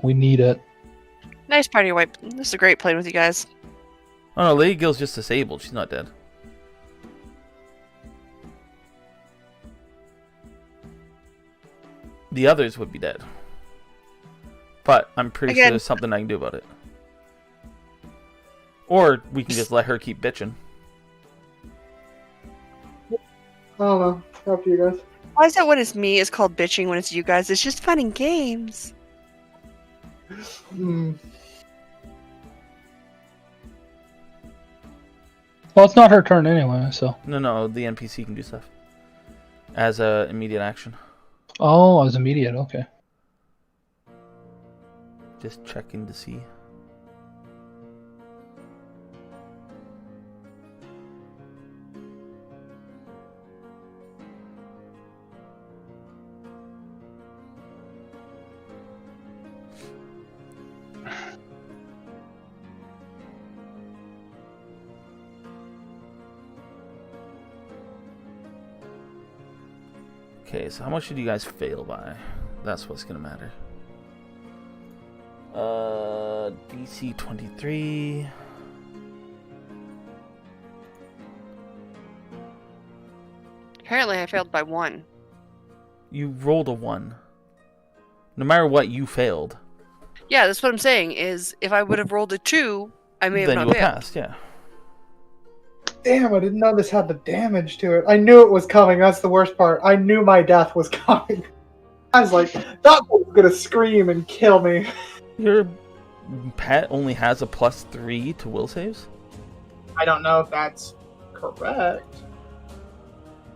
we need it. Nice party wipe. This is great playing with you guys. Oh no, Lady Gill's just disabled. She's not dead. The others would be dead. But I'm pretty sure Again. there's something I can do about it. Or we can just let her keep bitching. I don't know. Up to you guys. Why is that when it's me, it's called bitching? When it's you guys, it's just fun and games. Well, it's not her turn anyway, so. No, the NPC can do stuff. As a immediate action. Oh, I was immediate, okay. Just checking to see. Okay, so how much did you guys fail by? That's what's gonna matter. DC 23. Apparently, I failed by 1. You rolled a 1. No matter what, you failed. Yeah, that's what I'm saying. Is if I would have rolled a 2, I may have Then you not will failed. pass, yeah. Damn, I didn't know this had the damage to it. I knew it was coming. That's the worst part. I knew my death was coming. I was like, that one's gonna scream and kill me. Your pet only has a +3 to will saves? I don't know if that's correct.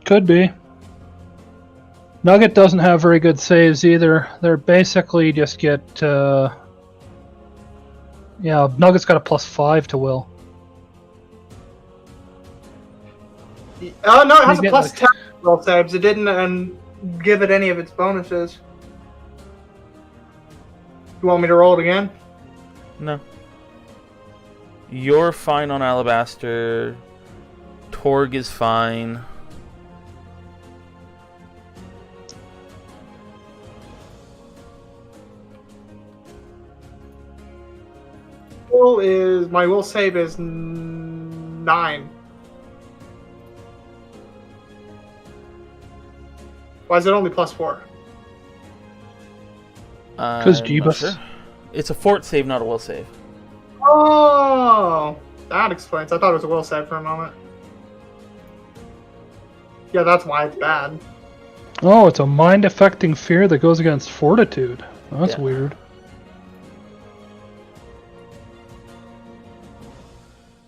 Could be. Nugget doesn't have very good saves either. They're basically just get. Yeah, Nugget's got a +5 to will. Oh no, it has a You get, +10 roll saves. It didn't give it any of its bonuses. You want me to roll it again? No. You're fine on Alabaster. Torg is fine. My will save is 9. Why is it only +4? Because I'm not Jeebus. sure. It's a fort save, not a will save. Oh, that explains. I thought it was a will save for a moment. Yeah, that's why it's bad. Oh, it's a mind-affecting fear that goes against fortitude. That's Yeah. weird.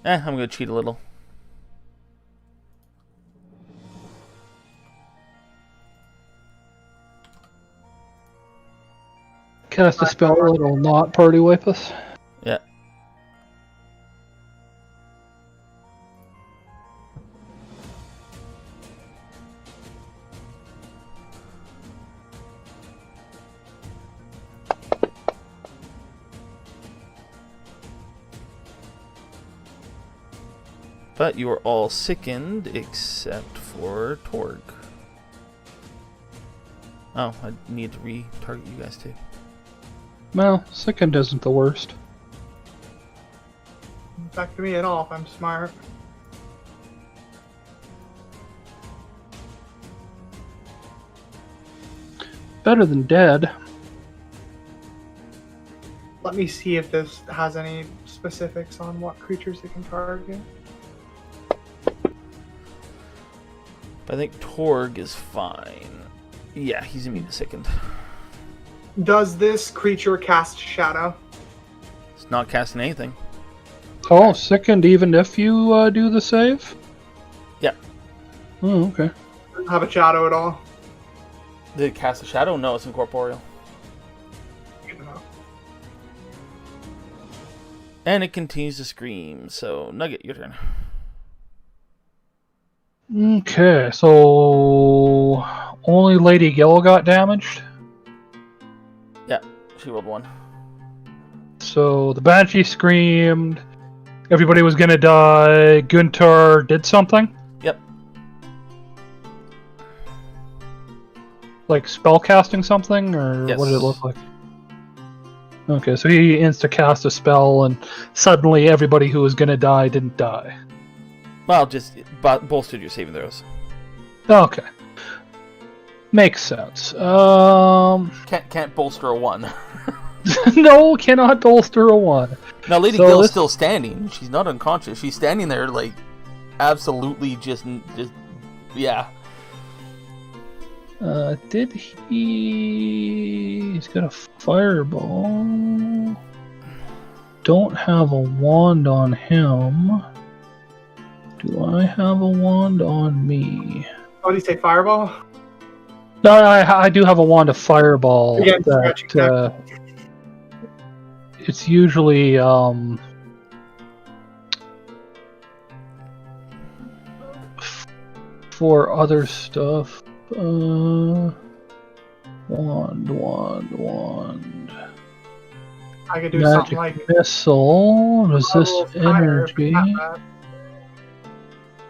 I'm gonna cheat a little. Cast a spell that'll not party wipe us. Yeah. But you are all sickened except for Torg. Oh, I need to re-target you guys too. Well, sickened isn't the worst. Doesn't affect me at all if I'm smart. Better than dead. Let me see if this has any specifics on what creatures it can target. But I think Torg is fine. Yeah, he's immune to sickened. Does this creature cast Shadow? It's not casting anything. Oh, sickened even if you do the save? Yeah. Oh, okay. Doesn't have a shadow at all. Did it cast a shadow? No, it's incorporeal. Good to know. And it continues to scream. So, Nugget, your turn. Okay, so only Lady Gill got damaged. Yeah, she rolled 1. So the Banshee screamed. Everybody was gonna die. Guntar did something? Yep. Like spell casting something? Or Yes. what did it look like? Okay, so he insta-cast a spell and suddenly everybody who was gonna die didn't die. Well, just bolstered your saving throws. Okay. Makes sense. Can't bolster a 1. No, cannot bolster a 1. Now, Lady So Gill's this- still standing. She's not unconscious. She's standing there, like, absolutely just yeah. Did he... He's got a fireball. Don't have a wand on him. Do I have a wand on me? What do you say, Fireball? No, I do have a wand of fireball. Again, That, scratching it's usually for other stuff. Wand. I could do Magic something like missile. Resist level of fire if energy. it's not bad.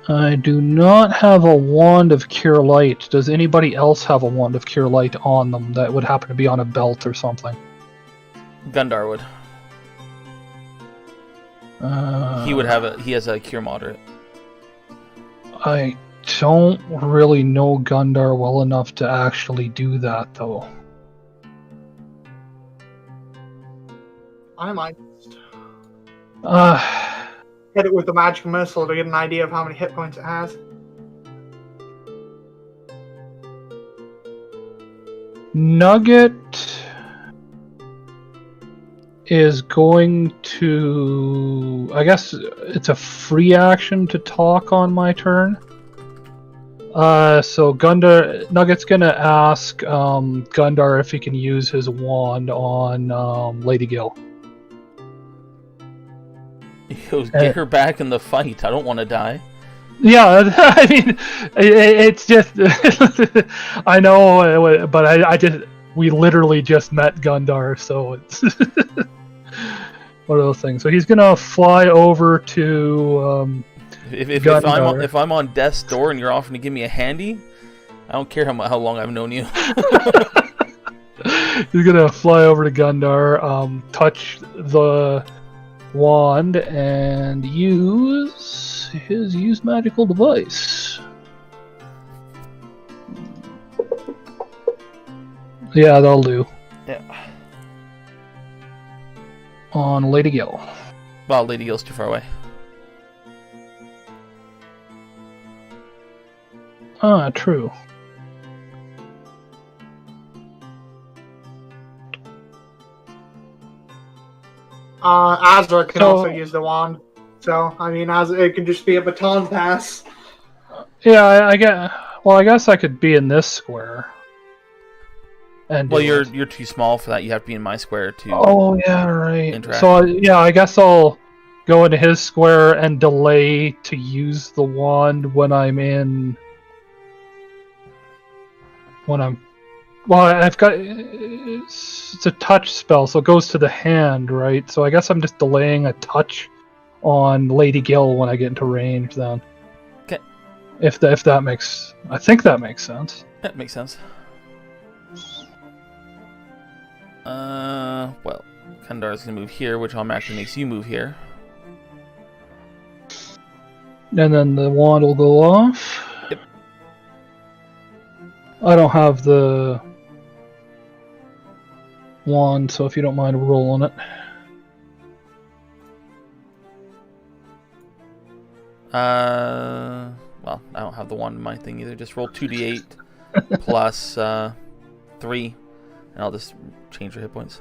I do not have a wand of cure light. Does anybody else have a wand of cure light on them that would happen to be on a belt or something? Gundar would. He would have he has a cure moderate. I don't really know Gundar well enough to actually do that, though. I might just Uh, hit it with the magic missile to get an idea of how many hit points it has. Nugget is going to. I guess it's a free action to talk on my turn. So Nugget's gonna ask Gundar if he can use his wand on Lady Gil. He goes, get her back in the fight. I don't want to die. Yeah, I mean, it's just I know, but we literally just met Gundar, so it's one of those things. So he's gonna fly over to If I'm on death's door and you're offering to give me a handy, I don't care how long I've known you. He's gonna fly over to Gundar, touch the wand, and use magical device. Yeah, that'll do. Yeah. On Lady Gil. Well, Lady Gil's too far away. Ah, true. Azra can also use the wand. So, I mean, it could just be a baton pass. Yeah, I guess I could be in this square. And Well, you're too small for that. You have to be in my square to. Oh yeah, right. interact. So yeah, I guess I'll go into his square and delay to use the wand when I'm in. Well, I've got it's a touch spell, so it goes to the hand, right? So I guess I'm just delaying a touch on Lady Gil when I get into range. Then, Okay. If that makes, I think that makes sense. That makes sense. Well, Kandar's gonna move here, which automatically makes you move here. And then the wand will go off. Yep. I don't have the wand, so if you don't mind rolling it. Well, I don't have the wand in my thing either. Just roll 2d8 plus 3, and I'll just change your hit points.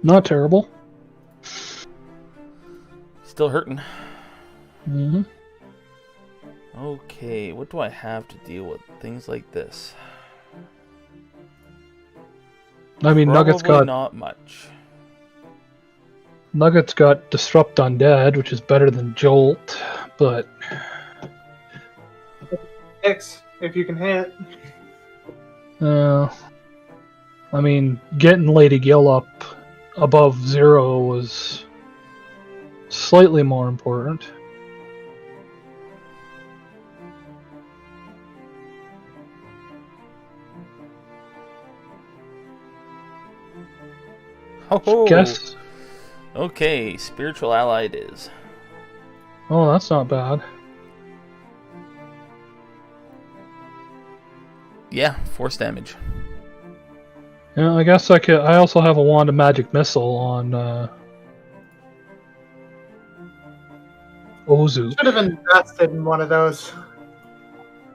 Not terrible. Still hurting. Mm-hmm. Okay, what do I have to deal with? Things like this. I mean, Probably not much. Nugget's got Disrupt Undead, which is better than Jolt, but 6, if you can hit. I mean, getting Lady Gil up above 0 was slightly more important. Oh, Guess. okay, spiritual ally it is. Oh, that's not bad. Yeah, force damage. Yeah, I guess I could. I also have a wand of magic missile on Ozu. Should have invested in one of those.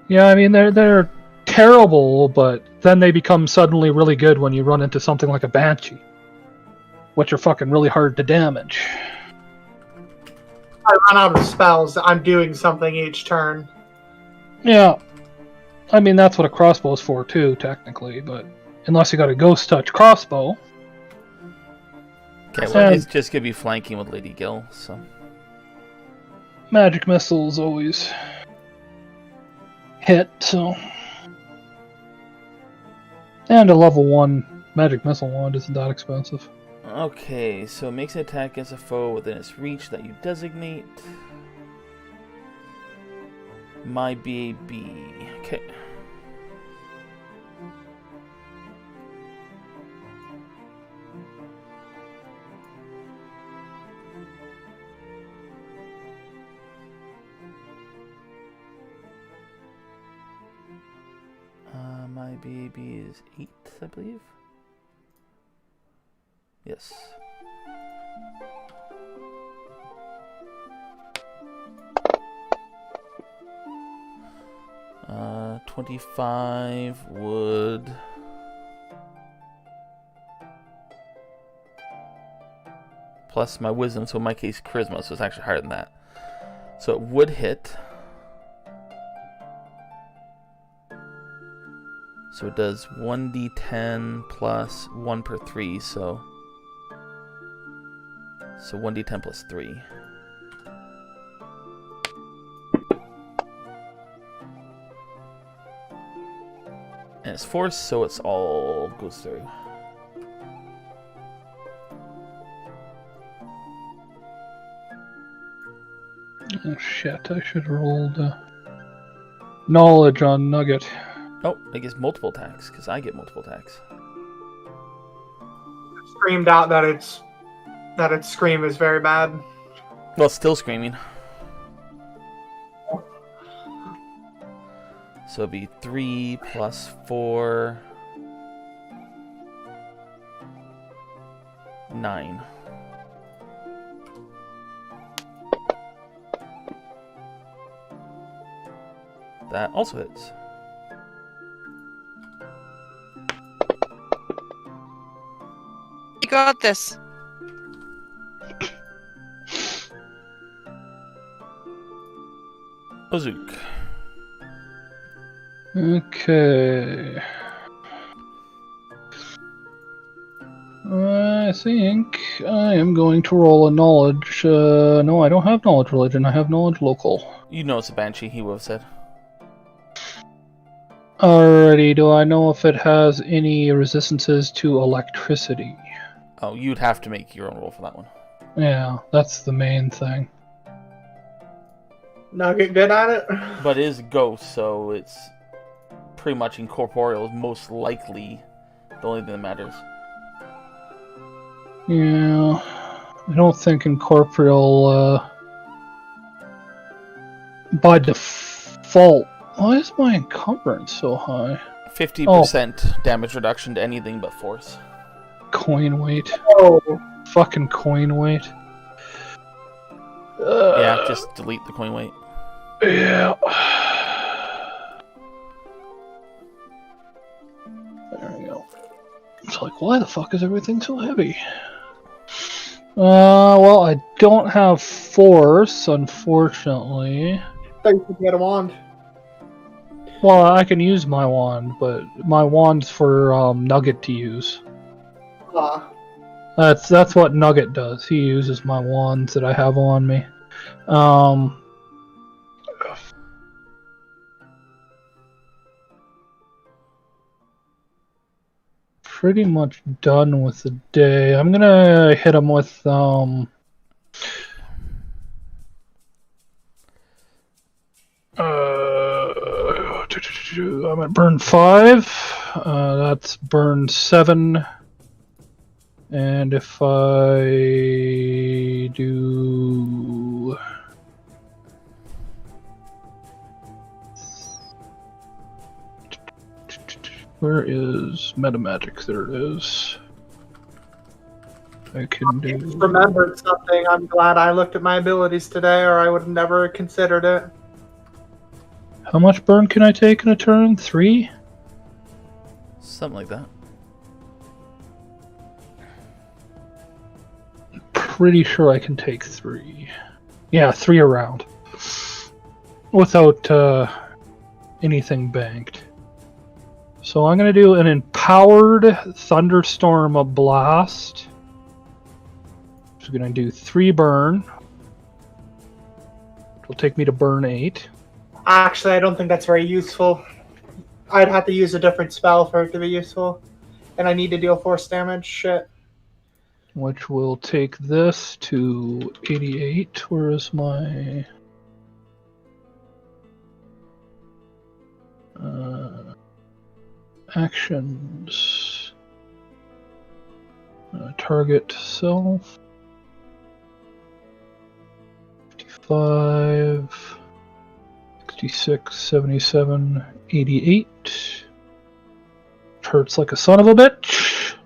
Yeah, I mean they're terrible, but then they become suddenly really good when you run into something like a Banshee, which are fucking really hard to damage. I run out of spells. I'm doing something each turn. Yeah, I mean that's what a crossbow is for too, technically, but unless you got a ghost touch crossbow. Okay, well, he's just gonna be flanking with Lady Gil, so. Magic missiles always hit, so. And a level 1 magic missile wand isn't that expensive. Okay, so it makes an attack against a foe within its reach that you designate. My BAB. Okay. baby is 8, I believe. Yes. Uh, 25 would... plus my wisdom, so in my case charisma, so it's actually higher than that. So it would hit. So it does 1d10 plus 1 per 3, so 1d10 plus 3. And it's force, so it's all goes through. Oh shit, I should have rolled knowledge on Nugget. Oh, it gets multiple attacks, because I get multiple attacks. Screamed out that its scream is very bad. Well, it's still screaming. So it'd be 3 plus 4... 9. That also hits. You got this. Ozook. Okay. I think I am going to roll a knowledge. No, I don't have knowledge religion. I have knowledge local. You know it's a banshee, he would have said. Alrighty, do I know if it has any resistances to electricity? Oh, you'd have to make your own roll for that one. Yeah, that's the main thing. Nugget good at it? But it is a ghost, so it's pretty much incorporeal is most likely the only thing that matters. Yeah, I don't think incorporeal, by default. Why is my encumbrance so high? 50% damage reduction to anything but force. Coin weight. Oh, Fucking coin weight. Yeah, just delete the coin weight. Yeah. There we go. It's like, why the fuck is everything so heavy? Well, I don't have force, unfortunately. thought you could get a wand. Well, I can use my wand, but my wand's for Nugget to use. Ah, That's what Nugget does. He uses my wands that I have on me. Pretty much done with the day. I'm gonna hit him with I'm at burn 5. That's burn 7. And if I do... Where is Metamagic? There it is. I can do... remembered something. I'm glad I looked at my abilities today, or I would have never considered it. How much burn can I take in a turn? 3? Something like that. Pretty sure I can take 3. Yeah, 3 around. Without anything banked. So I'm going to do an Empowered Thunderstorm Blast. Which is going to do 3 burn. Which will take me to burn 8. Actually, I don't think that's very useful. I'd have to use a different spell for it to be useful. And I need to deal force damage. Shit. Which will take this to 88. Where is my... actions. Target self. 55. 66, 77, 88. hurts like a son of a bitch.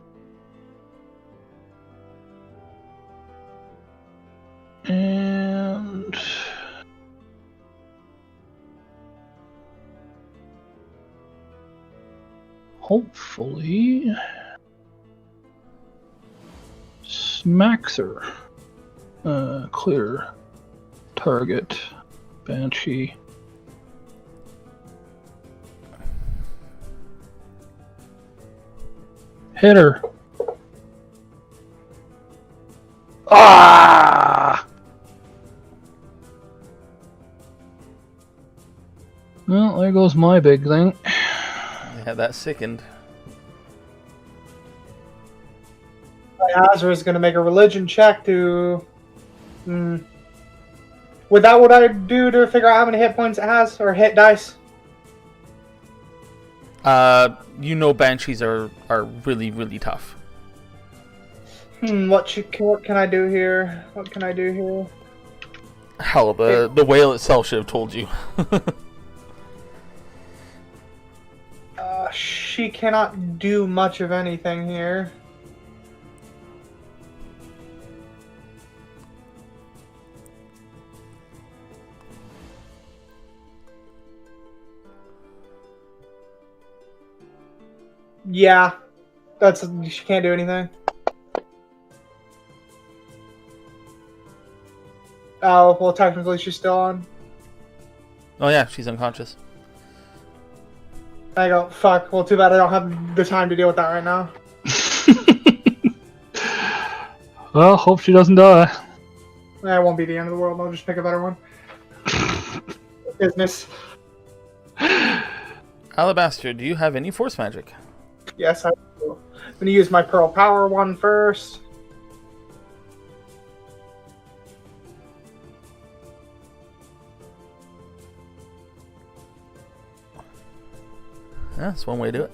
And hopefully smacks her. Clear target. Banshee. Hit her. Ah! Well, there goes my big thing. Yeah, that sickened. Azra is going to make a religion check to. Would that what I do to figure out how many hit points it has, or hit dice? You know banshees are really, really tough. What can I do here? What can I do here? Hell, the whale itself should have told you. She cannot do much of anything here. Yeah, she can't do anything. Oh, well, technically she's still on. Oh yeah, she's unconscious. I go, fuck, well, too bad I don't have the time to deal with that right now. Well, hope she doesn't die. That won't be the end of the world, I'll just pick a better one. Business. Alabaster, do you have any force magic? Yes, I do. I'm going to use my Pearl Power one first. Yeah, that's one way to do it.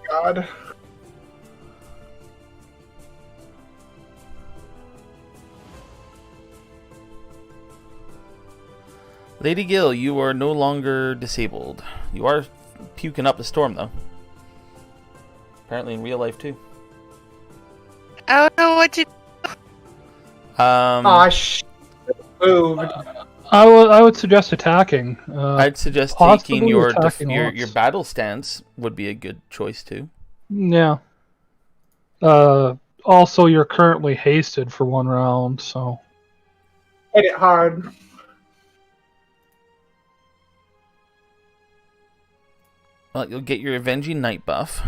God. Lady Gill, you are no longer disabled. You are puking up a storm, though. Apparently in real life, too. I don't know what to Moved. I would suggest attacking. I'd suggest possibly taking your attacking your off. battle stance would be a good choice, too. Yeah. Also, you're currently hasted for 1 round, so. Hit it hard. Well, you'll get your Avenging Knight buff.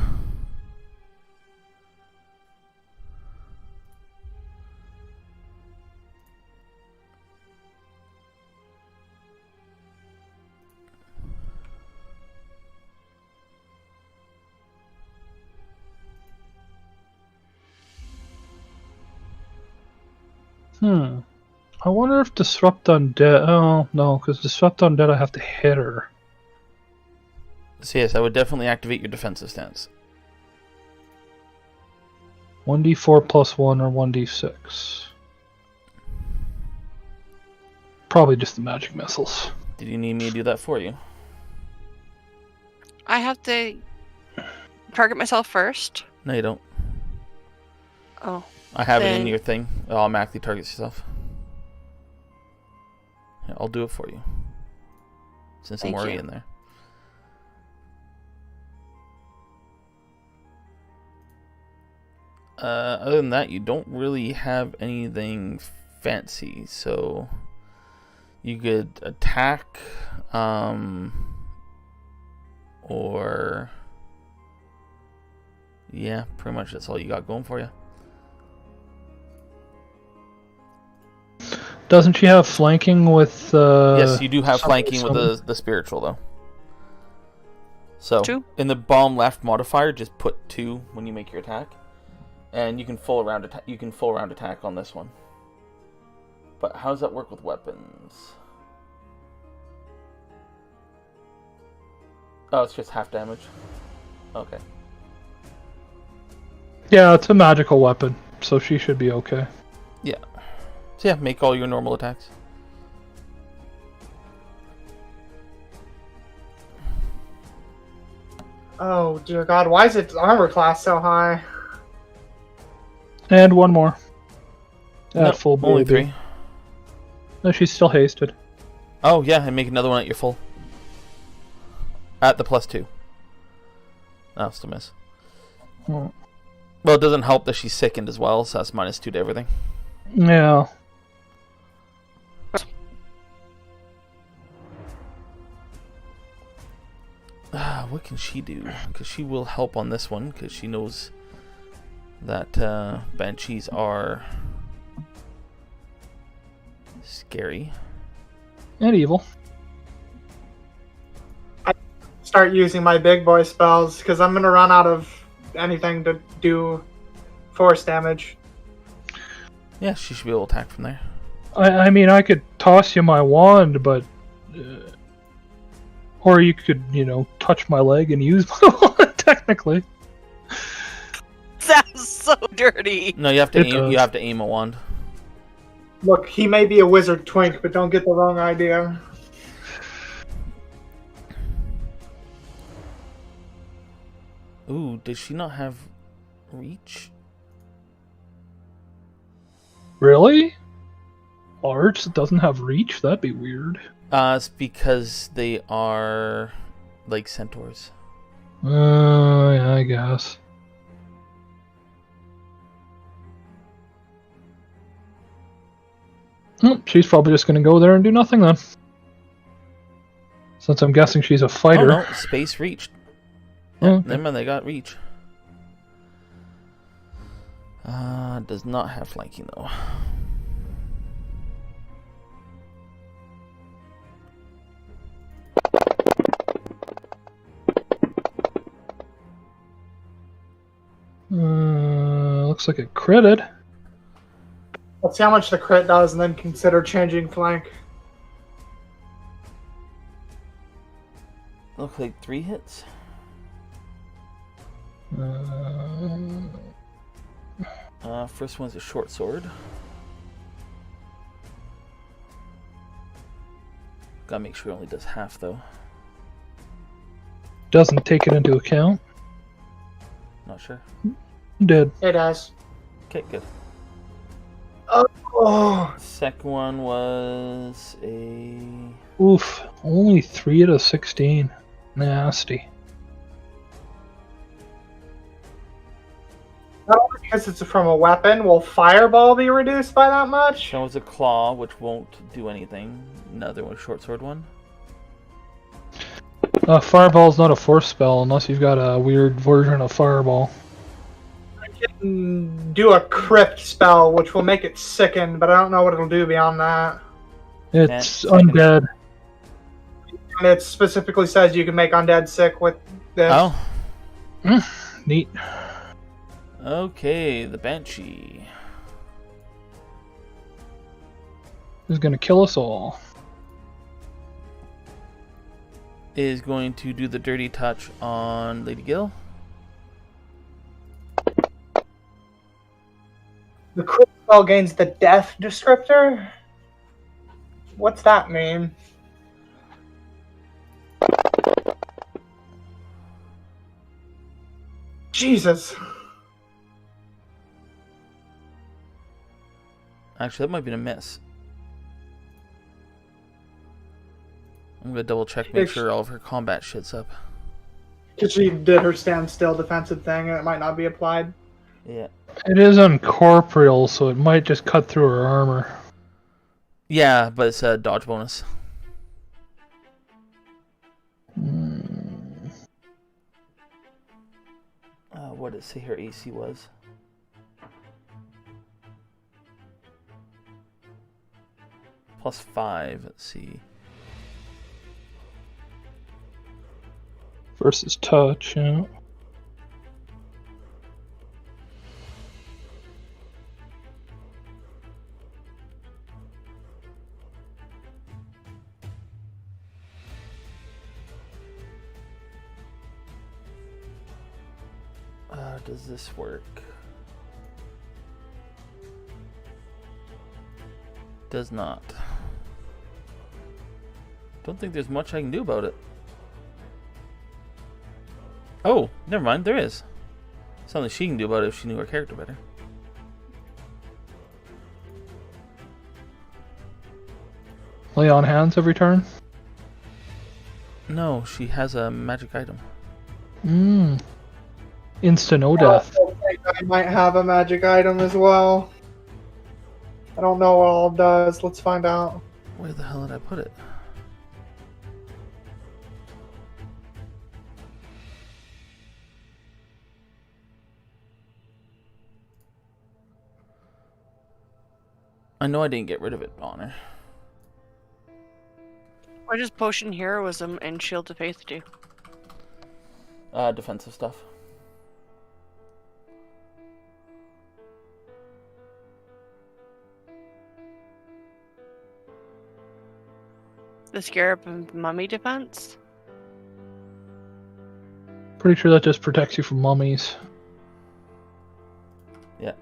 I wonder if Disrupt Undead. Oh, no, because Disrupt Undead, I have to hit her. So, yes, I would definitely activate your defensive stance. 1d4 plus 1 or 1d6. Probably just the magic missiles. Did you need me to do that for you? I have to target myself first. No, you don't. Oh. I have it in Then- your thing. It automatically targets yourself. Yeah, I'll do it for you. Since I'm Thank already you. in there. Other than that, you don't really have anything fancy, so you could attack, or yeah, pretty much that's all you got going for you. Doesn't she have flanking with? Yes, you do have something- flanking with the spiritual though. So 2? in the bottom left modifier, just put 2 when you make your attack. And you can full round attack on this one. But how does that work with weapons? Oh, it's just half damage. Okay. Yeah, it's a magical weapon, so she should be okay. Yeah. So yeah, make all your normal attacks. Oh dear God, why is its armor class so high? And one more. At Nope, full only baby. 3. No, she's still hasted. Oh yeah, and make another one at your full. At the +2. Oh, still miss. Hmm. Well, it doesn't help that she's sickened as well, so that's -2 to everything. Yeah. What can she do? Because she will help on this one, because she knows that banshees are scary. And evil. Start using my big boy spells because I'm gonna run out of anything to do force damage. Yeah, she should be able to attack from there. I mean, I could toss you my wand, but... or you could, touch my leg and use my wand, technically. Sounds so dirty. No, you have to It aim. does. You have to aim a wand. Look, he may be a wizard twink, but don't get the wrong idea. Ooh, does she not have reach? Really? Arch doesn't have reach? That'd be weird. It's because they are like centaurs. Yeah, I guess. She's probably just going to go there and do nothing then. Since I'm guessing she's a Oh fighter. no, space reached. Oh, Never mind, they got reach. Does not have flanking though. Looks like it critted. Let's see how much the crit does, and then consider changing flank. Looks like 3 hits. First one's a short sword. Gotta make sure it only does half though. Doesn't take it into account. Not sure. Did. It does. Okay, good. Oh, Second one was a... Oof. Only 3 out of 16. Nasty. not only because it's from a weapon, will fireball be reduced by that much? That was a claw, which won't do anything. Another one, short sword one. Fireball's not a force spell unless you've got a weird version of Fireball. I can do a crypt spell, which will make it sicken, but I don't know what it'll do beyond that. It's second. undead. And it specifically says you can make undead sick with this. Oh, Neat. okay, the Banshee. Who's gonna kill us all? Is going to do the dirty touch on Lady Gill. The crypt spell gains the death descriptor? What's that mean? Jesus. Actually, that might be a miss. I'm gonna double check, make sure all of her combat shit's up. Because she did her standstill defensive thing and it might not be applied. Yeah. It is uncorporeal, so it might just cut through her armor. Yeah, but it's a dodge bonus. What did it say her AC was? +5, let's see. Versus touch, yeah. Does this work? Does not. Don't think there's much I can do about it. Oh, never mind. There is something she can do about it if she knew her character better. Lay on hands every turn. No, she has a magic item. Insta no death. I think I might have a magic item as well. I don't know what all it does. Let's find out. Where the hell did I put it? I know I didn't get rid of it on her. What does Potion Heroism and Shield of Faith do? Defensive stuff. The Scarab and Mummy defense? Pretty sure that just protects you from mummies. Yeah.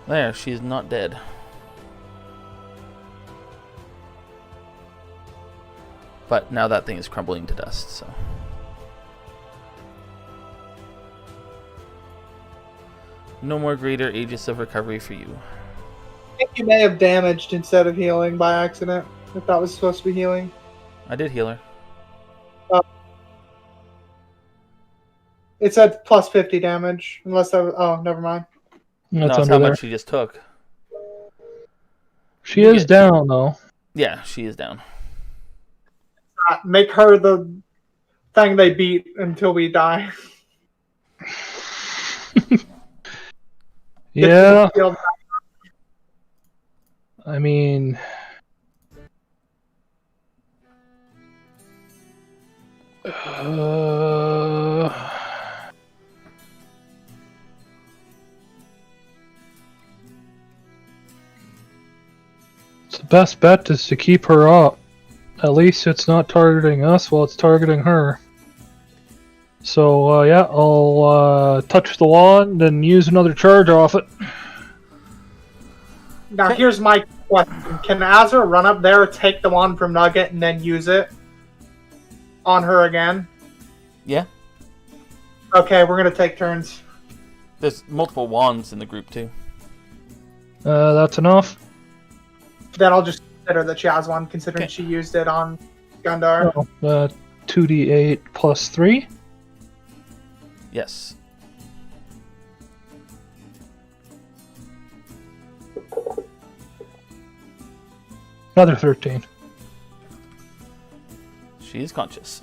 There, she is not dead. But now that thing is crumbling to dust, so. No more greater Aegis of recovery for you. I think you may have damaged instead of healing by accident, if that was supposed to be healing. I did heal her. It said plus 50 damage, unless that was... Oh, never mind. That's No, it's under how there. much she just took. She You is get- down though. Yeah, she is down. Make her the thing they beat until we die. Yeah, Healed. I mean, the best bet is to keep her up. At least it's not targeting us while it's targeting her. So, yeah, I'll touch the wand and use another charge off it. Now, here's my question. Can Azra run up there, take the wand from Nugget, and then use it on her again? Yeah. Okay, we're going to take turns. There's multiple wands in the group, too. That's enough. Then I'll just consider that she has one, considering Okay. she used it on Gundar. Oh, 2d8 plus 3. Yes. Another 13. She is conscious.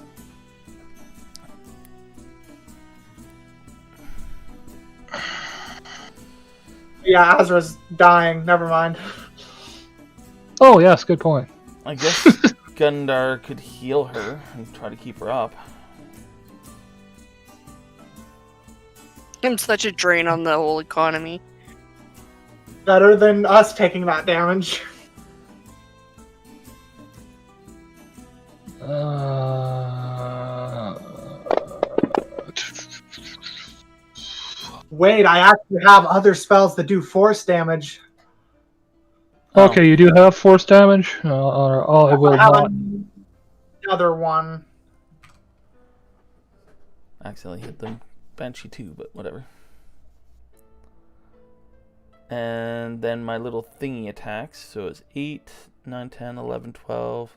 Yeah, Azra's dying. Never mind. Oh, yes, good point. I guess Gundar could heal her and try to keep her up. I'm such a drain on the whole economy. Better than us taking that damage. Wait, I actually have other spells that do force damage. Okay, you do have force damage? Oh, it will I have not. another one. Accidentally hit them. Banshee 2, but whatever. And then my little thingy attacks. So it's 8, 9, 10, 11, 12,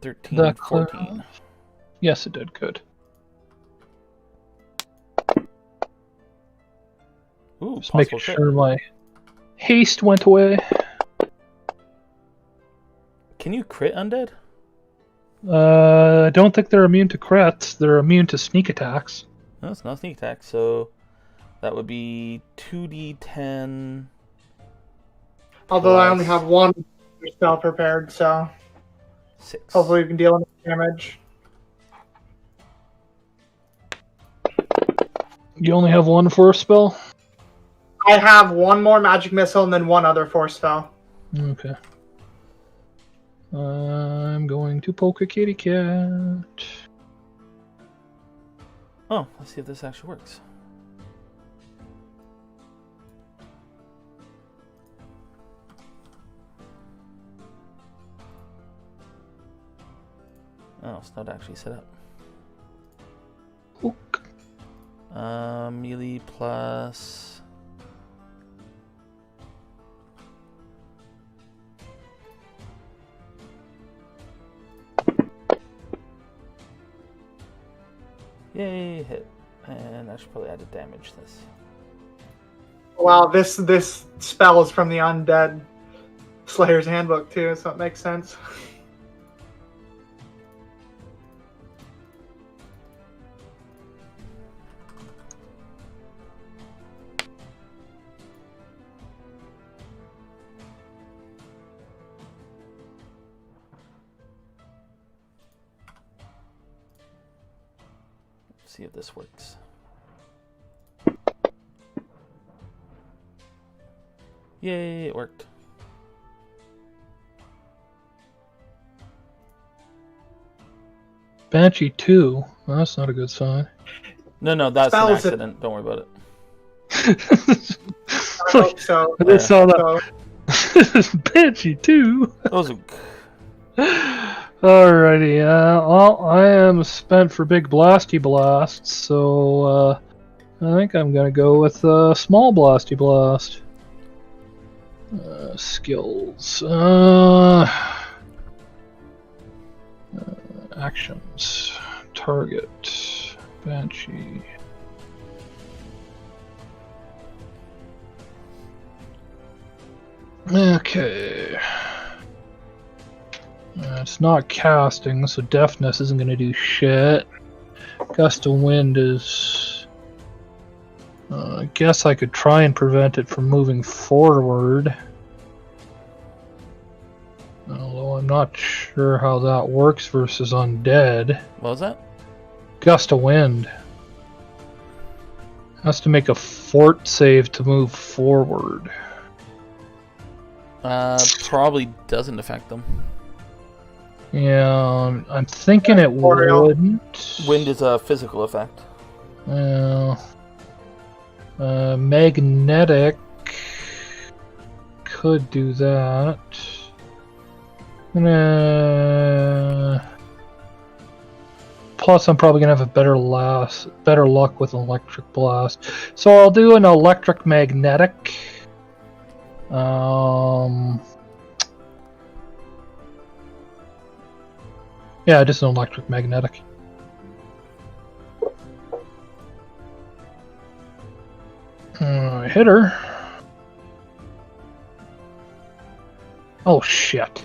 13, That 14. Yes, it did. Good. Ooh, Just possible making crit. sure my haste went away. Can you crit undead? I don't think they're immune to crits. They're immune to sneak attacks. No, it's not sneak attack. So that would be 2d10. Although I only Plus have one spell prepared, so 6. hopefully we can deal enough damage. You only have one force spell? I have one more magic missile and then one other force spell. Okay. I'm going to poke a kitty cat. Oh, let's see if this actually works. Oh, it's not actually set up. Ook. Melee plus. Yay, hit. And I should probably add a damage to this. Wow, this spell is from the Undead Slayer's Handbook too, so it makes sense. See if this works. Yay, it worked. Banshee 2. Well, that's not a good sign. No, that's an Spells it. accident. Don't worry about it. I hope so. I just saw that. So, Banshee 2. Those are... Alrighty, well, I am spent for big blasty blasts, so I think I'm gonna go with small blasty blast. Skills. Actions. Target. Banshee. Okay. It's not casting, so deafness isn't going to do shit. Gust of wind is... I guess I could try and prevent it from moving forward. Although I'm not sure how that works versus undead. What was that? Gust of wind. Has to make a fort save to move forward. Probably doesn't affect them. Yeah, I'm thinking it Boreal. wouldn't. Wind is a physical effect. Magnetic could do that. Plus, I'm probably gonna have a better luck with an electric blast. So I'll do an electric magnetic. Yeah, just an electric magnetic. Hit her. Oh shit.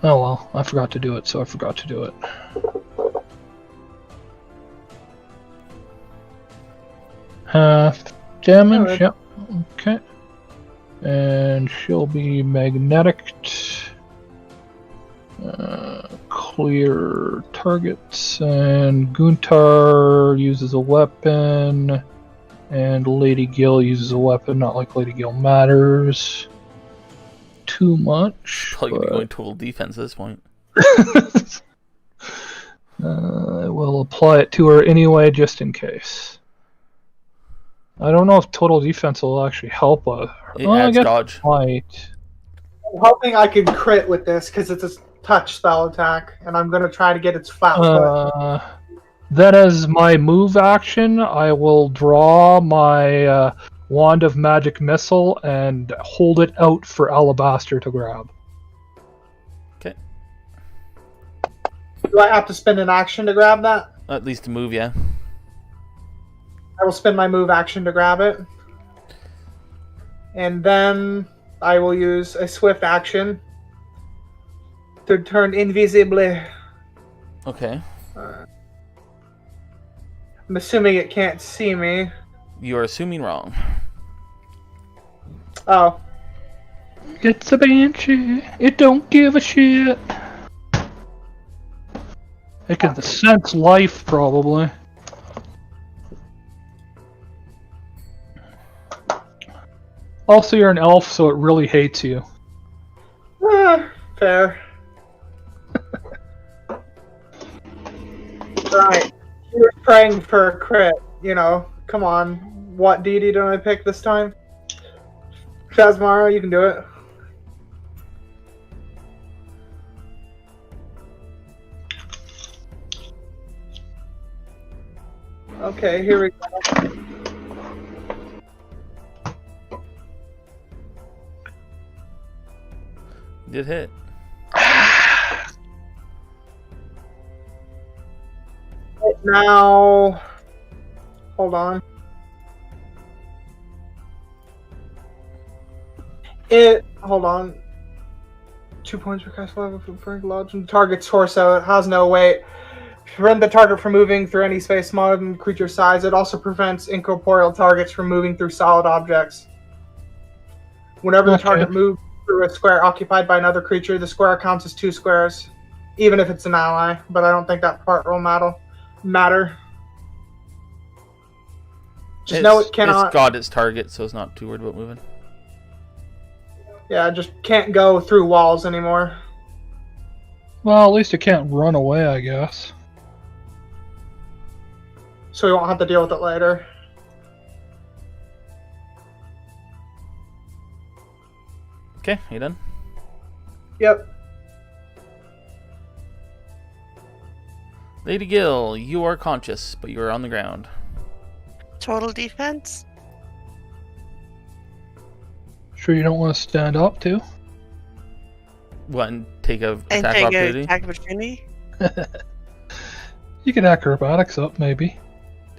Oh well, I forgot to do it, so I forgot to do it. Half damage, Alright. yep. Okay. And she'll be magnetic. Clear targets, and Guntar uses a weapon, and Lady Gil uses a weapon. Not like Lady Gil matters too much. Probably gonna go in total defense at this point. I will apply it to her anyway, just in case. I don't know if total defense will actually help us. It Well, I adds guess dodge. it might. I'm hoping I can crit with this because it's a touch spell attack, and I'm gonna try to get its flat foot. Then as my move action, I will draw my Wand of Magic Missile and hold it out for Alabaster to grab. Okay. Do I have to spend an action to grab that? At least to move, yeah. I will spend my move action to grab it. And then I will use a swift action to turn invisibly. Okay. I'm assuming it can't see me. You're assuming wrong. Oh. It's a banshee. It don't give a shit. It can sense life, probably. Also, you're an elf, so it really hates you. Fair. praying for a crit. You know, come on. What deity did I pick this time? Shazmara, you can do it. Okay, here we go. Did hit. Now, hold on. Hold on. 2 points per cast level for Frank Lodge and target's torso. It has no weight. Prevent the target from moving through any space smaller than the creature's size. It also prevents incorporeal targets from moving through solid objects. Whenever the target moves through a square occupied by another creature, the square counts as 2 squares, even if it's an ally. But I don't think that part will matter. Just know it cannot. It's got its target, so it's not too worried about moving. Yeah, just can't go through walls anymore. Well, at least it can't run away, I guess. So we won't have to deal with it later. Okay, you done? Yep. Lady Gill, you are conscious, but you are on the ground. Total defense. Sure you don't want to stand up, too? What, and take a And attack take an opportunity? attack opportunity. You can acrobatics up, maybe.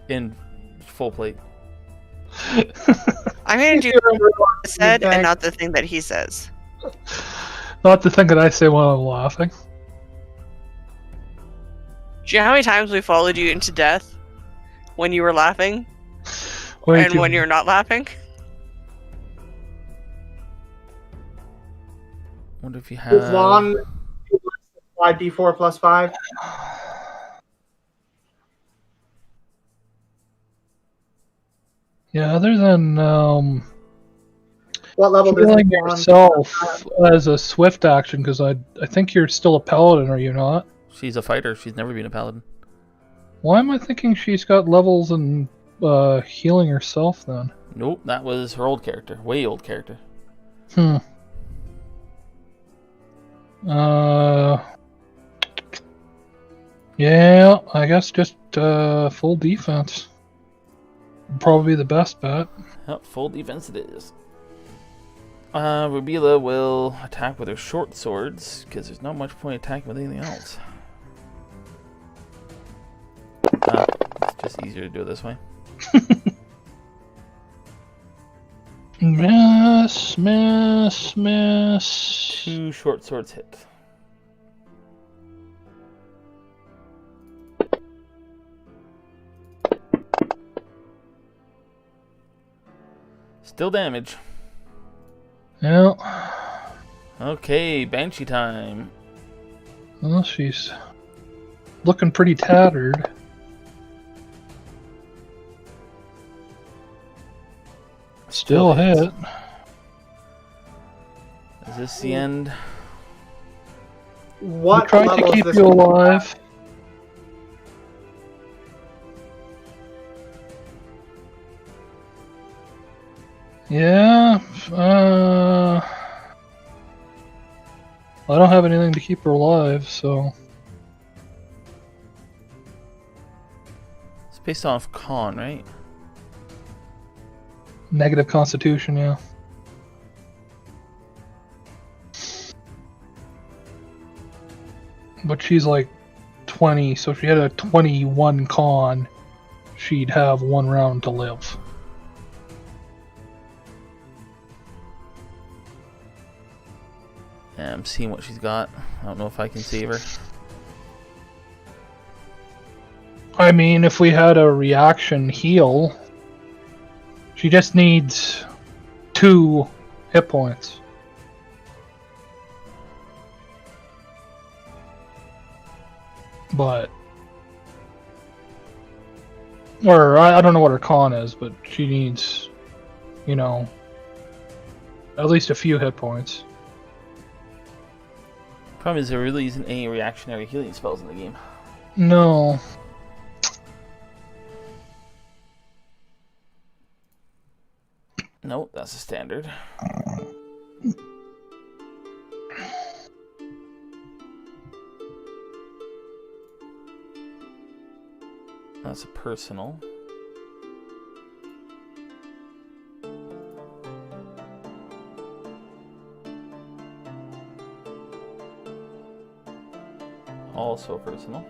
In full plate. I'm gonna do what I said and not the thing that he says. Not the thing that I say while I'm laughing. Do you know how many times we followed you into death when you were laughing Way and too when you're not laughing? Wonder if you Is have... Lon 5d4 plus 5? Yeah, other than What level does healing Lon yourself as a swift action, because I think you're still a paladin, are you not? She's a fighter. She's never been a paladin. Why am I thinking she's got levels in healing herself then? Nope, that was her old character. Way old character. Yeah, I guess just full defense. Probably the best bet. Yep, full defense it is. Rubila will attack with her short swords, because there's not much point attacking with anything else. It's just easier to do it this way. Miss. 2 short swords hit. Still damage. Yeah. Okay, Banshee time. Well, she's looking pretty tattered. Still hit. Is this the end? What I'm trying level to is keep this you one? alive. Yeah. I don't have anything to keep her alive, so. It's based off con, right? Negative constitution, yeah. But she's like 20, so if she had a 21 con, she'd have 1 round to live. Yeah, I'm seeing what she's got. I don't know if I can save her. I mean, if we had a reaction heal, she just needs 2 hit points. But, or I don't know what her con is, but she needs, you know, at least a few hit points. Problem is there really isn't any reactionary healing spells in the game. No. Nope, that's a standard. That's a personal. Also personal.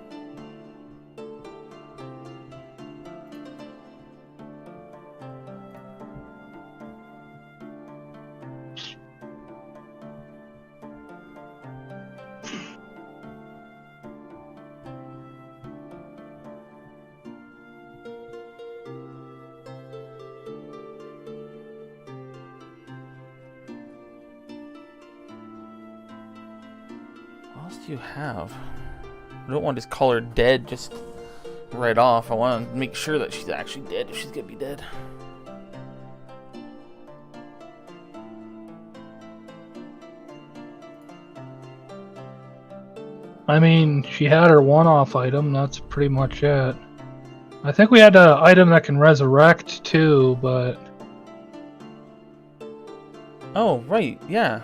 What else do you have? I don't want to just call her dead just right off. I want to make sure that she's actually dead if she's gonna be dead. I mean, she had her one-off item. That's pretty much it. I think we had an item that can resurrect too, but Oh, right, yeah.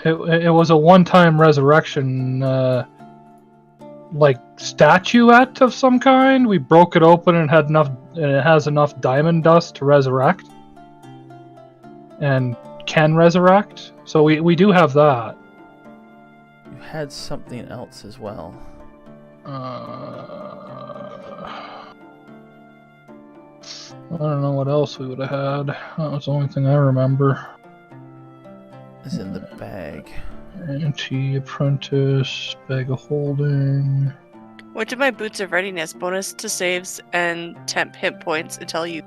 it was a one-time resurrection, like statuette of some kind. We broke it open and it has enough diamond dust to resurrect, and can resurrect. So we do have that. You had something else as well. I don't know what else we would have had. That was the only thing I remember. It's in the bag. Anti-apprentice, bag of holding. What did my Boots of Readiness bonus to saves and temp hit points until you?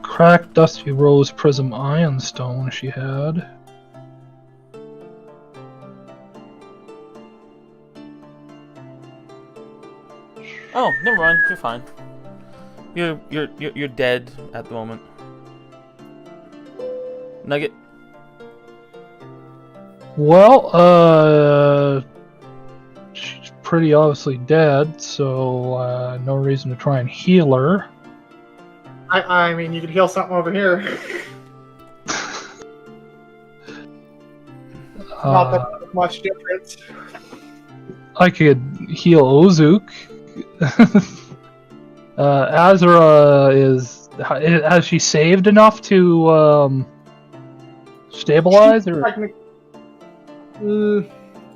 Cracked Dusty Rose Prism Iron Stone she had. Oh, never mind. You're fine. You're dead at the moment. Nugget. Well, she's pretty obviously dead, so no reason to try and heal her. I mean, you could heal something over here. Not that much difference. I could heal Ozuk. Azura has she saved enough to stabilize? Or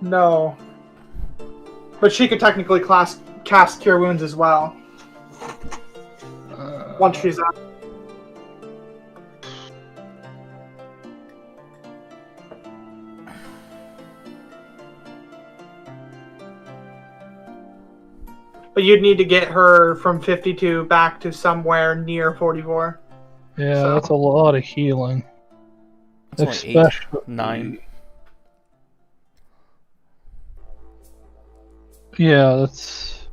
No. But she could technically cast Cure Wounds as well. Once she's out. But you'd need to get her from 52 back to somewhere near 44. Yeah, So- that's a lot of healing. It's only 8, Especially 9. Yeah, that's.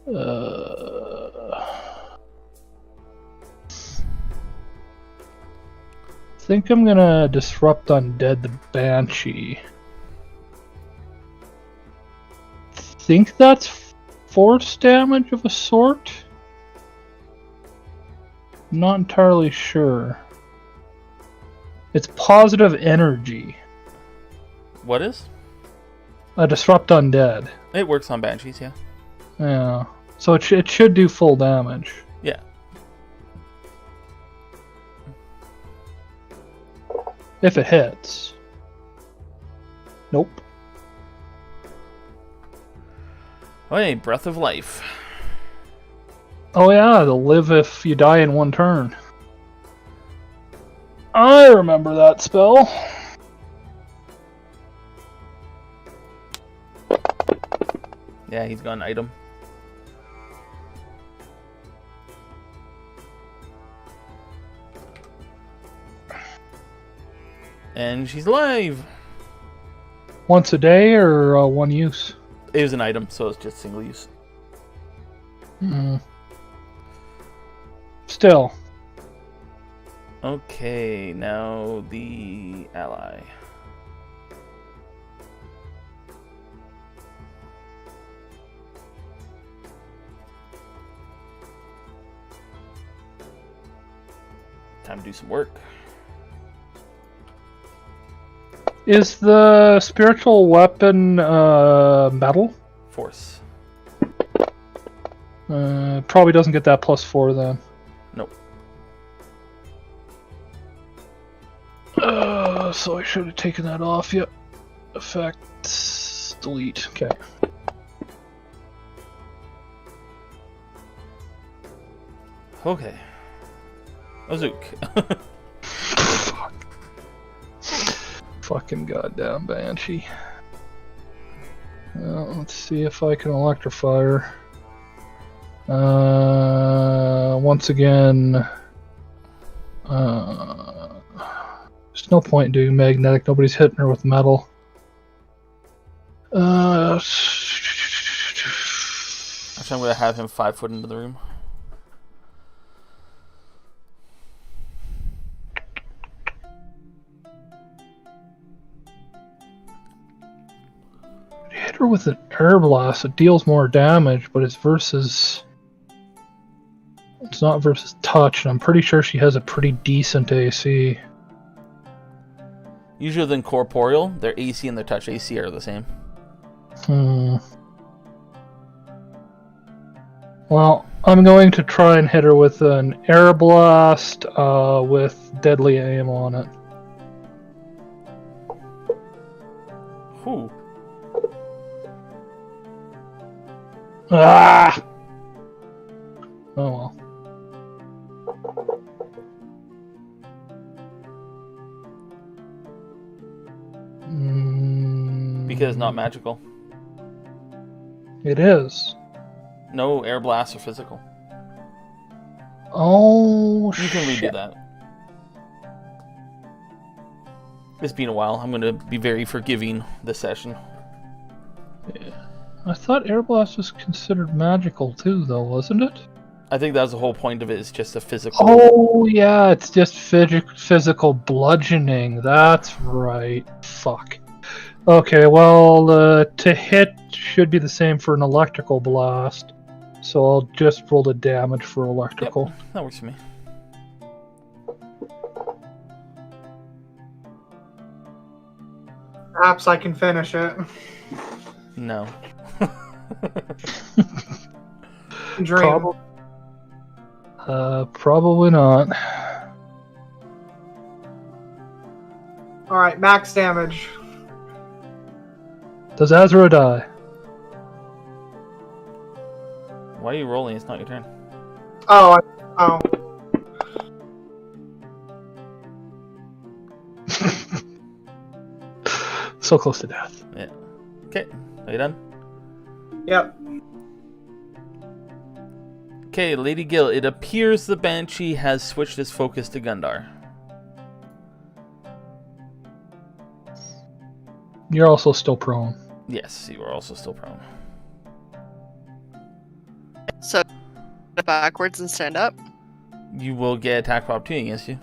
I think I'm gonna disrupt Undead the Banshee. Think that's force damage of a sort? Not entirely sure. It's positive energy. What is? Disrupt Undead. It works on banshees, yeah. Yeah. So it should do full damage. Yeah. If it hits. Nope. Oh, hey, Breath of Life. Oh yeah, to live if you die in one turn. I remember that spell. Yeah, he's got an item. And she's alive! Once a day or one use? It was an item, so it's just single use. Still. Okay, now the ally. Time to do some work. Is the spiritual weapon metal? Force. Probably doesn't get that +4 then. Nope. So I should have taken that off. Yep. Effects. Delete. Okay. Okay. Azook. Fuck. Fucking goddamn Banshee. Well, let's see if I can electrify her. Once again, there's no point in doing magnetic. Nobody's hitting her with metal. Actually, I'm going to have him 5 foot into the room. Hit her with an air blast. It deals more damage, but it's versus. It's not versus touch, and I'm pretty sure she has a pretty decent AC. Usually than corporeal, their AC and their touch AC are the same. Well, I'm going to try and hit her with an air blast with deadly aim on it. Whew. Ah! Oh well. Because it's not magical. It is. No air blasts are physical. Oh, You can redo shit. that. It's been a while. I'm going to be very forgiving this session. I thought air blast was considered magical too, though, wasn't it? I think that was the whole point of it, is just a physical... Oh, yeah, it's just physical bludgeoning. That's right. Fuck. Okay, well, to hit should be the same for an electrical blast. So I'll just roll the damage for electrical. Yep, that works for me. Perhaps I can finish it. No. Dream. Probably not. Alright, max damage. Does Azra die? Why are you rolling? It's not your turn. Oh, oh. So close to death. Yeah. Okay. Are you done? Yep. Okay, Lady Gill. It appears the Banshee has switched its focus to Gundar. You're also still prone. Yes, you are also still prone. So, backwards and stand up. You will get attack of opportunity against you.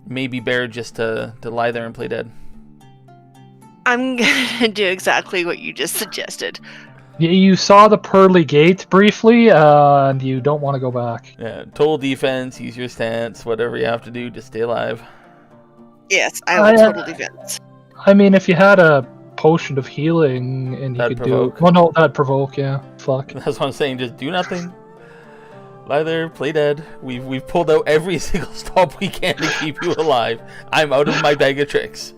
Maybe better just to lie there and play dead. I'm gonna do exactly what you just suggested. You saw the pearly gate briefly, and you don't want to go back. Yeah, total defense, use your stance, whatever you have to do to stay alive. Yes, I will total defense. I mean, if you had a potion of healing and you That'd could provoke. do it. Well, no, that'd provoke, yeah. Fuck. That's what I'm saying, just do nothing. Lie there, play dead. We've pulled out every single stop we can to keep you alive. I'm out of my bag of tricks.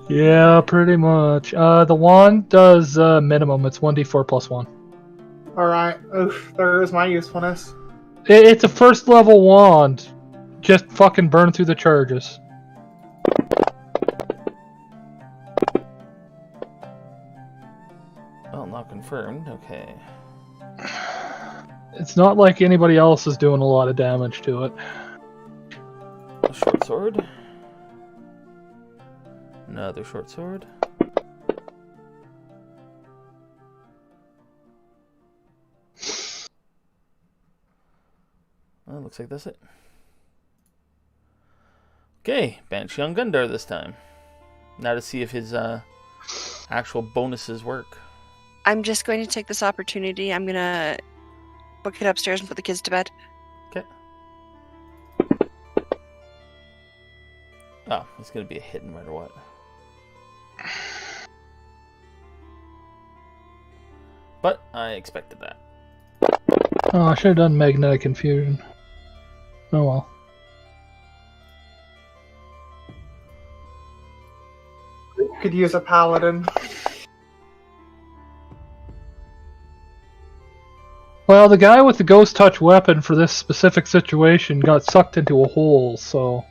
Yeah, pretty much. The wand does minimum. It's 1d4 plus 1. Alright. Oof, there is my usefulness. It's a first level wand. Just fucking burn through the charges. Well, not confirmed. Okay. It's not like anybody else is doing a lot of damage to it. A short sword. Another short sword. Well, looks like that's it. Okay, Banshee on Gundar this time. Now to see if his actual bonuses work. I'm just going to take this opportunity. I'm gonna book it upstairs and put the kids to bed. Okay. Oh, it's going to be a hit no matter what. But I expected that. Oh, I should have done magnetic confusion. Oh well. Could use a paladin. Well, the guy with the ghost touch weapon for this specific situation got sucked into a hole, so...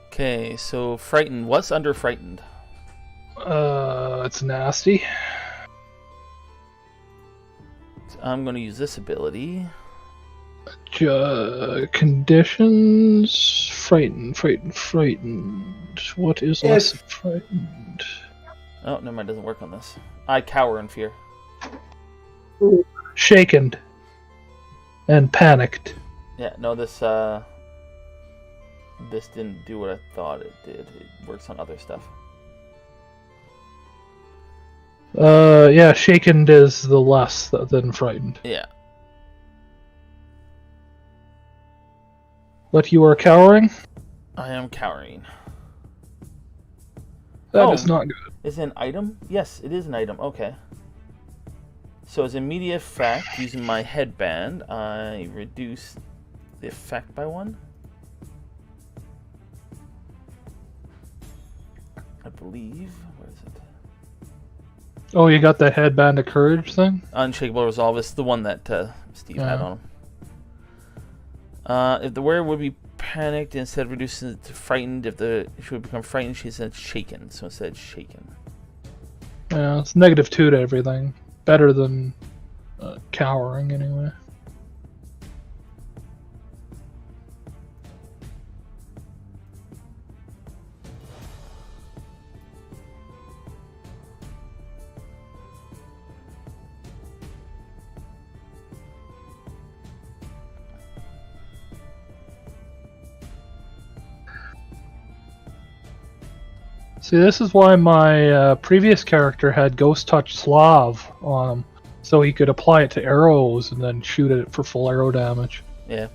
Okay, so frightened. What's under frightened? It's nasty. So I'm going to use this ability. Conditions... Frightened. What is less If- frightened? Oh, never mind, it doesn't work on this. I cower in fear. Shaken. And panicked. Yeah, no, this didn't do what I thought it did. It works on other stuff. Yeah, shaken is the less than frightened. Yeah. But you are cowering? I am cowering. That is Oh. not good. Is it an item? Yes, it is an item. Okay. So as immediate effect, using my headband, I reduce the effect by 1. I believe. Where is it? Oh, you got that headband of courage thing? Unshakable Resolve is the one that Steve had Yeah. on him. If the wearer would be panicked, instead of reducing it to frightened, if she would become frightened, she said shaken. So instead, shaken. Yeah, it's -2 to everything. Better than cowering, anyway. See, this is why my previous character had Ghost Touch Slav on him, so he could apply it to arrows and then shoot it for full arrow damage. Yeah.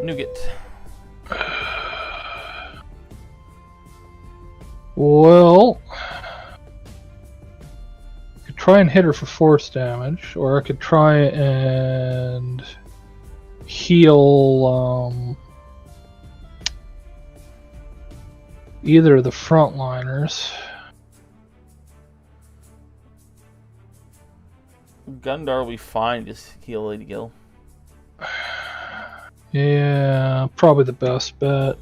Nougat. Well, I could try and hit her for force damage, or I could try and heal either of the frontliners. Gundar will be fine. Just heal Lady Gil. Yeah, probably the best bet.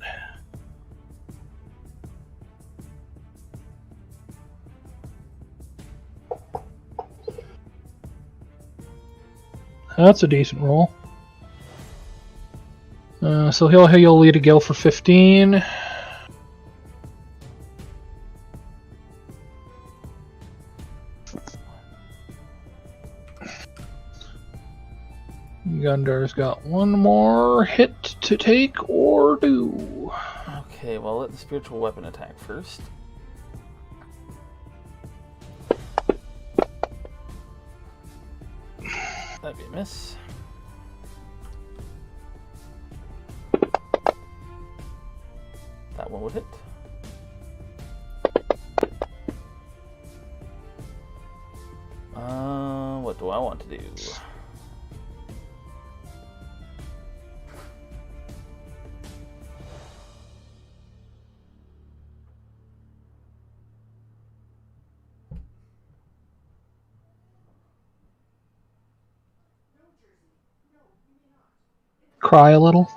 That's a decent roll. So he'll heal Lady Gil for 15. Gundar's got one more hit to take or do. Okay, well, let the spiritual weapon attack first. That'd be a miss. That one would hit. What do I want to do? Cry a little.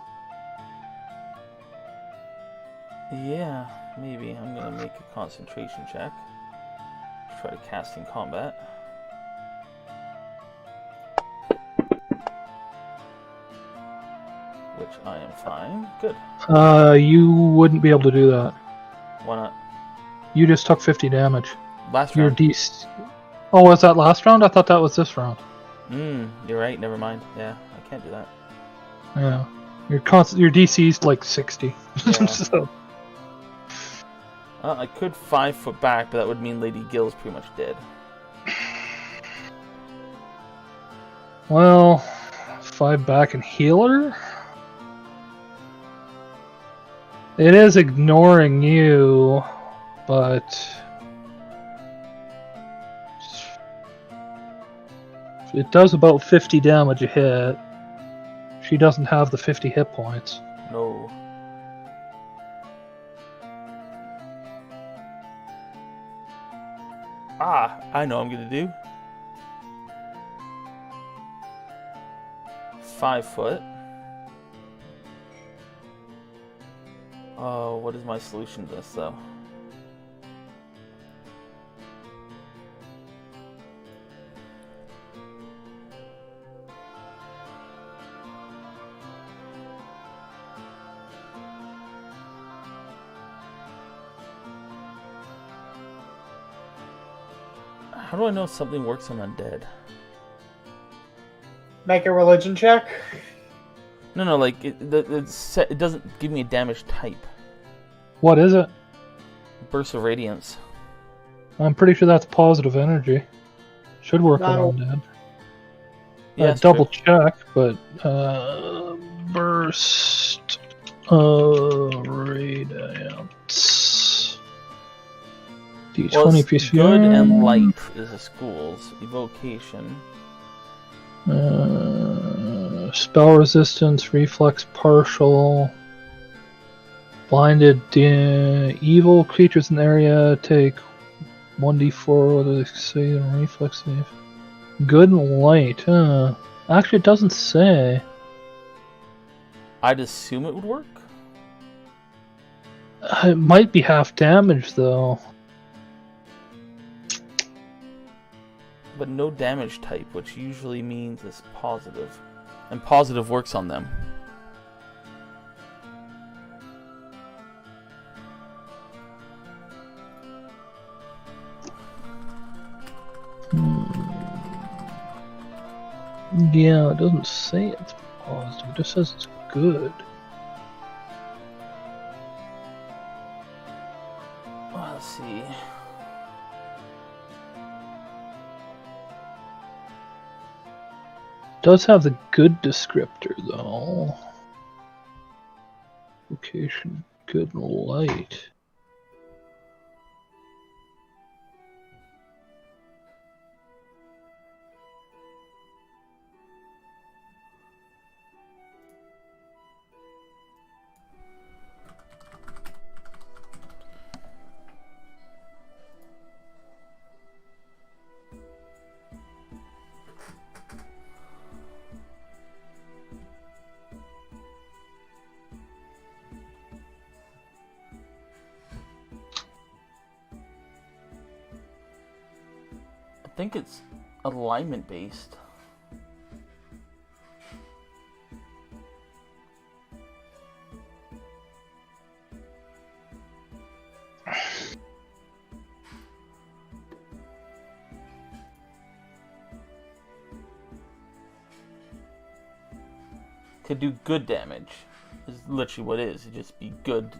Yeah, maybe. I'm gonna make a concentration check. Try to cast in combat. Which I am fine. Good. You wouldn't be able to do that. Why not? You just took 50 damage. Last Your round. DC. Oh, was that last round? I thought that was this round. You're right. Never mind. Yeah, I can't do that. Yeah. Your DC's like 60. Yeah. So, I could 5 foot back, but that would mean Lady Gil's pretty much dead. well, 5 back and heal her? It is ignoring you, but it does about 50 damage a hit. She doesn't have the 50 hit points. No. Ah, I know what I'm gonna do. 5 foot. Oh, what is my solution to this though? How do I know if something works on undead? Make a religion check. No, like it doesn't give me a damage type. What is it? Burst of Radiance. I'm pretty sure that's positive energy. Should work That'll- on undead. Yeah, it's Double true. check, but burst radiance. D20 Well, it's piece good and light is the schools. Evocation. Spell resistance, reflex partial. Blinded evil creatures in the area take 1d4 whether they succeed in reflex save. Good and light, huh? Actually, it doesn't say. I'd assume it would work. It might be half damage though. But no damage type, which usually means it's positive. And positive works on them. Yeah, it doesn't say it's positive. It just says it's good. Well, let's see. Does have the good descriptor though. Location, good and light. I think it's alignment based. To do good damage is literally what it is. It just be good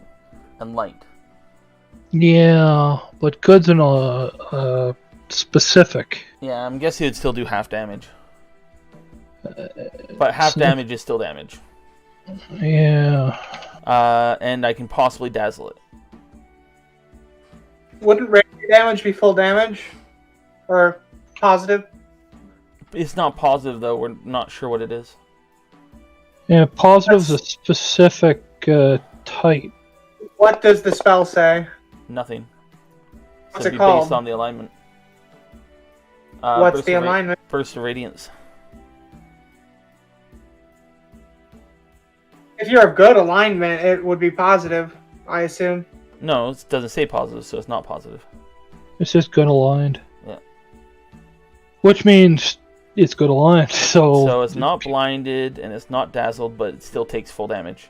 and light. Yeah, but good's in a specific. Yeah, I'm guessing it'd still do half damage. But half so- damage is still damage. Yeah. And I can possibly dazzle it. Wouldn't regular damage be full damage? Or positive? It's not positive though. We're not sure what it is. Yeah, positive's a specific type. What does the spell say? Nothing. What's It'd it be based called? on the alignment. What's Burst the of alignment? Burst of Radiance. If you have good alignment, it would be positive, I assume. No, it doesn't say positive, so it's not positive. It's just good aligned. Yeah. Which means it's good aligned, so... So it's not blinded and it's not dazzled, but it still takes full damage.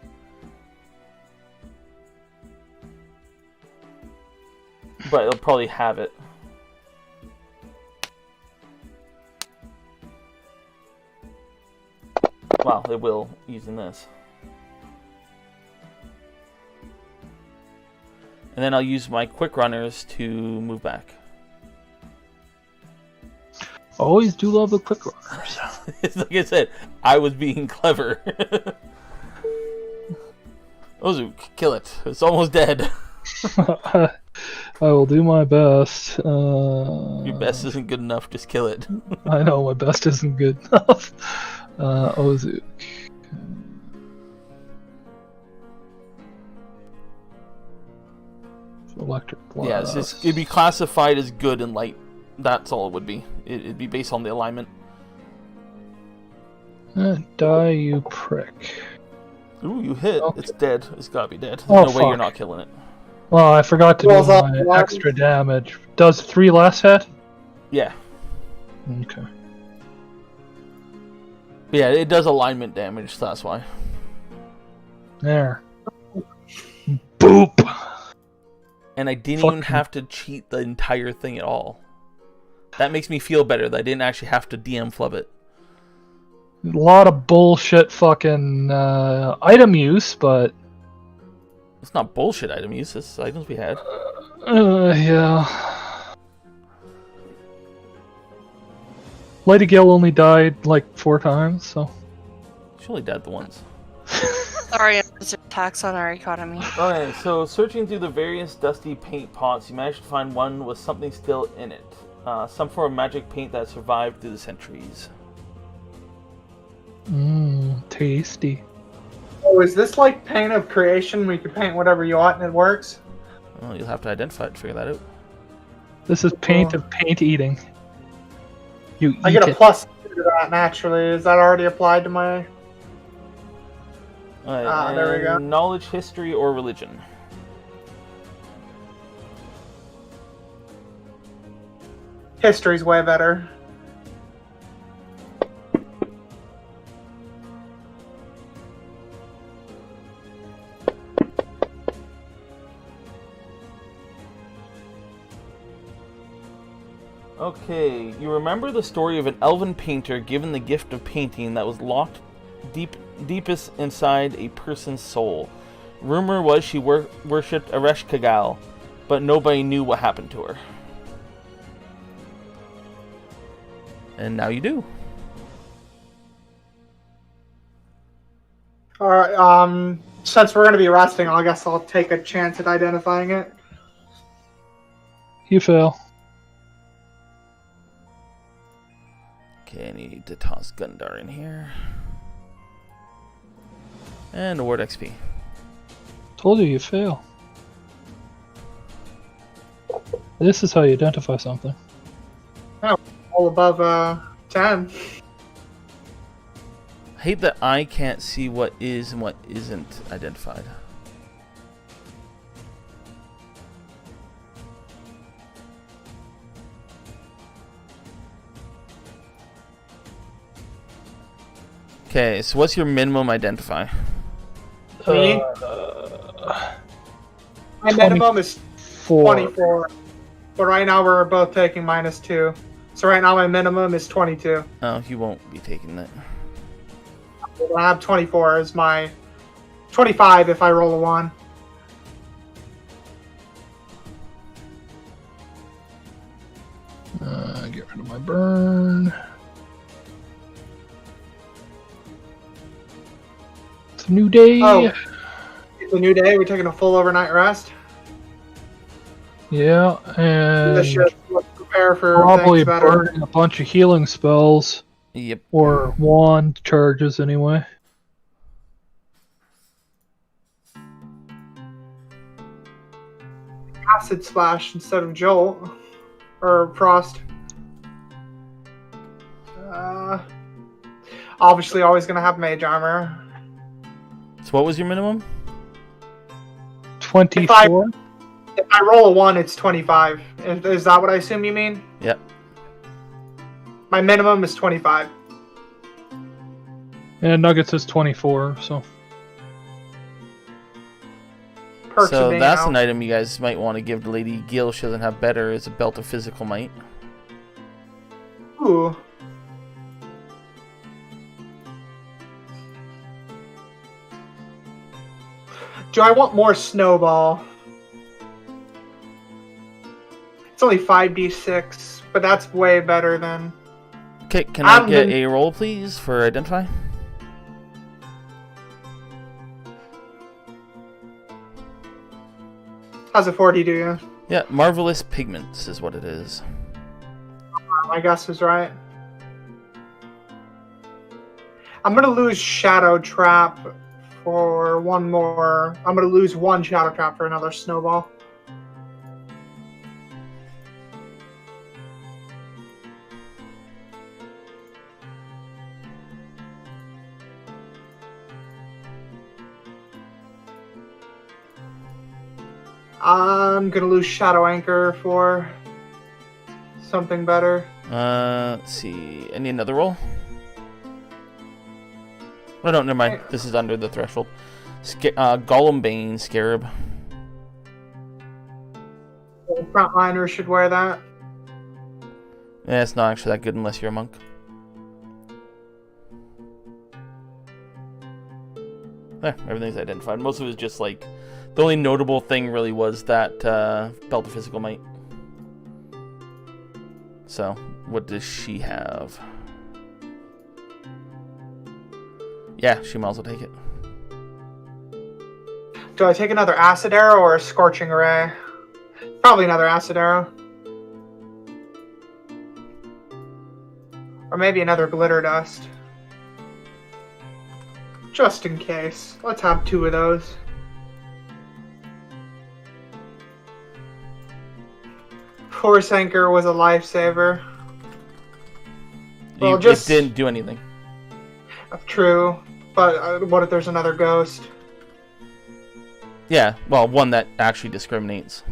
But it'll probably have it. Well, it will using this. And then I'll use my quick runners to move back. Always do love the quick runners. It's like I said, I was being clever. Ozu, kill it. It's almost dead. I will do my best. Your best isn't good enough. Just kill it. I know my best isn't good enough. Ozu. Electric blast. Yeah, it'd be classified as good and light. That's all it would be. It'd be based on the alignment. Die, you prick. Ooh, you hit. Okay. It's dead. It's gotta be dead. Oh, There's no way you're fuck. not killing it. Well, I forgot to Rolls do off my the extra damage. Does 3 less hit? Yeah. Okay. Yeah, it does alignment damage, so that's why. There. Boop! And I didn't Fucking- even have to cheat the entire thing at all. That makes me feel better that I didn't actually have to DM flub it. A lot of bullshit fucking item use, but... It's not bullshit item use, it's items we had. Yeah. Lady Gale only died like 4 times, so... She only died the once. Sorry, it's a tax on our economy. Okay, so searching through the various dusty paint pots, you managed to find one with something still in it. Some form of magic paint that survived through the centuries. Tasty. Oh, is this like paint of creation? We can paint whatever you want and it works? Well, you'll have to identify it to figure that out. This is paint of paint eating. You eat I get a it. plus to that naturally. Is that already applied to my... Alright, there we go. Knowledge, history, or religion. History's way better. Okay, you remember the story of an elven painter given the gift of painting that was locked deepest inside a person's soul. Rumor was she worshipped Ereshkigal, but nobody knew what happened to her. And now you do. Alright, since we're gonna be resting, I guess I'll take a chance at identifying it. You fail. Okay, I need to toss Gundar in here. And award XP. Told you fail. This is how you identify something. All above 10. I hate that I can't see what is and what isn't identified. Okay, so what's your minimum identify? Me? My minimum is 24. But right now we're both taking -2. So right now my minimum is 22. Oh, you won't be taking that. I have 24 as my 25 if I roll a 1. Get rid of my burn. It's a new day. Oh. It's a new day. We're taking a full overnight rest. Yeah, and Let's prepare for probably things better. burning a bunch of healing spells. Yep. Or wand charges, anyway. Acid splash instead of jolt or frost. Obviously, always gonna have mage armor. So what was your minimum? 24? If I roll a 1, it's 25. Is that what I assume you mean? Yep. My minimum is 25. And Nuggets is 24, so... Perks of So being that's out. an item you guys might want to give to Lady Gil. She doesn't have better. Is a belt of physical might. Ooh. Do I want more snowball? It's only 5d6, but that's way better than... Okay, can I I'm get the- a roll, please, for identify? How's a 40 do you? Yeah, marvelous pigments is what it is. My guess is right. I'm gonna lose Shadow Trap for one more. I'm gonna lose one Shadow Trap for another snowball. I'm gonna lose Shadow Anchor for something better. Let's see. Any another roll? Oh, no, never mind. This is under the threshold. Gollumbane Scarab. Frontliners should wear that. Yeah, it's not actually that good unless you're a monk. Everything's identified. Most of it is just like... The only notable thing really was that Belt of Physical Might. So, what does she have? Yeah, she might as well take it. Do I take another Acid Arrow or a Scorching Ray? Probably another Acid Arrow. Or maybe another Glitter Dust. Just in case. Let's have 2 of those. Force Anchor was a lifesaver. Well, It didn't do anything. True, but what if there's another ghost? Yeah, well, one that actually discriminates.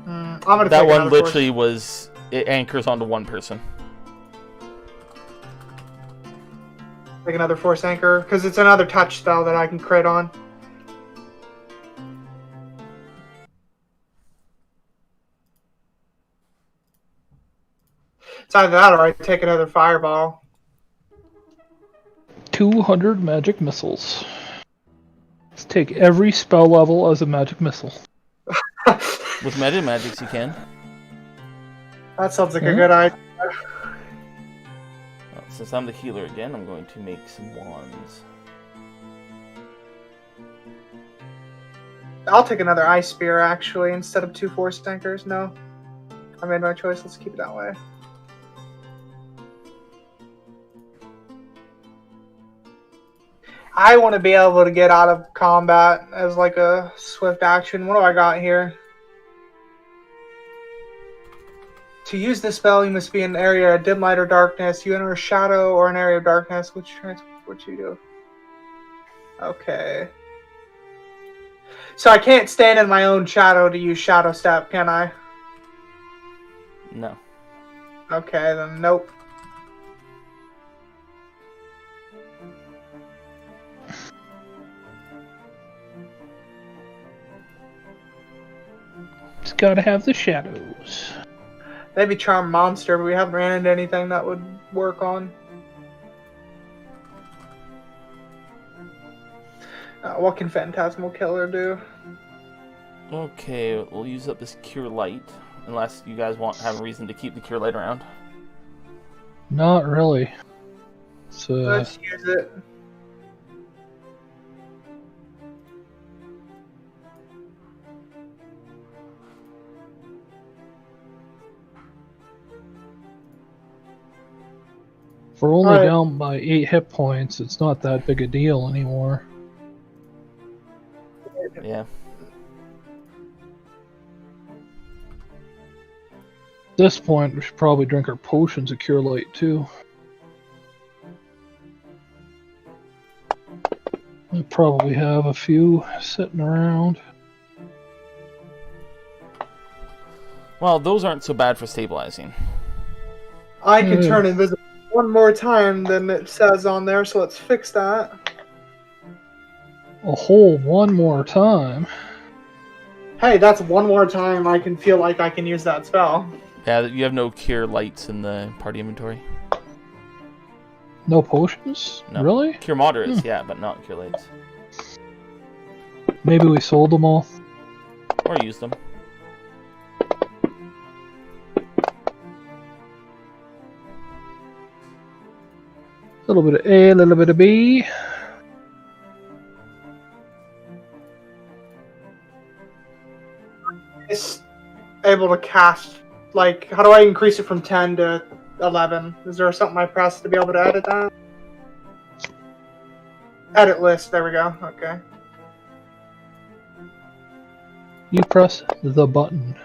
I'm gonna That take one another literally was... It anchors onto one person. Take another Force Anchor, because it's another touch spell that I can crit on. It's either that or I take another Fireball. 200 magic missiles. Let's take every spell level as a magic missile. With Meta Magics, you can. That sounds like a good idea. Since I'm the healer again, I'm going to make some wands. I'll take another Ice Spear, actually, instead of 2 Force Anchors. No. I made my choice. Let's keep it that way. I want to be able to get out of combat as like a swift action. What do I got here? To use this spell, you must be in an area of dim light or darkness. You enter a shadow or an area of darkness. Which you do? Okay. So I can't stand in my own shadow to use Shadow Step, can I? No. Okay, then nope. Just gotta have the shadows. Maybe Charm Monster, but we haven't ran into anything that would work on. What can Phantasmal Killer do? Okay, we'll use up this Cure Light. Unless you guys have a reason to keep the Cure Light around. Not really. So Let's use it. if we're only Alright. down by 8 hit points, it's not that big a deal anymore. Yeah. At this point, we should probably drink our potions of Cure Light too. I probably have a few sitting around. Well, those aren't so bad for stabilizing. I can turn invisible one more time than it says on there, so let's fix that. A whole one more time. Hey, that's one more time I can feel like I can use that spell. Yeah, you have no Cure Lights in the party inventory. No potions? No. Really? Cure Moderates, yeah, but not Cure Lights. Maybe we sold them all. Or use them. A little bit of A, a little bit of B. is able to cast? Like, how do I increase it from 10 to 11? Is there something I press to be able to edit that? Edit list. There we go. Okay. You press the button.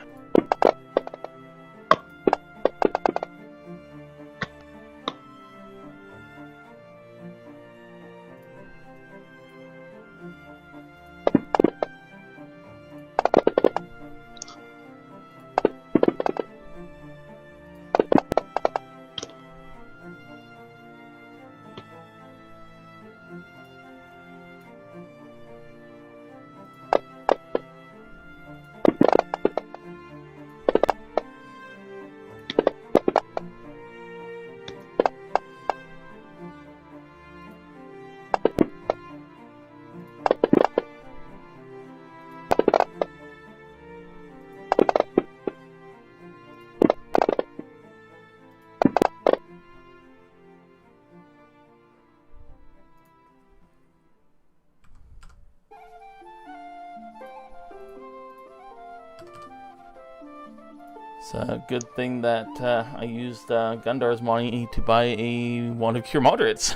It's a good thing that I used Gundar's money to buy a Wand of Cure Moderates.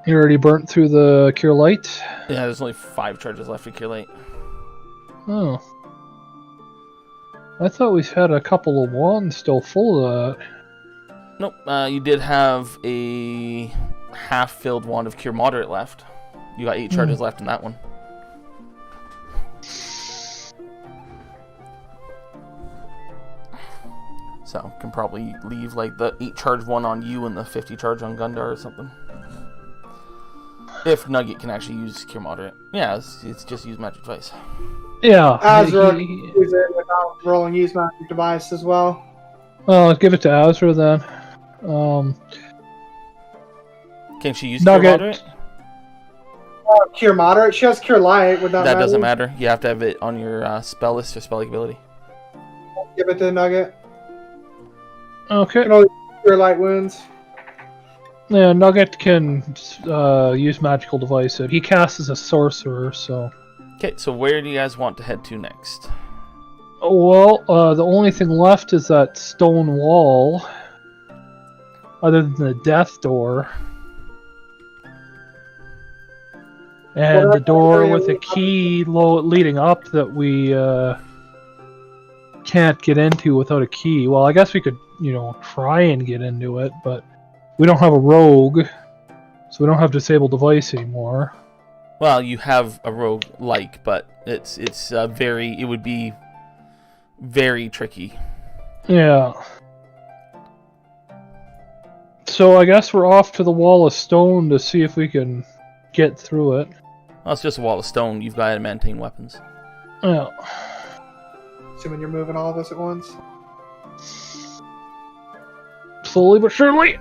You already burnt through the Cure Light? Yeah, there's only 5 charges left to Cure Light. Oh. I thought we had a couple of wands still full of that. Nope, you did have a half-filled Wand of Cure Moderate left. You got 8 charges left in that one. So, can probably leave like the 8 charge one on you and the 50 charge on Gundar or something. If Nugget can actually use Cure Moderate. Yeah, it's just use Magic Device. Yeah. Azra can use it without rolling use magic device as well. Well, let's give it to Azra then. Can she use Nugget. Cure Moderate? Cure moderate. She has cure light. Would That doesn't matter. You have to have it on your spell list or spell ability. Give it to Nugget. Okay. You can only cure light wounds. Yeah, Nugget can use magical device. He casts as a sorcerer, so. Okay, so where do you guys want to head to next? Well, the only thing left is that stone wall. Other than the death door. And the door with a key leading up that we can't get into without a key. Well, I guess we could, try and get into it, but we don't have a rogue, so we don't have disable device anymore. Well, you have a rogue like, but it would be very tricky. Yeah. So I guess we're off to the wall of stone to see if we can get through it. Well, it's just a wall of stone. You've got adamantine weapons. Yeah. Assuming you're moving all of us at once. Slowly but surely.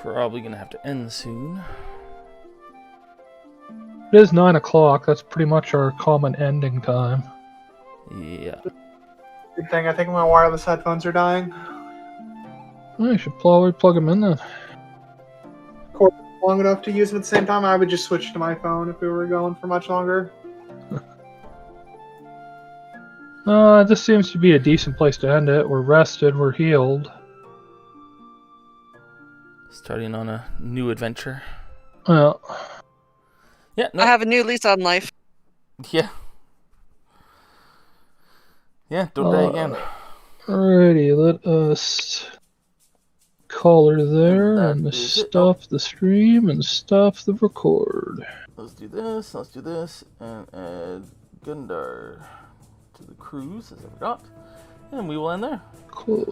Probably gonna have to end soon. It is 9 o'clock. That's pretty much our common ending time. Yeah. Good thing. I think my wireless headphones are dying. Well, you should probably plug them in then. Long enough to use them at the same time. I would just switch to my phone if we were going for much longer. This seems to be a decent place to end it. We're rested. We're healed. Starting on a new adventure. Well. Yeah. No. I have a new lease on life. Yeah. Yeah. Don't die again. Alrighty, let us call her there and stop the stream and stop the record. Let's do this, and add Gundar to the cruise, as I forgot. And we will end there. Close.